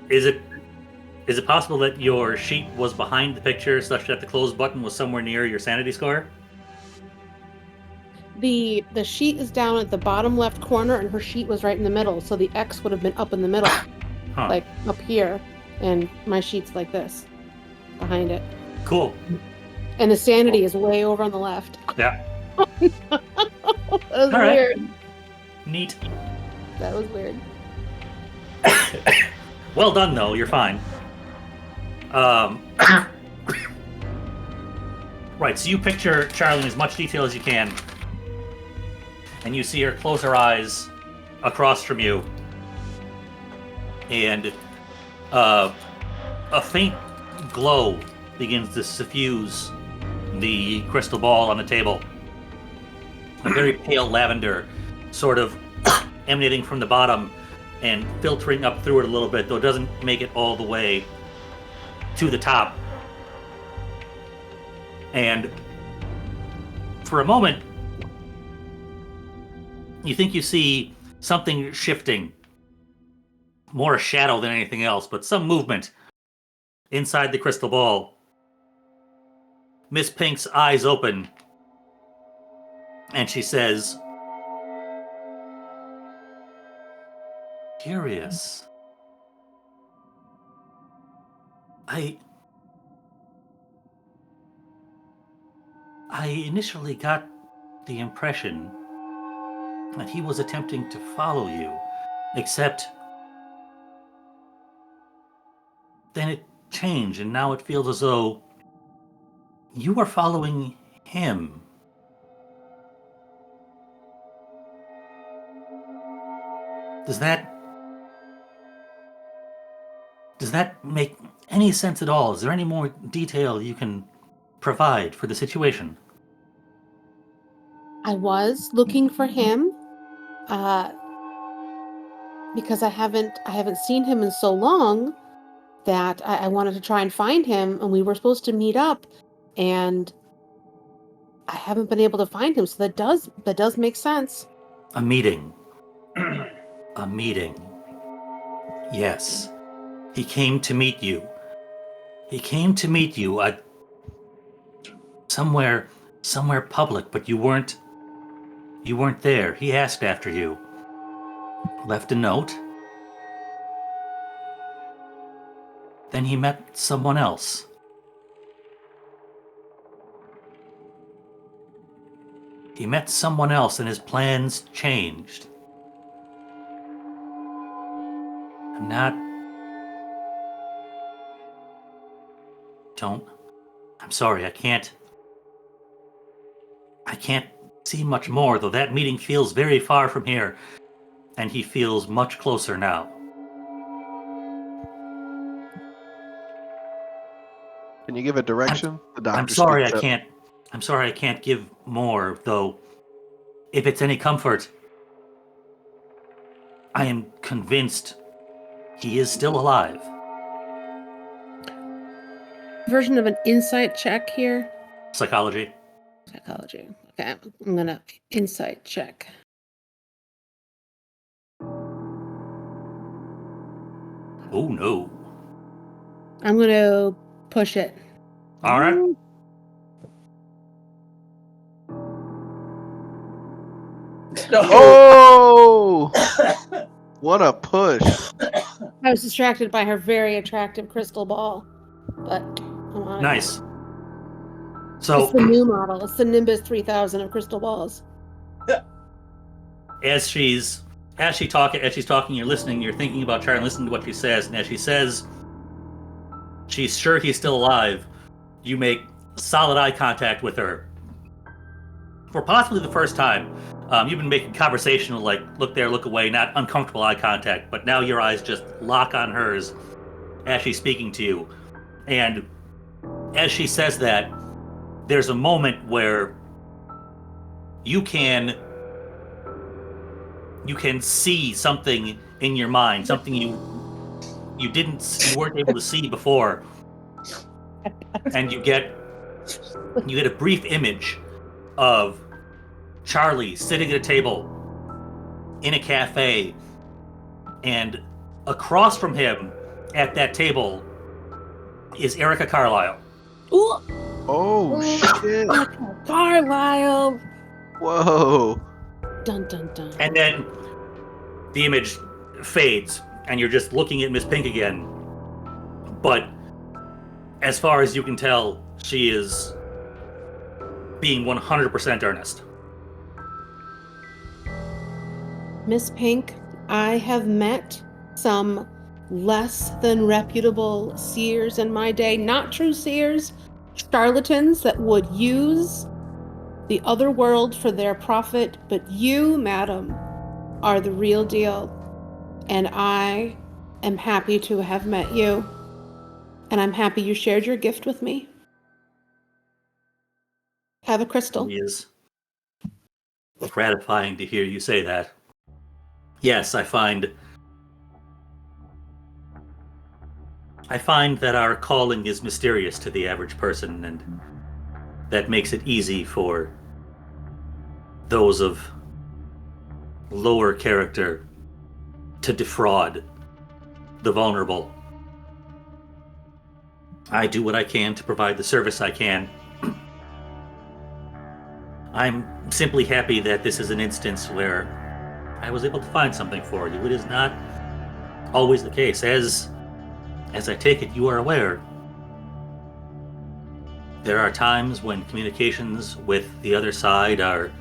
S1: Is it possible that your sheet was behind the picture such that the close button was somewhere near your sanity score?
S3: The sheet is down at the bottom left corner and her sheet was right in the middle, so the X would have been up in the middle.
S1: Huh.
S3: Like up here, and my sheet's like this behind it.
S1: Cool.
S3: And the sanity is way over on the left.
S1: Yeah.
S3: That was
S1: All right.
S3: weird.
S1: Neat.
S3: That was weird.
S1: Well done, though. You're fine. Right, so you picture Charlie in as much detail as you can. And you see her close her eyes across from you. And a faint glow begins to suffuse the crystal ball on the table. A very pale lavender, sort of emanating from the bottom and filtering up through it a little bit, though it doesn't make it all the way to the top. And for a moment, you think you see something shifting, more a shadow than anything else, but some movement inside the crystal ball. Miss Pink's eyes open, and she says, "Curious. I initially got the impression that he was attempting to follow you, except then it changed, and now it feels as though you are following him. Does that make any sense at all? Is there any more detail you can provide for the situation?"
S3: I was looking for him, because I haven't seen him in so long that I wanted to try and find him, and we were supposed to meet up, and I haven't been able to find him. So that does make sense.
S1: A meeting. A meeting. Yes. He came to meet you. He came to meet you at somewhere public, but you weren't there. He asked after you. Left a note. Then he met someone else. He met someone else and his plans changed. I'm sorry, I can't see much more, though that meeting feels very far from here, and he feels much closer now.
S6: Can you give a direction? The doctor
S1: I'm sorry,
S6: speaks up.
S1: I'm sorry I can't give more, though. If it's any comfort, I am convinced he is still alive.
S3: Version of an insight check here.
S1: Psychology.
S3: Okay, I'm gonna insight check.
S1: Oh no.
S3: I'm gonna push it.
S1: All right.
S6: Oh! What a push.
S3: I was distracted by her very attractive crystal ball, but I'm on it.
S1: Nice. So
S3: It's the new model. It's the Nimbus 3000 of crystal balls.
S1: as she's talking, you're listening, you're thinking about trying to listen to what she says, and as she says she's sure he's still alive, you make solid eye contact with her. For possibly the first time, you've been making conversational, like, look there, look away, not uncomfortable eye contact, but now your eyes just lock on hers as she's speaking to you. And as she says that, there's a moment where you can see something in your mind, something you weren't able to see before, and you get a brief image of Charlie sitting at a table in a cafe, and across from him at that table is Erica Carlisle.
S3: Ooh.
S6: Oh, shit.
S3: Carlisle.
S6: Whoa.
S3: Dun dun dun.
S1: And then the image fades, and you're just looking at Miss Pink again. But as far as you can tell, she is being 100% earnest.
S3: Miss Pink, I have met some less than reputable seers in my day, not true seers, charlatans that would use the other world for their profit, but you, madam, are the real deal, and I am happy to have met you, and I'm happy you shared your gift with me. Have a crystal.
S1: It is gratifying to hear you say that. Yes, I find that our calling is mysterious to the average person, and that makes it easy for those of lower character to defraud the vulnerable. I do what I can to provide the service I can. I'm simply happy that this is an instance where I was able to find something for you. It is not always the case. As I take it, you are aware, there are times when communications with the other side are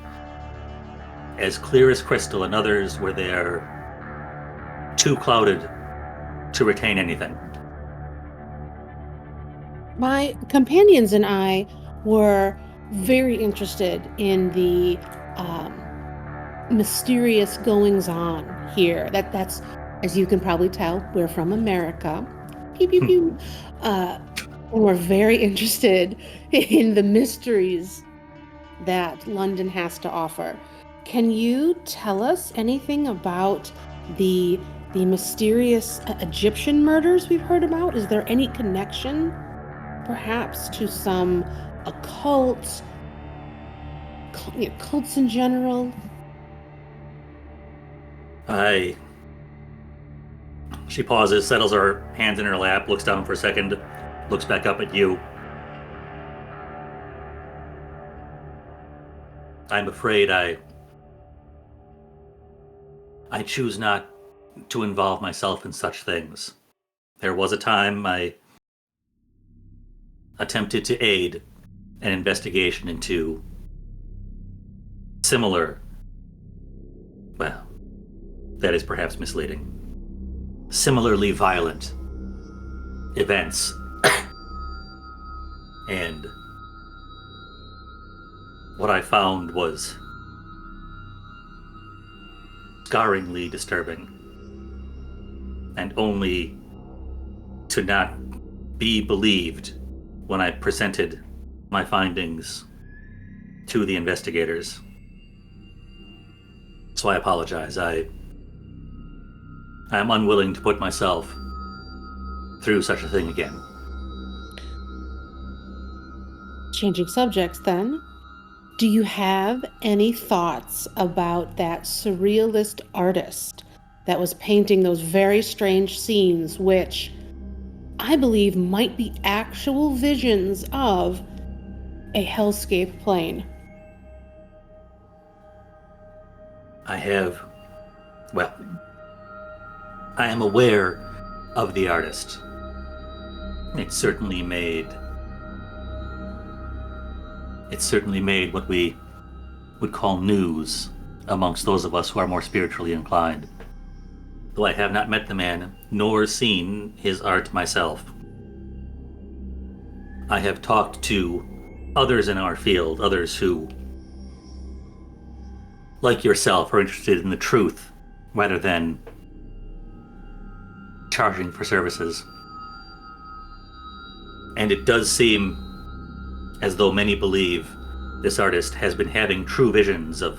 S1: as clear as crystal, and others where they're too clouded to retain anything.
S3: My companions and I were very interested in the mysterious goings-on here. That's, as you can probably tell, we're from America. Pew, pew, pew. And we're very interested in the mysteries that London has to offer. Can you tell us anything about the mysterious Egyptian murders we've heard about? Is there any connection, perhaps, to some occult, cults in general?
S1: She pauses, settles her hands in her lap, looks down for a second, looks back up at you. I'm afraid I choose not to involve myself in such things. There was a time I attempted to aid an investigation into similar, well, that is perhaps misleading, similarly violent events. And what I found was scarringly disturbing, and only to not be believed when I presented my findings to the investigators. So I apologize. I am unwilling to put myself through such a thing again.
S3: Changing subjects then. Do you have any thoughts about that surrealist artist that was painting those very strange scenes, which I believe might be actual visions of a hellscape plane?
S1: I am aware of the artist. It certainly made what we would call news amongst those of us who are more spiritually inclined. Though I have not met the man, nor seen his art myself. I have talked to others in our field, others who, like yourself, are interested in the truth rather than charging for services. And it does seem as though many believe this artist has been having true visions of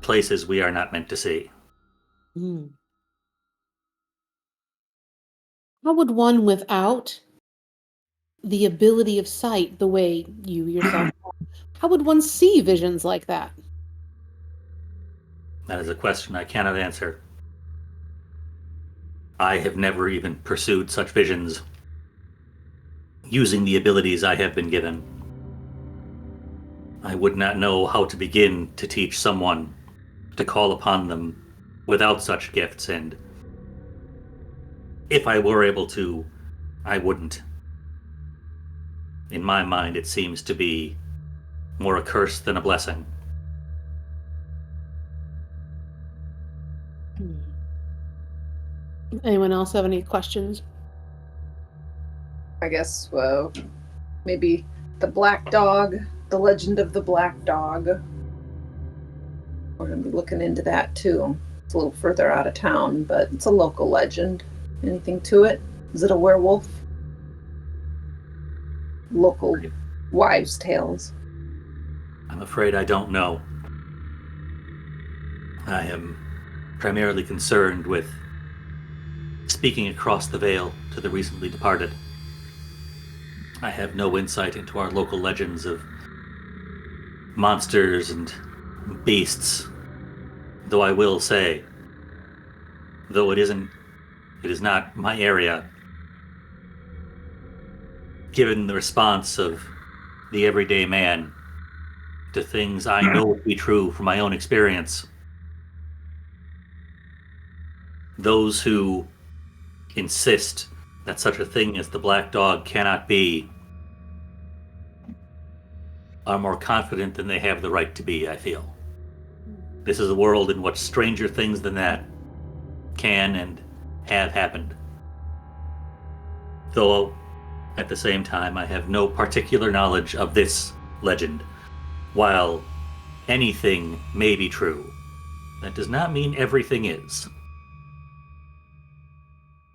S1: places we are not meant to see.
S3: How would one without the ability of sight, the way you yourself have, how would one see visions like that?
S1: That is a question I cannot answer. I have never even pursued such visions using the abilities I have been given. I would not know how to begin to teach someone to call upon them without such gifts, and if I were able to, I wouldn't. In my mind, it seems to be more a curse than a blessing.
S3: Anyone else have any questions?
S5: I guess, maybe the Black Dog, the legend of the Black Dog. We're going to be looking into that too. It's a little further out of town, but it's a local legend. Anything to it? Is it a werewolf? Local wives' tales?
S1: I'm afraid I don't know. I am primarily concerned with speaking across the veil to the recently departed. I have no insight into our local legends of monsters and beasts, though I will say, though it is not my area, given the response of the everyday man to things I know to be true from my own experience, those who insist that such a thing as the black dog cannot be are more confident than they have the right to be, I feel. This is a world in which stranger things than that can and have happened. Though, at the same time, I have no particular knowledge of this legend. While anything may be true, that does not mean everything is.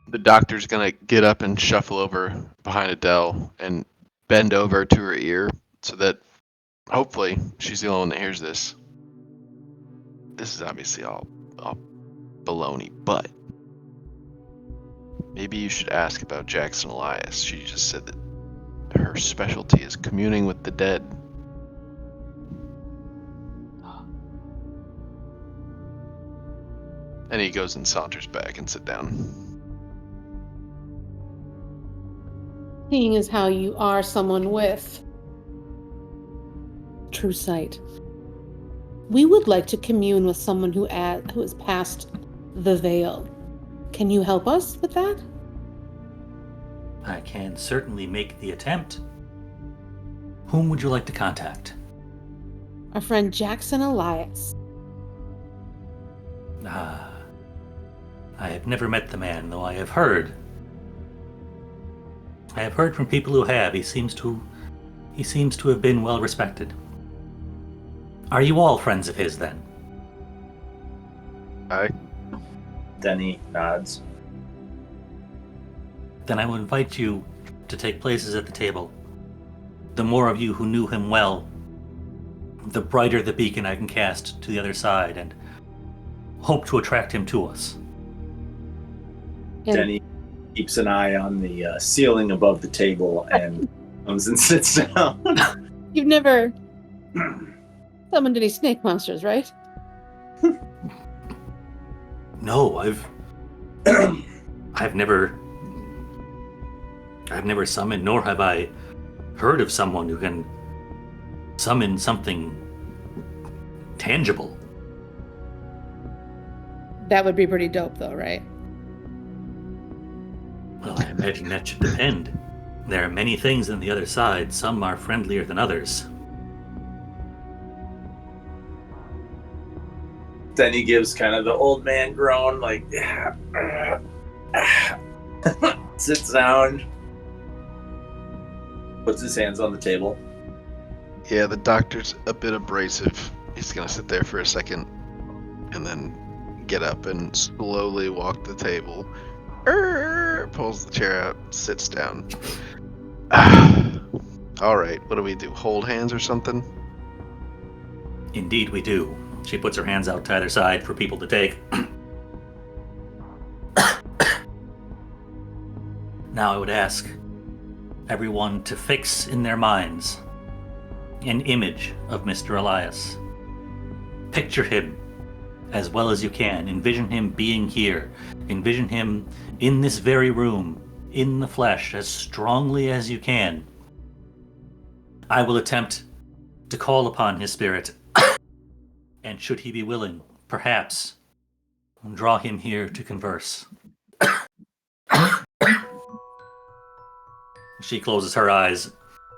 S6: The doctor's gonna get up and shuffle over behind Adele and bend over to her ear so that hopefully she's the only one that hears this. This is obviously all baloney, but maybe you should ask about Jackson Elias. She just said that her specialty is communing with the dead. And he goes and saunters back and sit down.
S3: Seeing as how you are someone with true sight, we would like to commune with someone who has passed the veil. Can you help us with that?
S1: I can certainly make the attempt. Whom would you like to contact?
S3: Our friend Jackson Elias.
S1: I have never met the man, though I have heard. I have heard from people who have. He seems to have been well respected. Are you all friends of his, then?
S6: Aye.
S2: Denny nods.
S1: Then I will invite you to take places at the table. The more of you who knew him well, the brighter the beacon I can cast to the other side, and hope to attract him to us.
S3: And
S2: Denny keeps an eye on the ceiling above the table and comes and sits down.
S3: you've never summoned any snake monsters, right?
S1: No, I've never summoned, nor have I heard of someone who can summon something tangible.
S3: That would be pretty dope, though, right?
S1: Well, I imagine that should depend. There are many things on the other side. Some are friendlier than others.
S2: Denny gives kind of the old man groan, like, sits down, puts his hands on the table.
S6: Yeah, the doctor's a bit abrasive. He's gonna sit there for a second and then get up and slowly walk the table. Pulls the chair out, sits down. All right, what do we do? Hold hands or something?
S1: Indeed we do. She puts her hands out to either side for people to take. Now I would ask everyone to fix in their minds an image of Mr. Elias. Picture him as well as you can. Envision him being here. Envision him in this very room, in the flesh, as strongly as you can. I will attempt to call upon his spirit, and should he be willing, perhaps draw him here to converse. She closes her eyes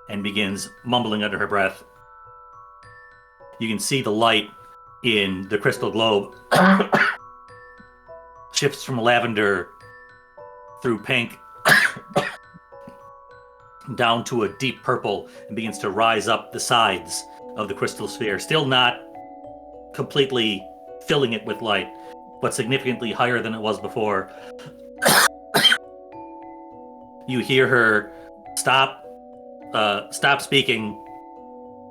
S1: and begins mumbling under her breath. You can see the light in the crystal globe shifts from lavender through pink down to a deep purple and begins to rise up the sides of the crystal sphere, still not completely filling it with light, but significantly higher than it was before. You hear her stop, stops speaking,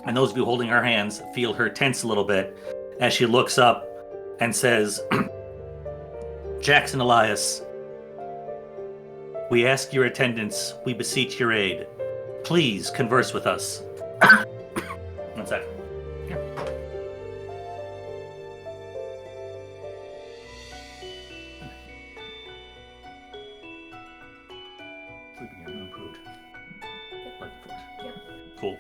S1: and those of you holding her hands feel her tense a little bit as she looks up and says, Jackson Elias, we ask your attendance, we beseech your aid. Please converse with us. 1 second. Here. Sleeping here, unimproved.
S7: Yep.
S1: Cool.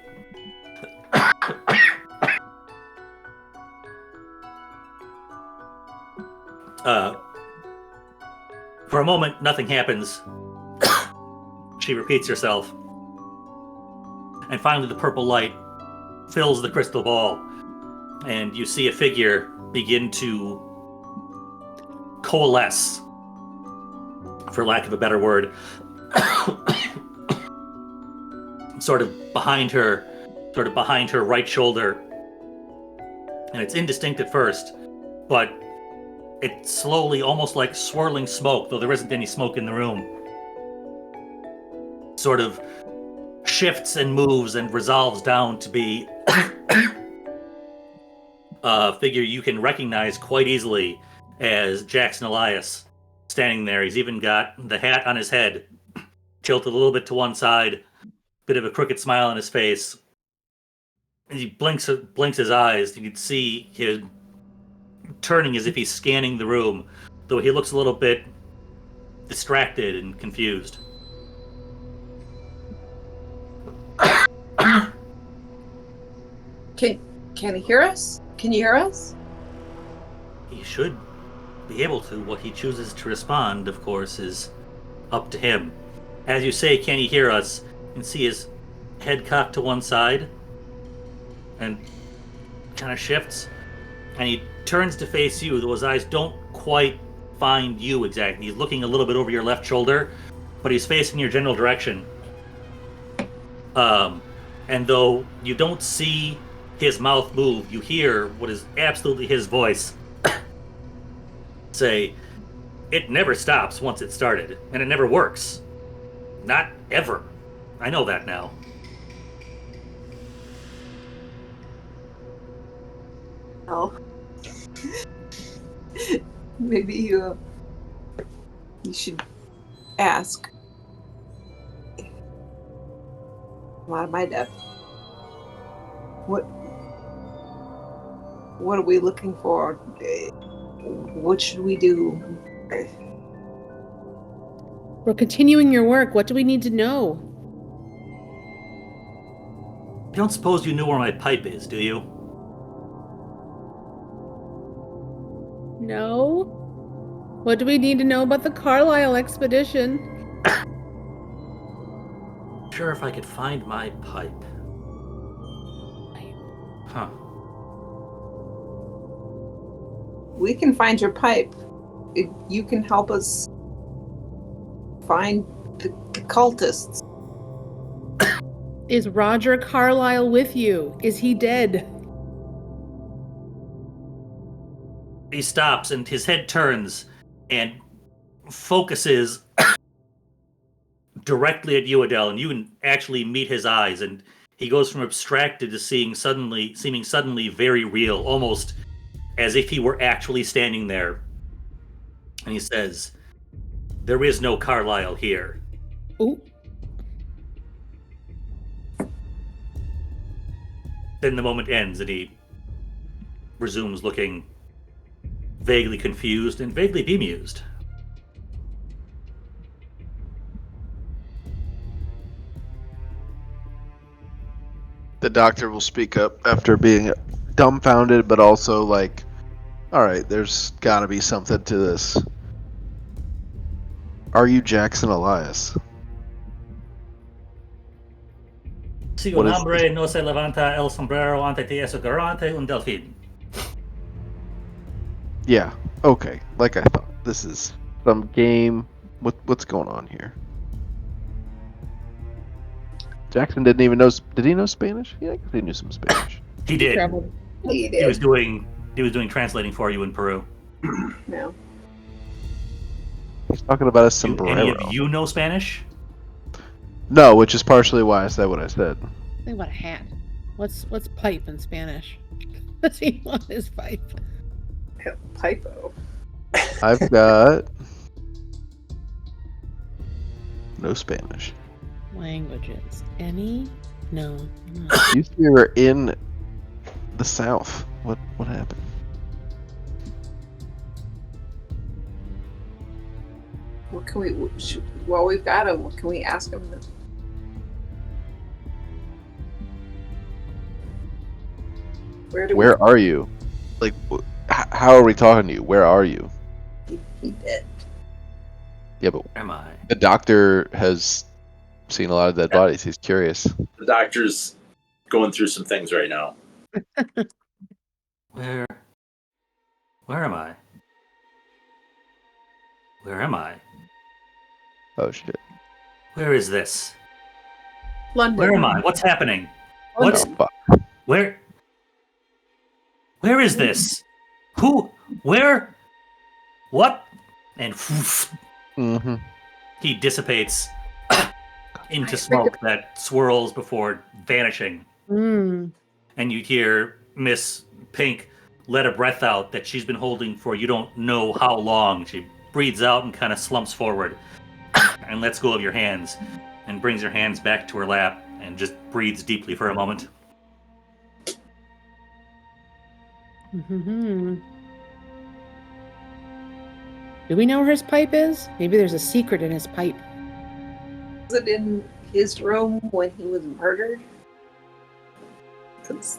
S1: For a moment, nothing happens. She repeats herself. And finally, the purple light fills the crystal ball. And you see a figure begin to coalesce, for lack of a better word, sort of behind her right shoulder. And it's indistinct at first, but it slowly, almost like swirling smoke, though there isn't any smoke in the room, sort of shifts and moves and resolves down to be a figure you can recognize quite easily as Jackson Elias standing there. He's even got the hat on his head tilted a little bit to one side, bit of a crooked smile on his face. And he blinks his eyes. You can see him turning as if he's scanning the room, though he looks a little bit distracted and confused.
S5: Can he hear us? Can you hear us?
S1: He should be able to. What he chooses to respond, of course, is up to him. As you say, can he hear us? You can see his head cocked to one side and kind of shifts. And he turns to face you, though his eyes don't quite find you exactly. He's looking a little bit over your left shoulder, but he's facing your general direction. And though you don't see his mouth move, you hear what is absolutely his voice say, it never stops once it started, and it never works. Not ever. I know that now.
S5: Oh. Maybe you should ask. I'm out of my depth. What are we looking for? What should we do?
S3: We're continuing your work. What do we need to know?
S1: I don't suppose you know where my pipe is, do you?
S3: No. What do we need to know about the Carlisle expedition?
S1: Sure, if I could find my pipe. Huh.
S5: We can find your pipe. If you can help us find the cultists.
S3: Is Roger Carlisle with you? Is he dead?
S1: He stops and his head turns and focuses directly at you, Adele, and you can actually meet his eyes, and he goes from abstracted to seeming suddenly very real, almost as if he were actually standing there. And he says, there is no Carlisle here.
S3: Ooh.
S1: Then the moment ends and he resumes looking vaguely confused and vaguely bemused.
S6: The doctor will speak up after being dumbfounded, but also like, all right, there's gotta be something to this. Are you Jackson Elias?
S1: Si
S6: What
S1: un
S6: is
S1: hombre no se levanta el sombrero ante ti es garante un delfín.
S6: Yeah, okay, like I thought. This is some game. What's going on here? Jackson didn't even know. Did he know Spanish? Yeah, I guess he knew some Spanish.
S1: He did.
S3: Traveled.
S5: He
S1: He was
S5: did.
S1: doing translating for you in Peru.
S5: No.
S6: He's talking about a
S1: Do
S6: sombrero.
S1: any of you know Spanish?
S6: No, which is partially why I said what I said.
S3: Think about a hat. What's pipe in Spanish? What's he want his pipe?
S5: Typo.
S6: I've got no Spanish.
S3: Languages. Any? No.
S6: You three were in the South. What happened?
S5: What can we? Well, we've got him. What can we ask him?
S6: Where are you? Like, how are we talking to you? Where are you?
S5: He did.
S6: Yeah, but
S1: Where am I?
S6: the doctor has seen a lot of dead bodies. He's curious.
S2: The doctor's going through some things right now.
S1: Where am I? Where am I?
S6: Oh shit.
S1: Where is this?
S5: London.
S1: Where am I? What's happening?
S5: London.
S6: Oh fuck.
S1: Where is this? Who? Where? What? And
S6: Mm-hmm.
S1: he dissipates into smoke that swirls before vanishing.
S3: Mm.
S1: And you hear Miss Pink let a breath out that she's been holding for you don't know how long. She breathes out and kind of slumps forward and lets go of your hands and brings her hands back to her lap and just breathes deeply for a moment.
S3: Mm-hmm. Do we know where his pipe is? Maybe there's a secret in his pipe.
S5: Was it in his room when he was murdered? Because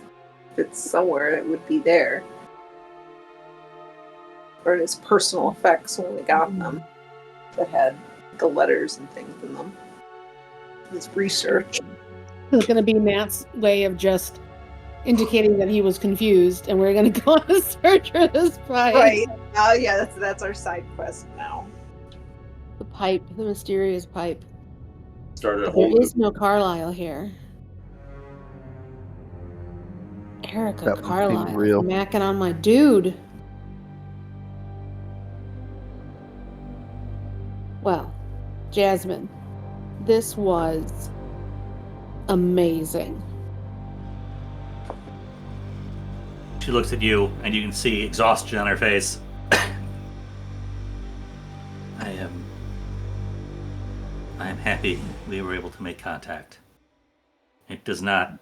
S5: if it's somewhere, it would be there. Or in his personal effects when we got them that had the letters and things in them. His research.
S3: It's going to be Matt's way of just indicating that he was confused, and we're going to go on a search for this pipe.
S5: Right. Oh, yeah, that's our side quest now.
S3: The pipe, the mysterious pipe.
S2: Started a
S3: There
S2: whole
S3: is no Carlisle here. Erica
S6: That one seemed
S3: Carlisle,
S6: real.
S3: macking on my dude. Well, Jasmine, this was amazing.
S1: She looks at you, and you can see exhaustion on her face. I am happy we were able to make contact. It does not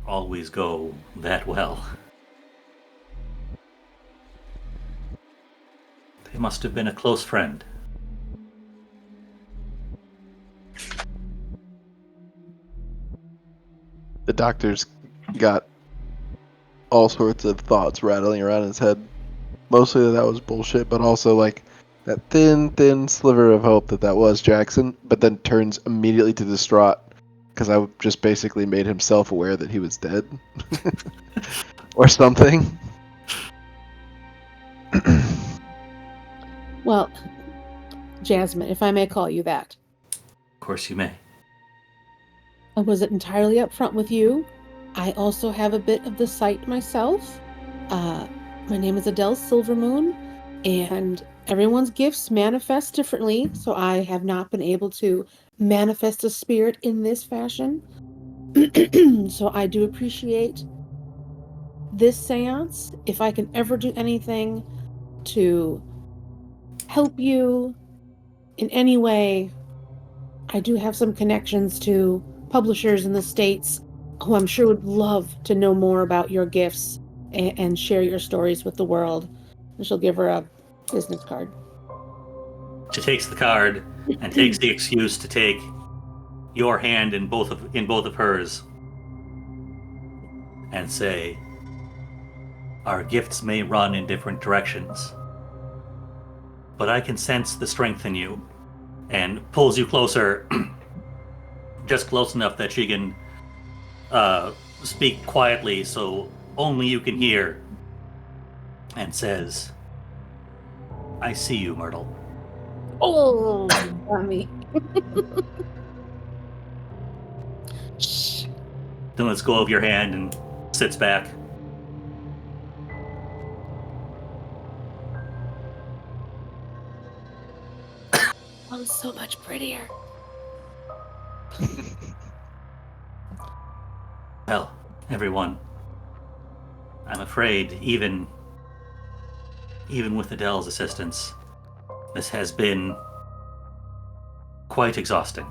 S1: always go that well. They must have been a close friend.
S6: The doctor's got all sorts of thoughts rattling around his head. Mostly that was bullshit, but also like that thin sliver of hope that was Jackson, but then turns immediately to distraught because I just basically made him self-aware that he was dead or something.
S3: Well, Jasmine, if I may call you that.
S1: Of course you may.
S3: I wasn't entirely upfront with you. I also have a bit of the sight myself. My name is Adele Silvermoon, and everyone's gifts manifest differently, so I have not been able to manifest a spirit in this fashion. So I do appreciate this seance. If I can ever do anything to help you in any way, I do have some connections to publishers in the States who I'm sure would love to know more about your gifts and share your stories with the world. And she'll give her a business card.
S1: She takes the card and takes the excuse to take your hand in both of hers and say, "Our gifts may run in different directions, but I can sense the strength in you," and pulls you closer, just close enough that she can speak quietly so only you can hear, and says, "I see you, Myrtle."
S3: Oh, mommy. Shh.
S1: Then lets go of your hand and sits back.
S3: I'm so much prettier.
S1: Well, everyone, I'm afraid even with Adele's assistance, this has been quite exhausting.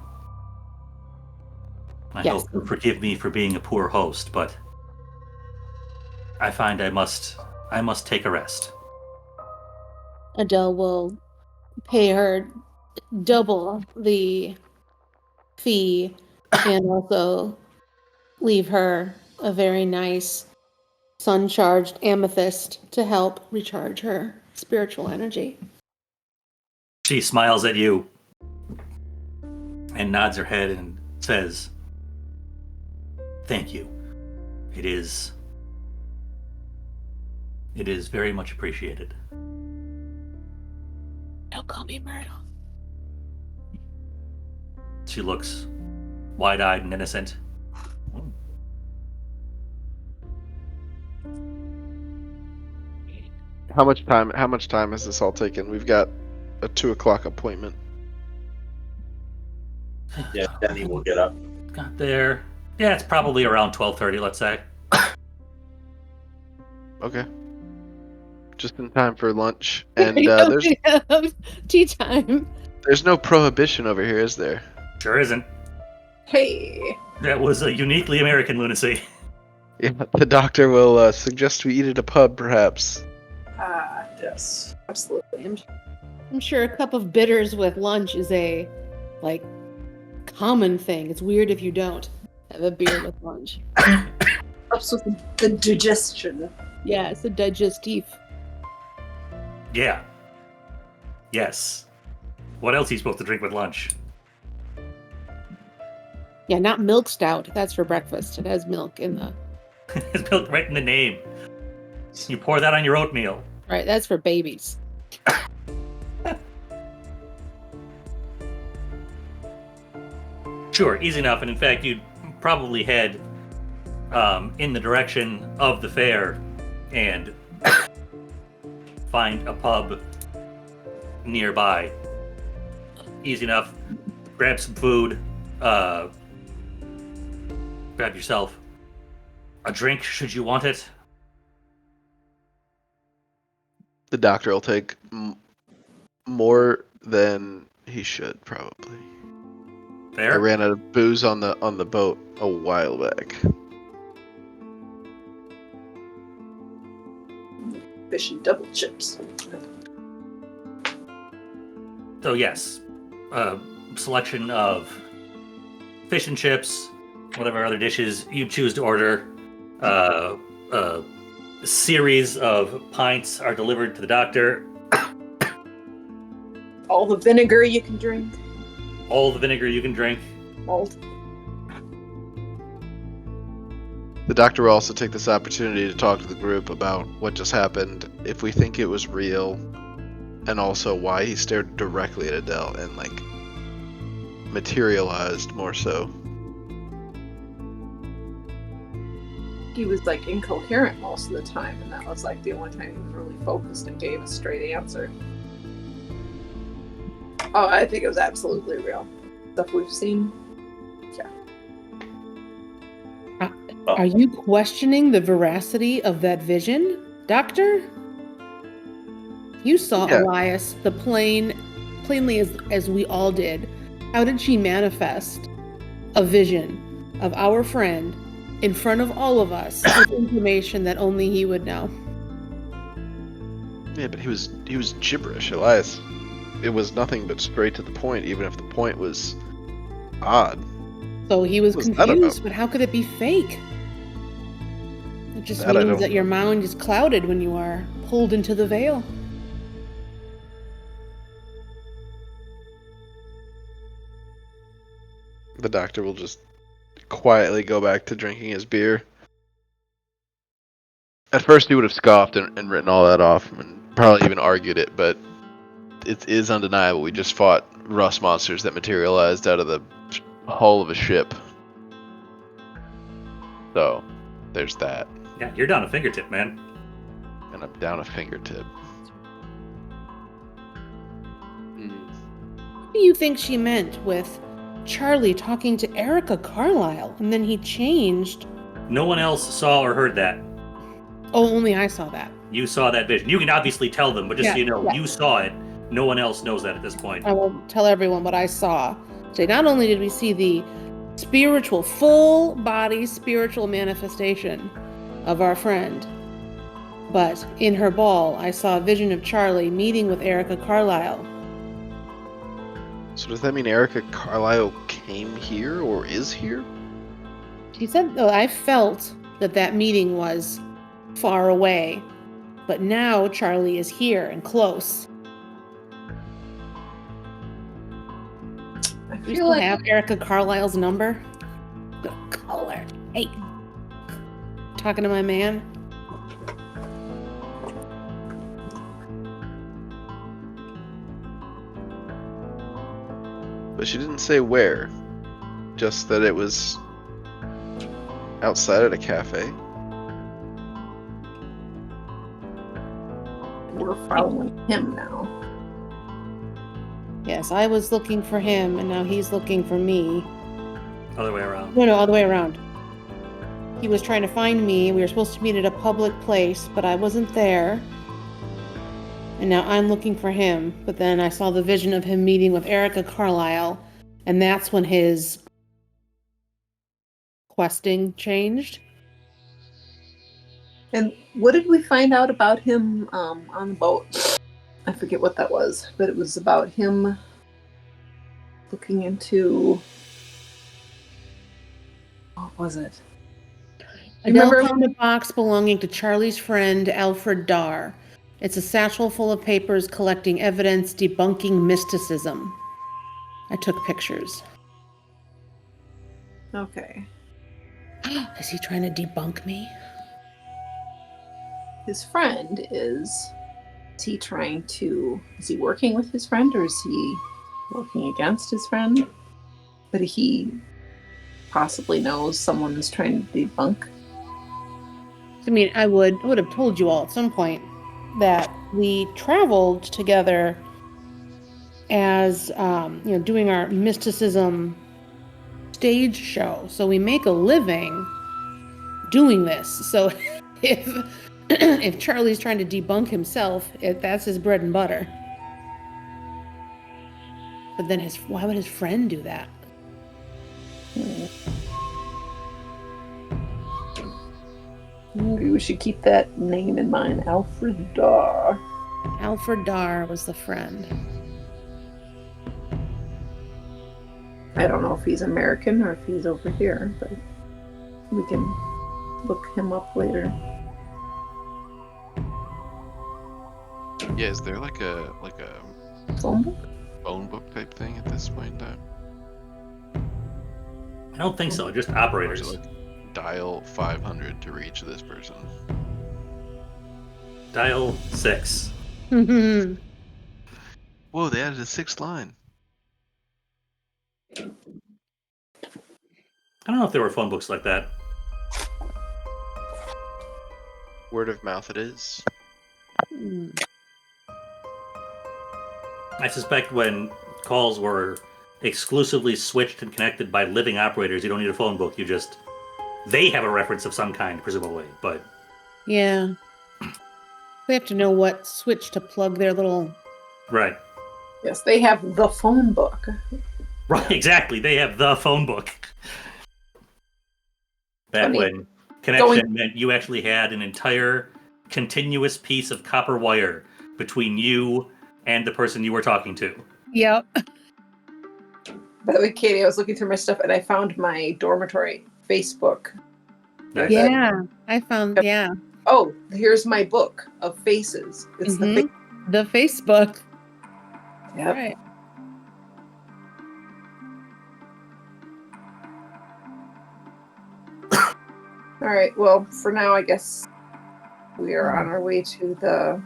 S1: I
S3: Yes.
S1: hope you'll forgive me for being a poor host, but I find I must take a rest.
S3: Adele will pay her double the fee and also leave her a very nice sun-charged amethyst to help recharge her spiritual energy.
S1: She smiles at you and nods her head and says, "Thank you. It is very much appreciated."
S3: Don't call me Myrtle.
S1: She looks wide-eyed and innocent.
S6: How much time has this all taken? We've got a 2:00 appointment.
S2: Yeah, Denny will get up.
S1: Got there. Yeah, it's probably around 12:30, let's say.
S6: Okay. Just in time for lunch. And there's
S3: tea time.
S6: there's no prohibition over here, is there?
S1: Sure isn't.
S5: Hey.
S1: That was a uniquely American lunacy.
S6: Yeah, the doctor will suggest we eat at a pub, perhaps.
S2: Yes.
S5: Absolutely.
S3: I'm sure a cup of bitters with lunch is a common thing. It's weird if you don't have a beer with lunch.
S5: Helps with the digestion.
S3: Yeah, it's a digestif.
S1: Yeah. Yes. What else are you supposed to drink with lunch?
S3: Yeah, not milk stout. That's for breakfast. It has milk in the...
S1: It's milk right in the name. You pour that on your oatmeal.
S3: Right, that's for babies.
S1: Sure, easy enough. And in fact, you'd probably head in the direction of the fair and find a pub nearby. Easy enough. Grab some food. Grab yourself a drink should you want it.
S6: The doctor will take more than he should, probably.
S1: Fair.
S6: I ran out of booze on the boat a while back.
S5: Fish and double chips.
S1: So yes, a selection of fish and chips, whatever other dishes you choose to order. A series of pints are delivered to the doctor.
S5: All the vinegar you can drink.
S1: All the vinegar you can drink.
S5: Malt.
S6: The doctor will also take this opportunity to talk to the group about what just happened, if we think it was real, and also why he stared directly at Adele and materialized more so.
S5: He was incoherent most of the time, and that was the only time he was really focused and gave a straight answer. Oh, I think it was absolutely real. Stuff we've seen. Yeah.
S3: Are you questioning the veracity of that vision, Doctor? You saw Elias plainly as we all did. How did she manifest a vision of our friend in front of all of us with information that only he would know?
S6: Yeah, but he was gibberish, Elias. It was nothing but straight to the point, even if the point was odd.
S3: So he was
S6: What was that
S3: confused,
S6: about?
S3: but how could it be fake? It just
S6: That I
S3: means
S6: don't
S3: that your
S6: know.
S3: mind is clouded when you are pulled into the veil.
S6: The doctor will just quietly go back to drinking his beer. At first he would have scoffed and written all that off and probably even argued it, but it is undeniable. We just fought rust monsters that materialized out of the hull of a ship. So, there's that.
S1: Yeah, you're down a fingertip, man.
S6: And I'm down a fingertip.
S3: What do you think she meant with Charlie talking to Erica Carlisle, and then he changed.
S1: No one else saw or heard that.
S3: Oh, only I saw that.
S1: You saw that vision. You can obviously tell them, but just so you know,
S3: Yeah.
S1: you saw it. No one else knows that at this point.
S3: I will tell everyone what I saw. So not only did we see the spiritual, full body spiritual manifestation of our friend, but in her ball, I saw a vision of Charlie meeting with Erica Carlisle.
S6: So does that mean Erica Carlisle came here or is here?
S3: She said, oh, I felt that meeting was far away, but now Charlie is here and close.
S5: I
S3: Do you
S5: feel
S3: still
S5: like
S3: have Erica Carlisle's number? Go call her. Hey, talking to my man.
S6: But she didn't say where. Just that it was outside at a cafe.
S5: we're following him now.
S3: Yes, I was looking for him, and now he's looking for me.
S1: Other way around.
S3: No, all the way around. He was trying to find me. We were supposed to meet at a public place, but I wasn't there. And now I'm looking for him. But then I saw the vision of him meeting with Erica Carlisle, and that's when his questing changed.
S5: And what did we find out about him on the boat? I forget what that was, but it was about him looking into... What was it?
S3: Adele
S5: Remember-
S3: found a box belonging to Charlie's friend, Alfred Darr. It's a satchel full of papers collecting evidence debunking mysticism. I took pictures.
S5: Okay.
S3: Is he trying to debunk me?
S5: His friend is he trying to... Is he working with his friend, or is he working against his friend? But he possibly knows someone is trying to debunk.
S3: I mean, I would have told you all at some point that we traveled together as, doing our mysticism stage show. So we make a living doing this. So if Charlie's trying to debunk himself, that's his bread and butter. But then why would his friend do that?
S5: Maybe we should keep that name in mind. Alfred Darr.
S3: Alfred Darr was the friend.
S5: I don't know if he's American or if he's over here, but we can look him up later.
S6: Yeah, is there like a
S5: Phone book?
S6: phone book type thing at this point in time?
S1: I don't think so. Just
S6: Or is
S1: operators.
S6: it like dial 500 to reach this person?
S1: Dial 6.
S3: Mhm.
S6: Whoa, they added a 6th line.
S1: I don't know if there were phone books like that.
S6: Word of mouth it is.
S1: I suspect when calls were exclusively switched and connected by living operators, you don't need a phone book. They have a reference of some kind, presumably, but
S3: Yeah. They have to know what switch to plug their little...
S1: right.
S5: Yes, they have the phone book.
S1: Right, exactly. They have the phone book. Back
S5: Funny.
S1: when connection meant you actually had an entire continuous piece of copper wire between you and the person you were talking to.
S3: Yep.
S5: By the way, Katie, I was looking through my stuff and I found my dormitory Facebook.
S1: Nice.
S3: Yeah. I found, yeah.
S5: Oh, here's my book of faces. It's
S3: Mhm. The Facebook.
S5: Yep.
S3: Right.
S5: All right. Well, for now, I guess we are on our way to the...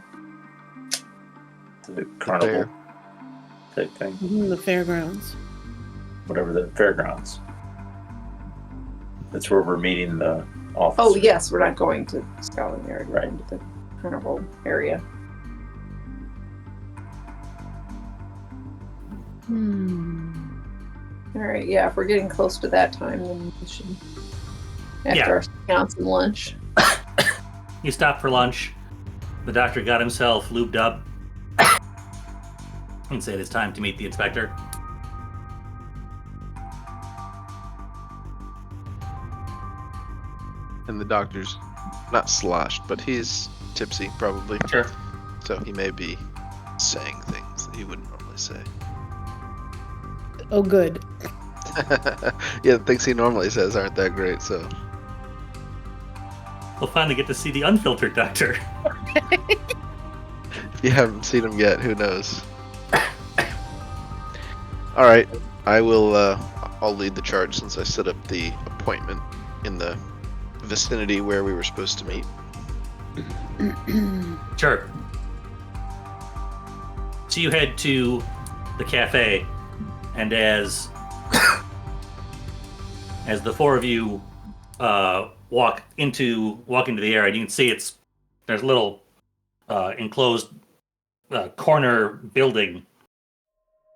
S2: The carnival
S6: Fair.
S2: type thing.
S3: The fairgrounds.
S2: Whatever, the fairgrounds. That's where we're meeting the officer.
S5: Oh, yes, we're not going to Scotland Yard. We're
S2: Right.
S5: going to the carnival area. Alright, yeah, if we're getting close to that time, then we should... After
S1: Yeah.
S5: our seance and lunch.
S1: You stop for lunch. The doctor got himself lubed up and said it's time to meet the inspector.
S6: And the doctor's not sloshed, but he's tipsy, probably.
S1: Sure.
S6: So he may be saying things that he wouldn't normally say.
S3: Oh, good.
S6: Yeah, the things he normally says aren't that great, so...
S1: We'll finally get to see the unfiltered doctor.
S6: If you haven't seen him yet, who knows? Alright, I'll lead the charge since I set up the appointment in the vicinity where we were supposed to meet.
S1: Sure. So you head to the cafe, and as the four of you walk into the area, you can see there's a little enclosed corner building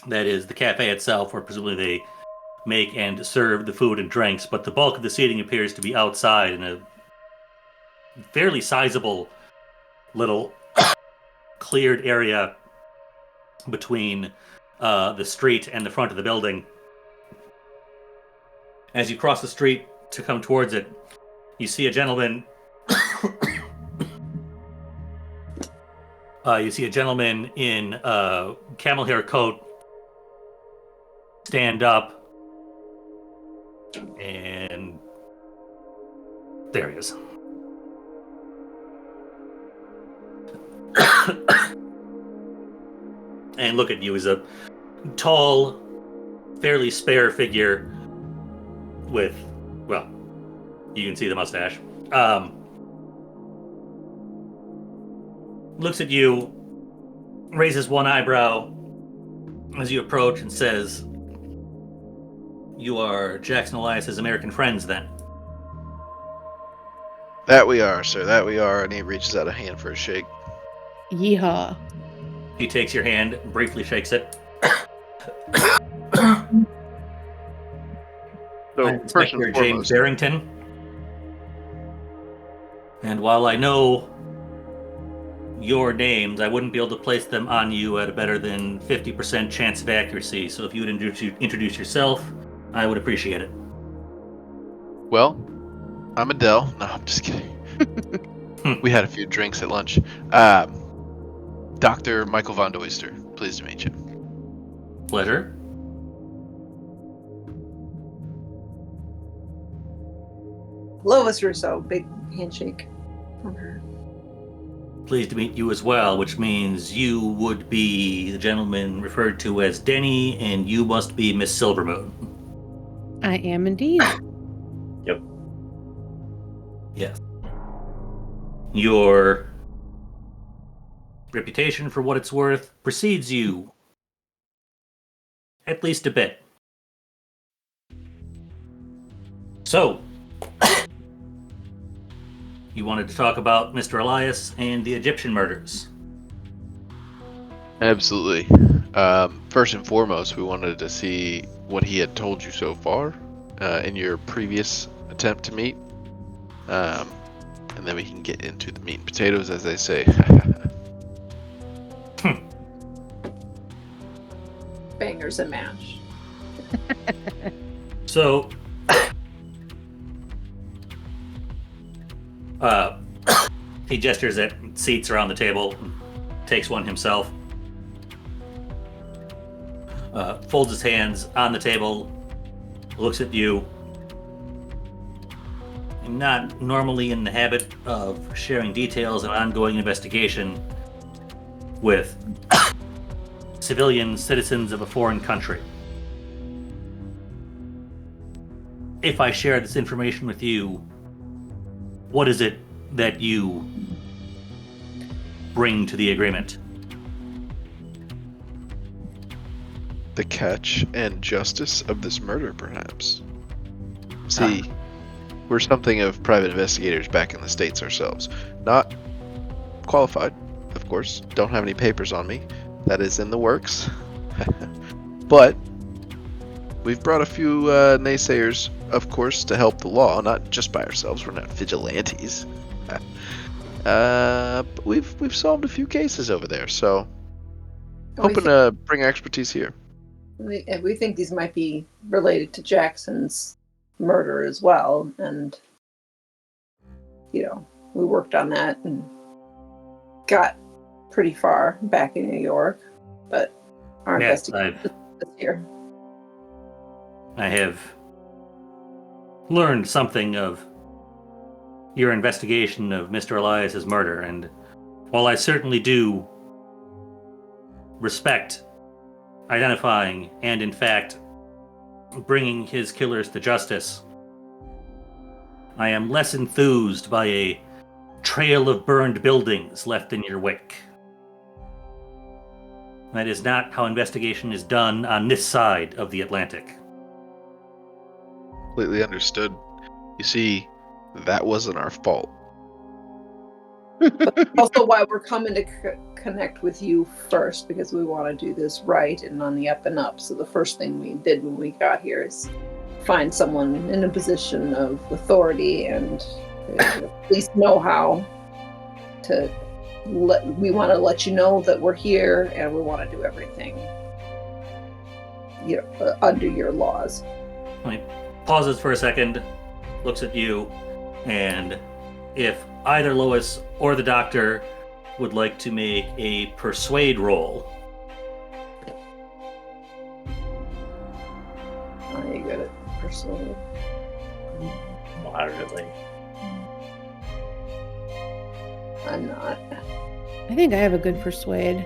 S1: that is the cafe itself, where presumably they make and serve the food and drinks, but the bulk of the seating appears to be outside in a fairly sizable little cleared area between the street and the front of the building. As you cross the street to come towards it, you see a gentleman. You see a gentleman in a camel hair coat stand up, and there he is. And look at you. He's a tall, fairly spare figure with, well, you can see the mustache. Looks at you, raises one eyebrow as you approach, and says, "You are Jackson Elias's American friends, then?"
S6: That we are, sir, that we are, and he reaches out a hand for a shake.
S3: Yeehaw.
S1: He takes your hand, briefly shakes it.
S6: So,
S1: I'm
S6: first and
S1: Inspector James
S6: foremost,
S1: Barrington. And while I know your names, I wouldn't be able to place them on you at a better than 50% chance of accuracy. So if you would introduce yourself, I would appreciate it.
S6: well, I'm Adele. No, I'm just kidding. We had a few drinks at lunch. Dr. Michael Von Doyster, pleased to meet you.
S1: Pleasure.
S5: Lois Russo, big handshake from her.
S1: Pleased to meet you as well, which means you would be the gentleman referred to as Denny, and you must be Miss Silvermoon.
S3: I am indeed.
S2: Yep.
S1: Yes. Your reputation, for what it's worth, precedes you at least a bit. So, you wanted to talk about Mr. Elias and the Egyptian murders.
S6: Absolutely. First and foremost, we wanted to see what he had told you so far in your previous attempt to meet. And then we can get into the meat and potatoes, as they say.
S5: Bangers and mash.
S1: So, he gestures at seats around the table, takes one himself, folds his hands on the table, looks at you. I'm not normally in the habit of sharing details of an ongoing investigation with civilian citizens of a foreign country. If I share this information with you, what is it that you bring to the agreement?
S6: The catch and justice of this murder, perhaps. See, we're something of private investigators back in the States ourselves. Not qualified, of course. Don't have any papers on me. That is in the works. But We've brought a few naysayers, of course, to help the law, not just by ourselves. We're not vigilantes. But we've solved a few cases over there, so hoping to bring expertise here.
S5: We think these might be related to Jackson's murder as well, and we worked on that and got pretty far back in New York, but our investigation is here.
S1: I have learned something of your investigation of Mr. Elias's murder, and while I certainly do respect identifying and, in fact, bringing his killers to justice, I am less enthused by a trail of burned buildings left in your wake. That is not how investigation is done on this side of the Atlantic.
S6: Completely understood. You see, that wasn't our fault.
S5: Also why we're coming to connect with you first, because we want to do this right and on the up and up. So the first thing we did when we got here is find someone in a position of authority and at least know how to we want to let you know that we're here, and we want to do everything under your laws.
S1: He pauses for a second, looks at you, and if either Lois or the doctor would like to make a persuade roll.
S5: Are you good at persuade?
S2: Moderately.
S5: I'm not.
S3: I think I have a good persuade.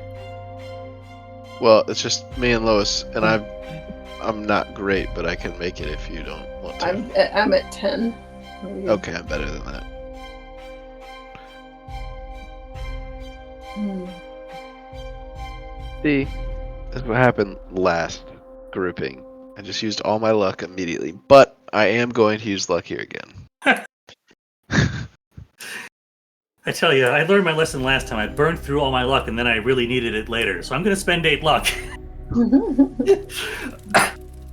S6: Well, it's just me and Lois, and I'm not great, but I can make it if you don't want to.
S5: I'm at 10.
S6: Okay, I'm better than that. See, that's what happened last grouping. I just used all my luck immediately, but I am going to use luck here again.
S1: I tell you, I learned my lesson last time. I burned through all my luck, and then I really needed it later. So I'm going to spend 8 luck.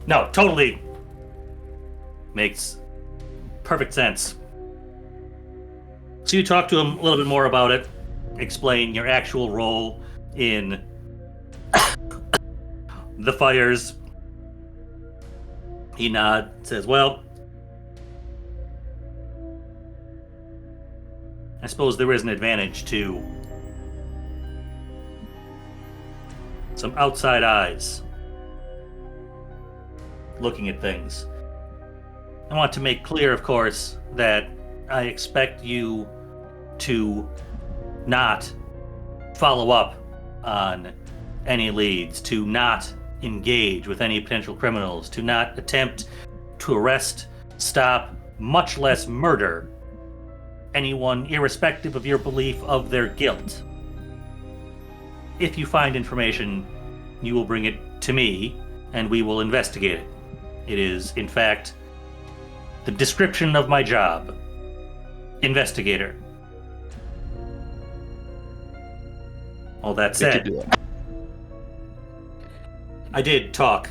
S1: No, totally makes perfect sense. So you talk to him a little bit more about it, explain your actual role in the fires. He nods, says, well, I suppose there is an advantage to some outside eyes looking at things. I want to make clear, of course, that I expect you to not follow up on any leads, to not engage with any potential criminals, to not attempt to arrest, stop, much less murder anyone, irrespective of your belief of their guilt. If you find information, you will bring it to me, and we will investigate it. It is, in fact, the description of my job. Investigator. All that said, I did talk.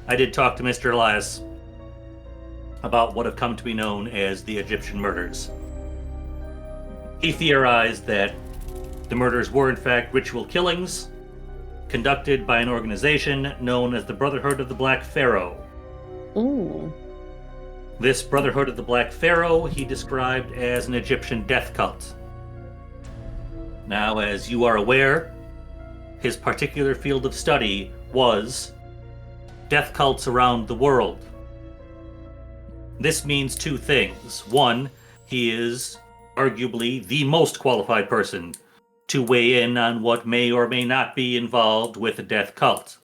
S1: I did talk to Mr. Elias about what have come to be known as the Egyptian murders. He theorized that the murders were in fact ritual killings conducted by an organization known as the Brotherhood of the Black Pharaoh.
S3: Ooh.
S1: This Brotherhood of the Black Pharaoh he described as an Egyptian death cult. Now, as you are aware, his particular field of study was death cults around the world. This means 2 things. 1, he is arguably the most qualified person to weigh in on what may or may not be involved with a death cult.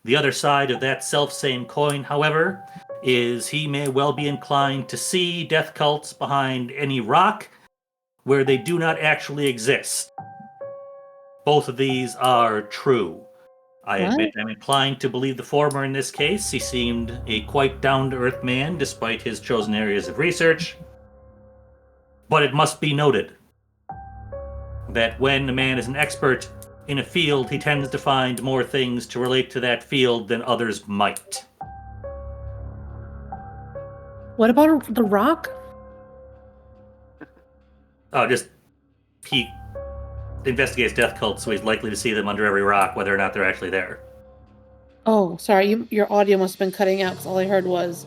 S1: The other side of that self-same coin, however, is he may well be inclined to see death cults behind any rock where they do not actually exist. Both of these are true. I admit I'm inclined to believe the former in this case. He seemed a quite down-to-earth man despite his chosen areas of research. But it must be noted that when a man is an expert in a field, he tends to find more things to relate to that field than others might.
S3: What about the rock?
S1: Oh, he investigates death cults, so he's likely to see them under every rock, whether or not they're actually there.
S3: Oh, sorry, your audio must have been cutting out because all I heard was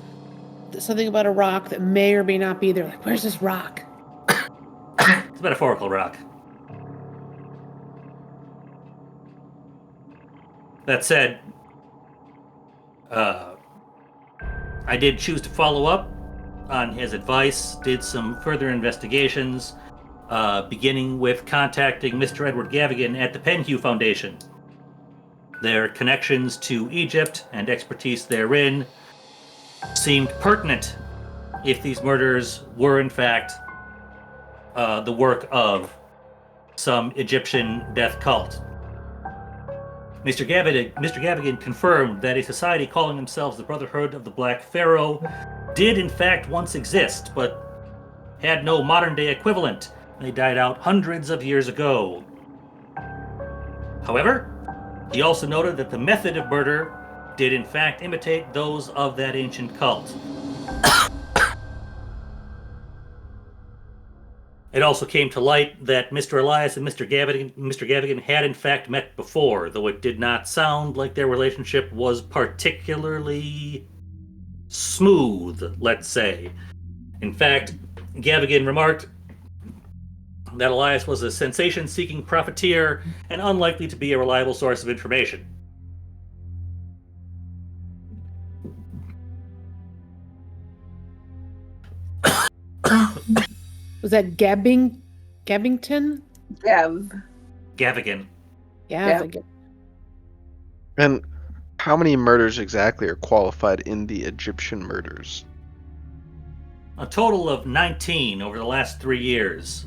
S3: something about a rock that may or may not be there. Like, where's this rock?
S1: It's a metaphorical rock. That said, I did choose to follow up on his advice, did some further investigations, beginning with contacting Mr. Edward Gavigan at the Penhew Foundation. Their connections to Egypt and expertise therein seemed pertinent if these murders were in fact the work of some Egyptian death cult. Mr. Gavigan confirmed that a society calling themselves the Brotherhood of the Black Pharaoh did in fact once exist, but had no modern-day equivalent. They died out hundreds of years ago. However, he also noted that the method of murder did in fact imitate those of that ancient cult. It also came to light that Mr. Elias and Mr. Gavigan had in fact met before, though it did not sound like their relationship was particularly smooth, let's say. In fact, Gavigan remarked that Elias was a sensation-seeking profiteer and unlikely to be a reliable source of information.
S3: Was that Gabbington?
S5: Gav.
S1: Gavigan.
S3: Gavigan.
S6: And how many murders exactly are qualified in the Egyptian murders?
S1: A total of 19 over the last 3 years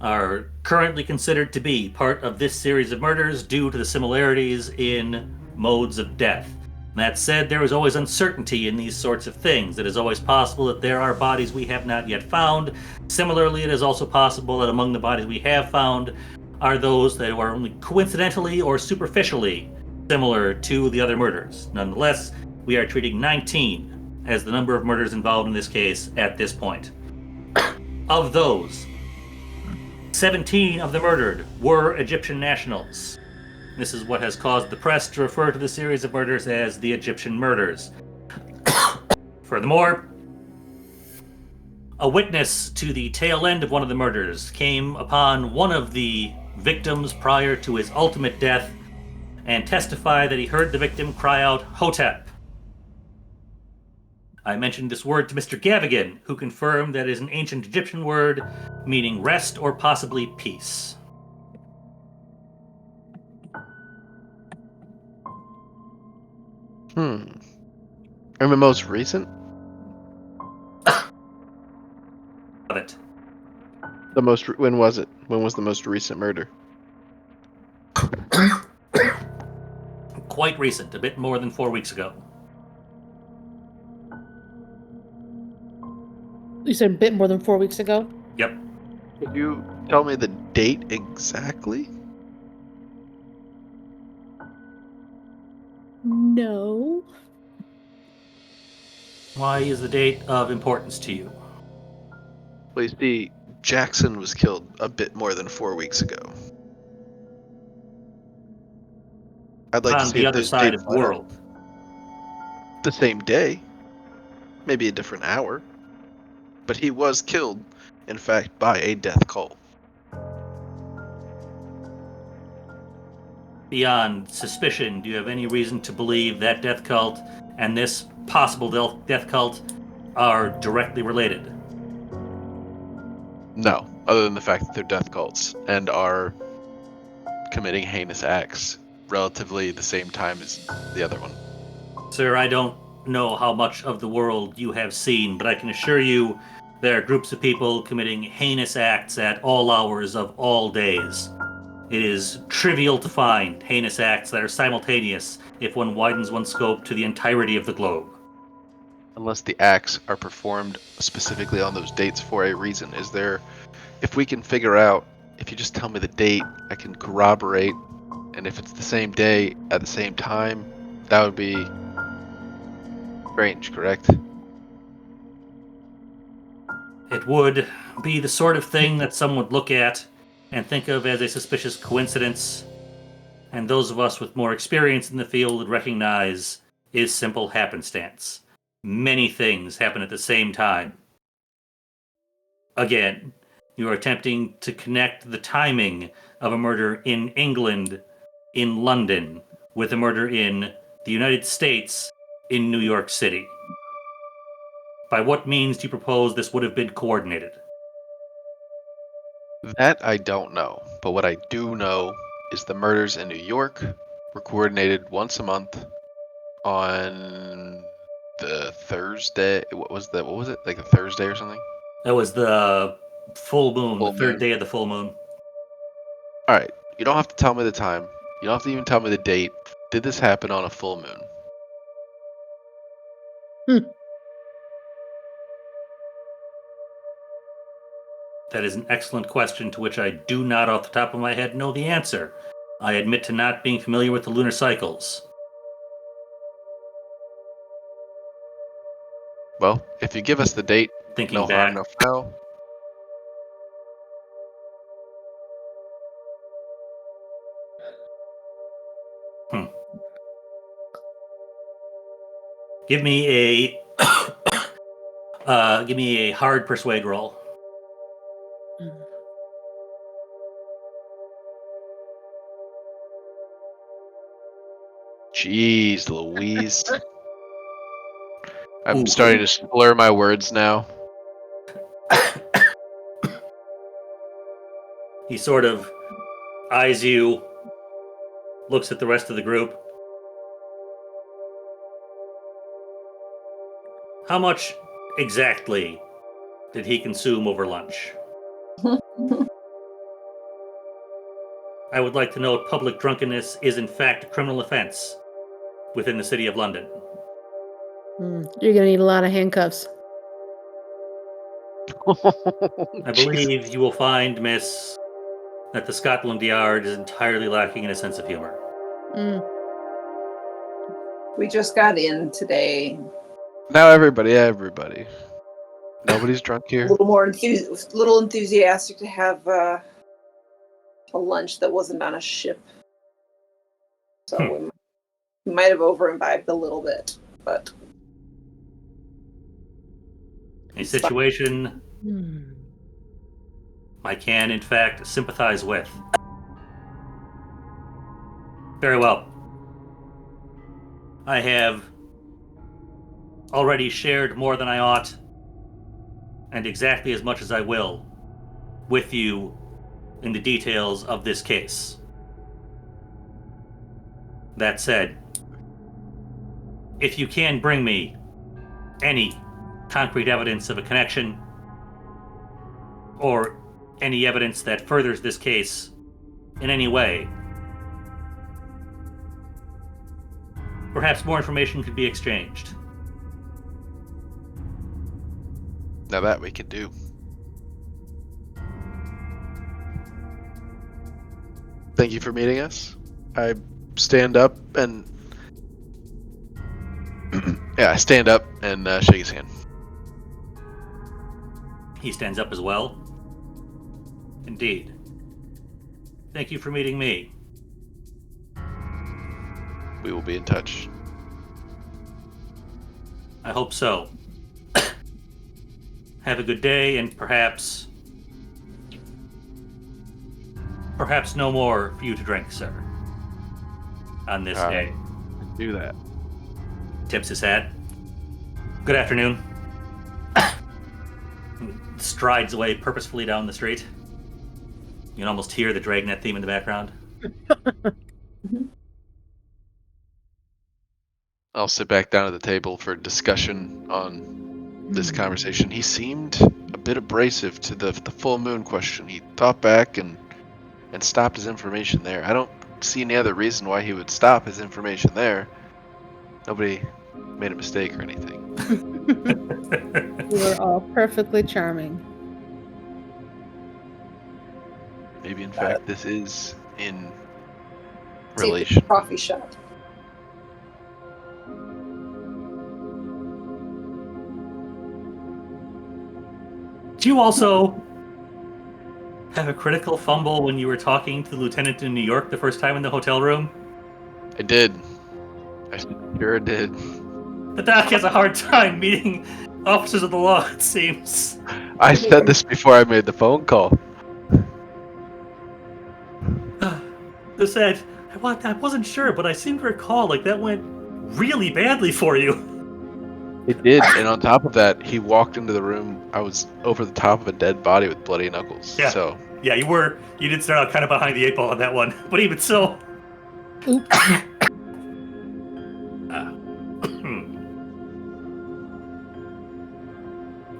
S1: are currently considered to be part of this series of murders due to the similarities in modes of death. That said, there is always uncertainty in these sorts of things. It is always possible that there are bodies we have not yet found. Similarly, it is also possible that among the bodies we have found are those that are only coincidentally or superficially similar to the other murders. Nonetheless, we are treating 19 as the number of murders involved in this case at this point. Of those, 17 of the murdered were Egyptian nationals. This is what has caused the press to refer to the series of murders as the Egyptian murders. Furthermore, a witness to the tail end of one of the murders came upon one of the victims prior to his ultimate death and testified that he heard the victim cry out, "Hotep." I mentioned this word to Mr. Gavigan, who confirmed that it is an ancient Egyptian word meaning rest or possibly peace.
S6: And the most recent?
S1: Of it.
S6: When was it? When was the most recent murder?
S1: Quite recent, a bit more than 4 weeks ago.
S3: You said a bit more than 4 weeks ago?
S1: Yep.
S6: Could you tell me the date exactly?
S3: No.
S1: Why is the date of importance to you?
S6: Well, you see, Jackson was killed a bit more than 4 weeks ago. I'd like to
S1: On
S6: see
S1: the
S6: if
S1: other
S6: those
S1: side
S6: dates
S1: of the
S6: line up.
S1: world.
S6: The same day, maybe a different hour, but he was killed, in fact, by a death cult.
S1: Beyond suspicion, do you have any reason to believe that death cult and this possible death cult are directly related?
S6: No, other than the fact that they're death cults and are committing heinous acts relatively the same time as the other one.
S1: Sir, I don't know how much of the world you have seen, but I can assure you there are groups of people committing heinous acts at all hours of all days. It is trivial to find heinous acts that are simultaneous if one widens one's scope to the entirety of the globe.
S6: Unless the acts are performed specifically on those dates for a reason. If we can figure out, if you just tell me the date, I can corroborate And if it's the same day at the same time, that would be strange, correct?
S1: It would be the sort of thing that some would look at and think of as a suspicious coincidence, and those of us with more experience in the field would recognize is simple happenstance. Many things happen at the same time. Again, you are attempting to connect the timing of a murder in England, in London, with a murder in the United States, in New York City. By what means do you propose this would have been coordinated?
S6: That I don't know. But what I do know is the murders in New York were coordinated once a month on the Thursday. What was it? Like a Thursday or something?
S1: That was the full moon,
S6: Full
S1: the third
S6: moon.
S1: day of the full moon.
S6: All right. You don't have to tell me the time. You don't have to even tell me the date. Did this happen on a full moon?
S1: That is an excellent question to which I do not off the top of my head know the answer. I admit to not being familiar with the lunar cycles.
S6: Well, if you give us the date,
S1: Thinking
S6: no harm,
S1: back,
S6: no foul.
S1: give me a hard persuade roll.
S6: Jeez Louise. I'm
S1: Ooh.
S6: starting to slur my words now.
S1: He sort of eyes you, looks at the rest of the group. How much exactly did he consume over lunch? I would like to note public drunkenness is in fact a criminal offense within the City of London.
S3: You're gonna need a lot of handcuffs.
S1: I believe you will find, Miss, that the Scotland Yard is entirely lacking in a sense of humor.
S5: We just got in today.
S6: Now everybody. Nobody's drunk
S5: A
S6: here.
S5: little more little enthusiastic to have a lunch that wasn't on a ship. So we might have over-imbibed a little bit, but
S1: A situation I can, in fact, sympathize with. Very well. I have already shared more than I ought, and exactly as much as I will, with you in the details of this case. That said, if you can bring me any concrete evidence of a connection, or any evidence that furthers this case in any way, perhaps more information could be exchanged.
S6: Now that we can do. Thank you for meeting us. I stand up and I stand up and shake his hand.
S1: He stands up as well. Indeed. Thank you for meeting me.
S6: We will be in touch.
S1: I hope so. Have a good day, and perhaps no more for you to drink, sir. On this day.
S6: Do that.
S1: Tips his hat. Good afternoon. Strides away purposefully down the street. You can almost hear the Dragnet theme in the background.
S6: I'll sit back down at the table for discussion on this conversation. He seemed a bit abrasive to the full moon question. He thought back and stopped his information there. I don't see any other reason why he would stop his information there. Nobody made a mistake or anything.
S3: We were all perfectly charming.
S6: Maybe in fact this is in
S5: See if there's
S6: relation.
S5: a coffee shop.
S1: Do you also have a critical fumble when you were talking to the lieutenant in New York the first time in the hotel room?
S6: I did. I sure did.
S1: The doc has a hard time meeting officers of the law, it seems.
S6: I said this before I made the phone call.
S1: They said, I wasn't sure, but I seem to recall like that went really badly for you.
S6: It did, and on top of that, he walked into the room. I was over the top of a dead body with bloody knuckles.
S1: Yeah.
S6: So
S1: Yeah, you did start out kind of behind the 8 ball on that one, but even so.
S3: Oops.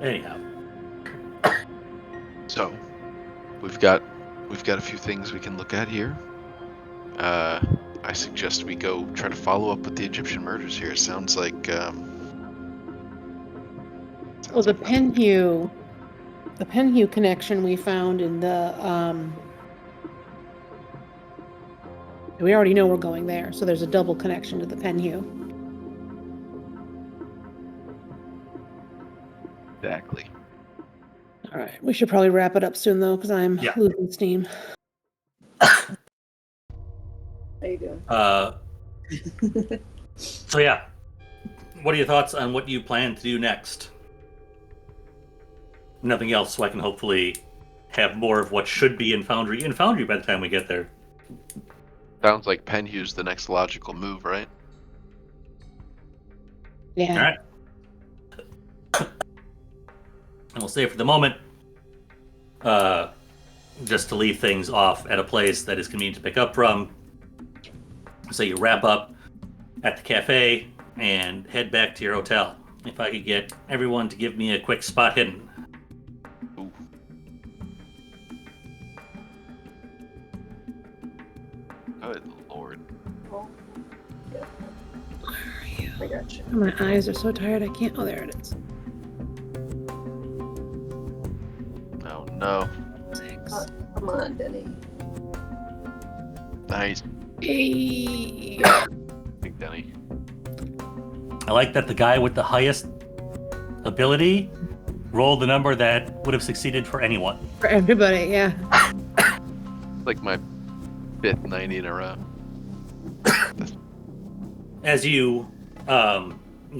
S1: Anyhow.
S6: So, we've got a few things we can look at here. I suggest we go try to follow up with the Egyptian murders here. Sounds like
S3: Well, the Penhew connection we found in the we already know we're going there, so there's a double connection to the Penhew.
S6: exactly.
S3: All right, we should probably wrap it up soon though, because I'm
S1: Yeah.
S3: losing steam.
S5: How you doing?
S1: So yeah, what are your thoughts on what you plan to do next? Nothing else, so I can hopefully have more of what should be in Foundry by the time we get there.
S6: Sounds like Penhew's the next logical move, right?
S3: Yeah.
S1: All right. And we'll say for the moment, just to leave things off at a place that is convenient to pick up from. So you wrap up at the cafe and head back to your hotel. If I could get everyone to give me a quick spot hidden.
S6: Ooh. Good lord.
S5: I got you.
S3: My eyes are so tired I can't. Oh, there it is.
S6: Oh no.
S3: 6.
S5: Come on, Denny.
S6: Nice.
S3: Hey.
S6: Big Denny.
S1: I like that the guy with the highest ability rolled the number that would have succeeded for anyone.
S3: For everybody, yeah.
S6: Like my 5th 90 in a row.
S1: As you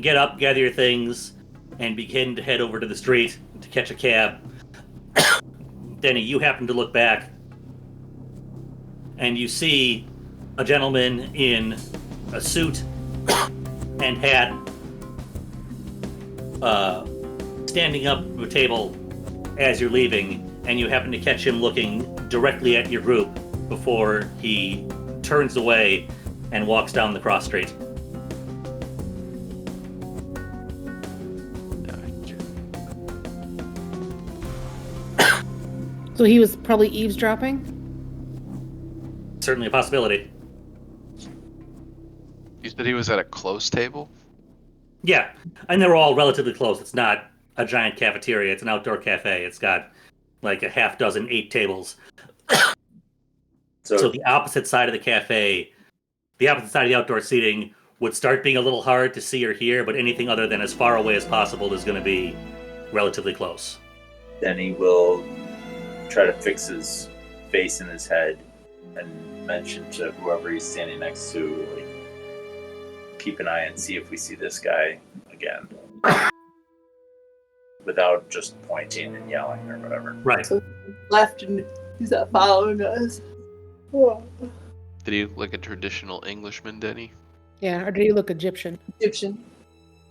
S1: get up, gather your things, and begin to head over to the street to catch a cab, Denny, you happen to look back, and you see a gentleman in a suit and hat standing up at a table as you're leaving, and you happen to catch him looking directly at your group before he turns away and walks down the cross street.
S3: So he was probably eavesdropping?
S1: Certainly a possibility.
S6: You said he was at a close table?
S1: Yeah, and they're all relatively close. It's not a giant cafeteria. It's an outdoor cafe. It's got like a half dozen 8 tables. So the opposite side of the cafe, the opposite side of the outdoor seating would start being a little hard to see or hear, but anything other than as far away as possible is going to be relatively close.
S2: Denny will try to fix his face in his head and mention to whoever he's standing next to, like, keep an eye and see if we see this guy again. Without just pointing and yelling or whatever.
S1: Right.
S5: So left and he's not following us.
S6: Did he look like a traditional Englishman, Denny?
S3: Yeah, or did he look Egyptian?
S5: Egyptian.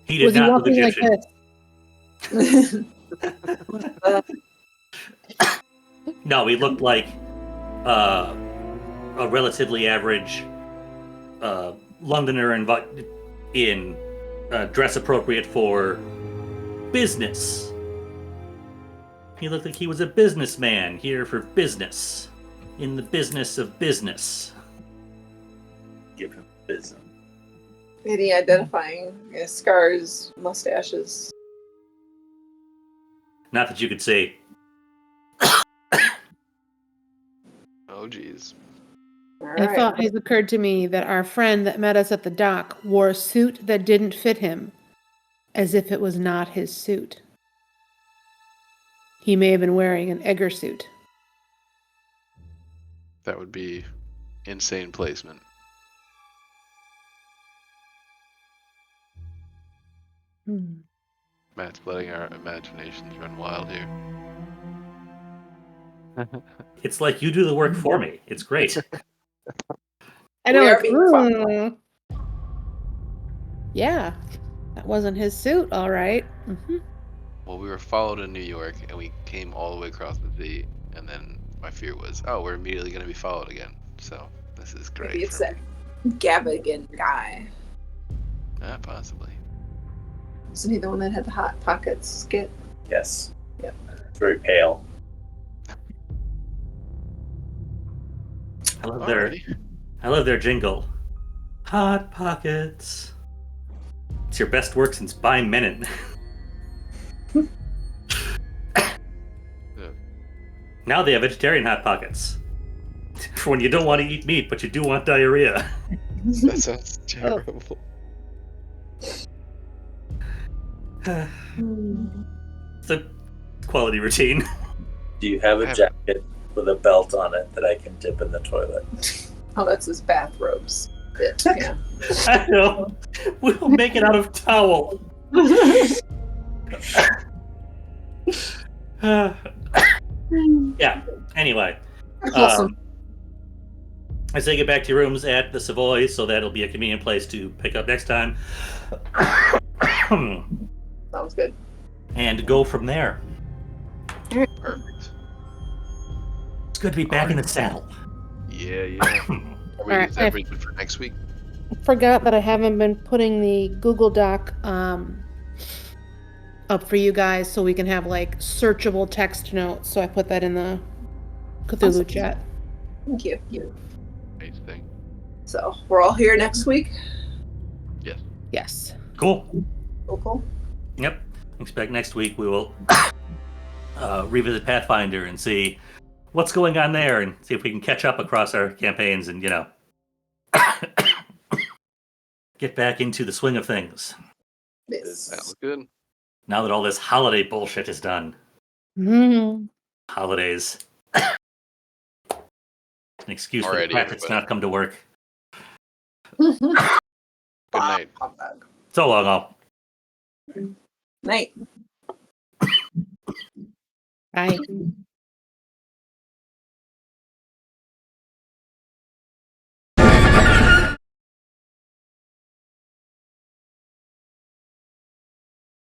S1: He did
S3: Was he
S1: not look
S3: walking like
S1: Egyptian.
S3: this?
S1: No, he looked like a relatively average Londoner in dress appropriate for business. He looked like he was a businessman here for business, in the business of business.
S2: Give him business.
S5: Any identifying scars, mustaches?
S1: Not that you could see.
S6: Oh, jeez.
S5: All
S3: A
S5: right.
S3: thought has occurred to me that our friend that met us at the dock wore a suit that didn't fit him, as if it was not his suit. He may have been wearing an Egger suit.
S6: That would be insane placement. Matt's letting our imaginations run wild here.
S1: It's like you do the work for me. It's great.
S3: I know.
S5: We are
S3: It's,
S5: being followed.
S3: yeah, that wasn't his suit, all right. Mhm.
S6: Well, we were followed in New York, and we came all the way across the sea, and then my fear was, oh, we're immediately going to be followed again. So this is great.
S5: Maybe it's
S6: for
S5: that
S6: me.
S5: Gavigan guy.
S6: Possibly.
S5: Isn't he the one that had the hot pockets skit?
S2: Yes.
S5: Yep.
S2: Very pale.
S1: I love
S6: Alrighty.
S1: their jingle. Hot Pockets. It's your best work since By Menon. Now they have vegetarian Hot Pockets. For when you don't want to eat meat, but you do want diarrhea.
S6: That sounds terrible.
S1: It's a quality routine.
S2: Do you have
S6: I
S2: a
S6: have-
S2: jacket with a belt on it that I can dip in the toilet?
S5: Oh, that's his bathrobes bit. Yeah.
S1: I know. We'll make it out of towel. Yeah. Anyway,
S5: Awesome.
S1: I say get back to your rooms at the Savoy, so that'll be a convenient place to pick up next time.
S5: Sounds good.
S1: And go from there.
S6: Perfect.
S1: It's good to be back in the saddle.
S6: Yeah. Are we,
S3: Alright,
S6: is that pretty good for next week?
S3: Forgot that I haven't been putting the Google Doc up for you guys so we can have like searchable text notes. So I put that in the Cthulhu
S5: Awesome.
S3: chat.
S5: Thank you.
S6: Nice thing.
S5: So we're all here next week.
S6: Yes.
S3: Yes.
S1: Cool.
S5: Cool.
S1: Yep. Expect next week we will revisit Pathfinder and see what's going on there and see if we can catch up across our campaigns and, get back into the swing of things.
S5: Yes.
S6: Sounds good.
S1: Now that all this holiday bullshit is done.
S3: Mm-hmm.
S1: Holidays. An excuse for the
S6: Alrighty,
S1: practice to
S6: everybody.
S1: not come to work.
S6: Good night.
S1: So long, all.
S5: Night.
S3: Bye.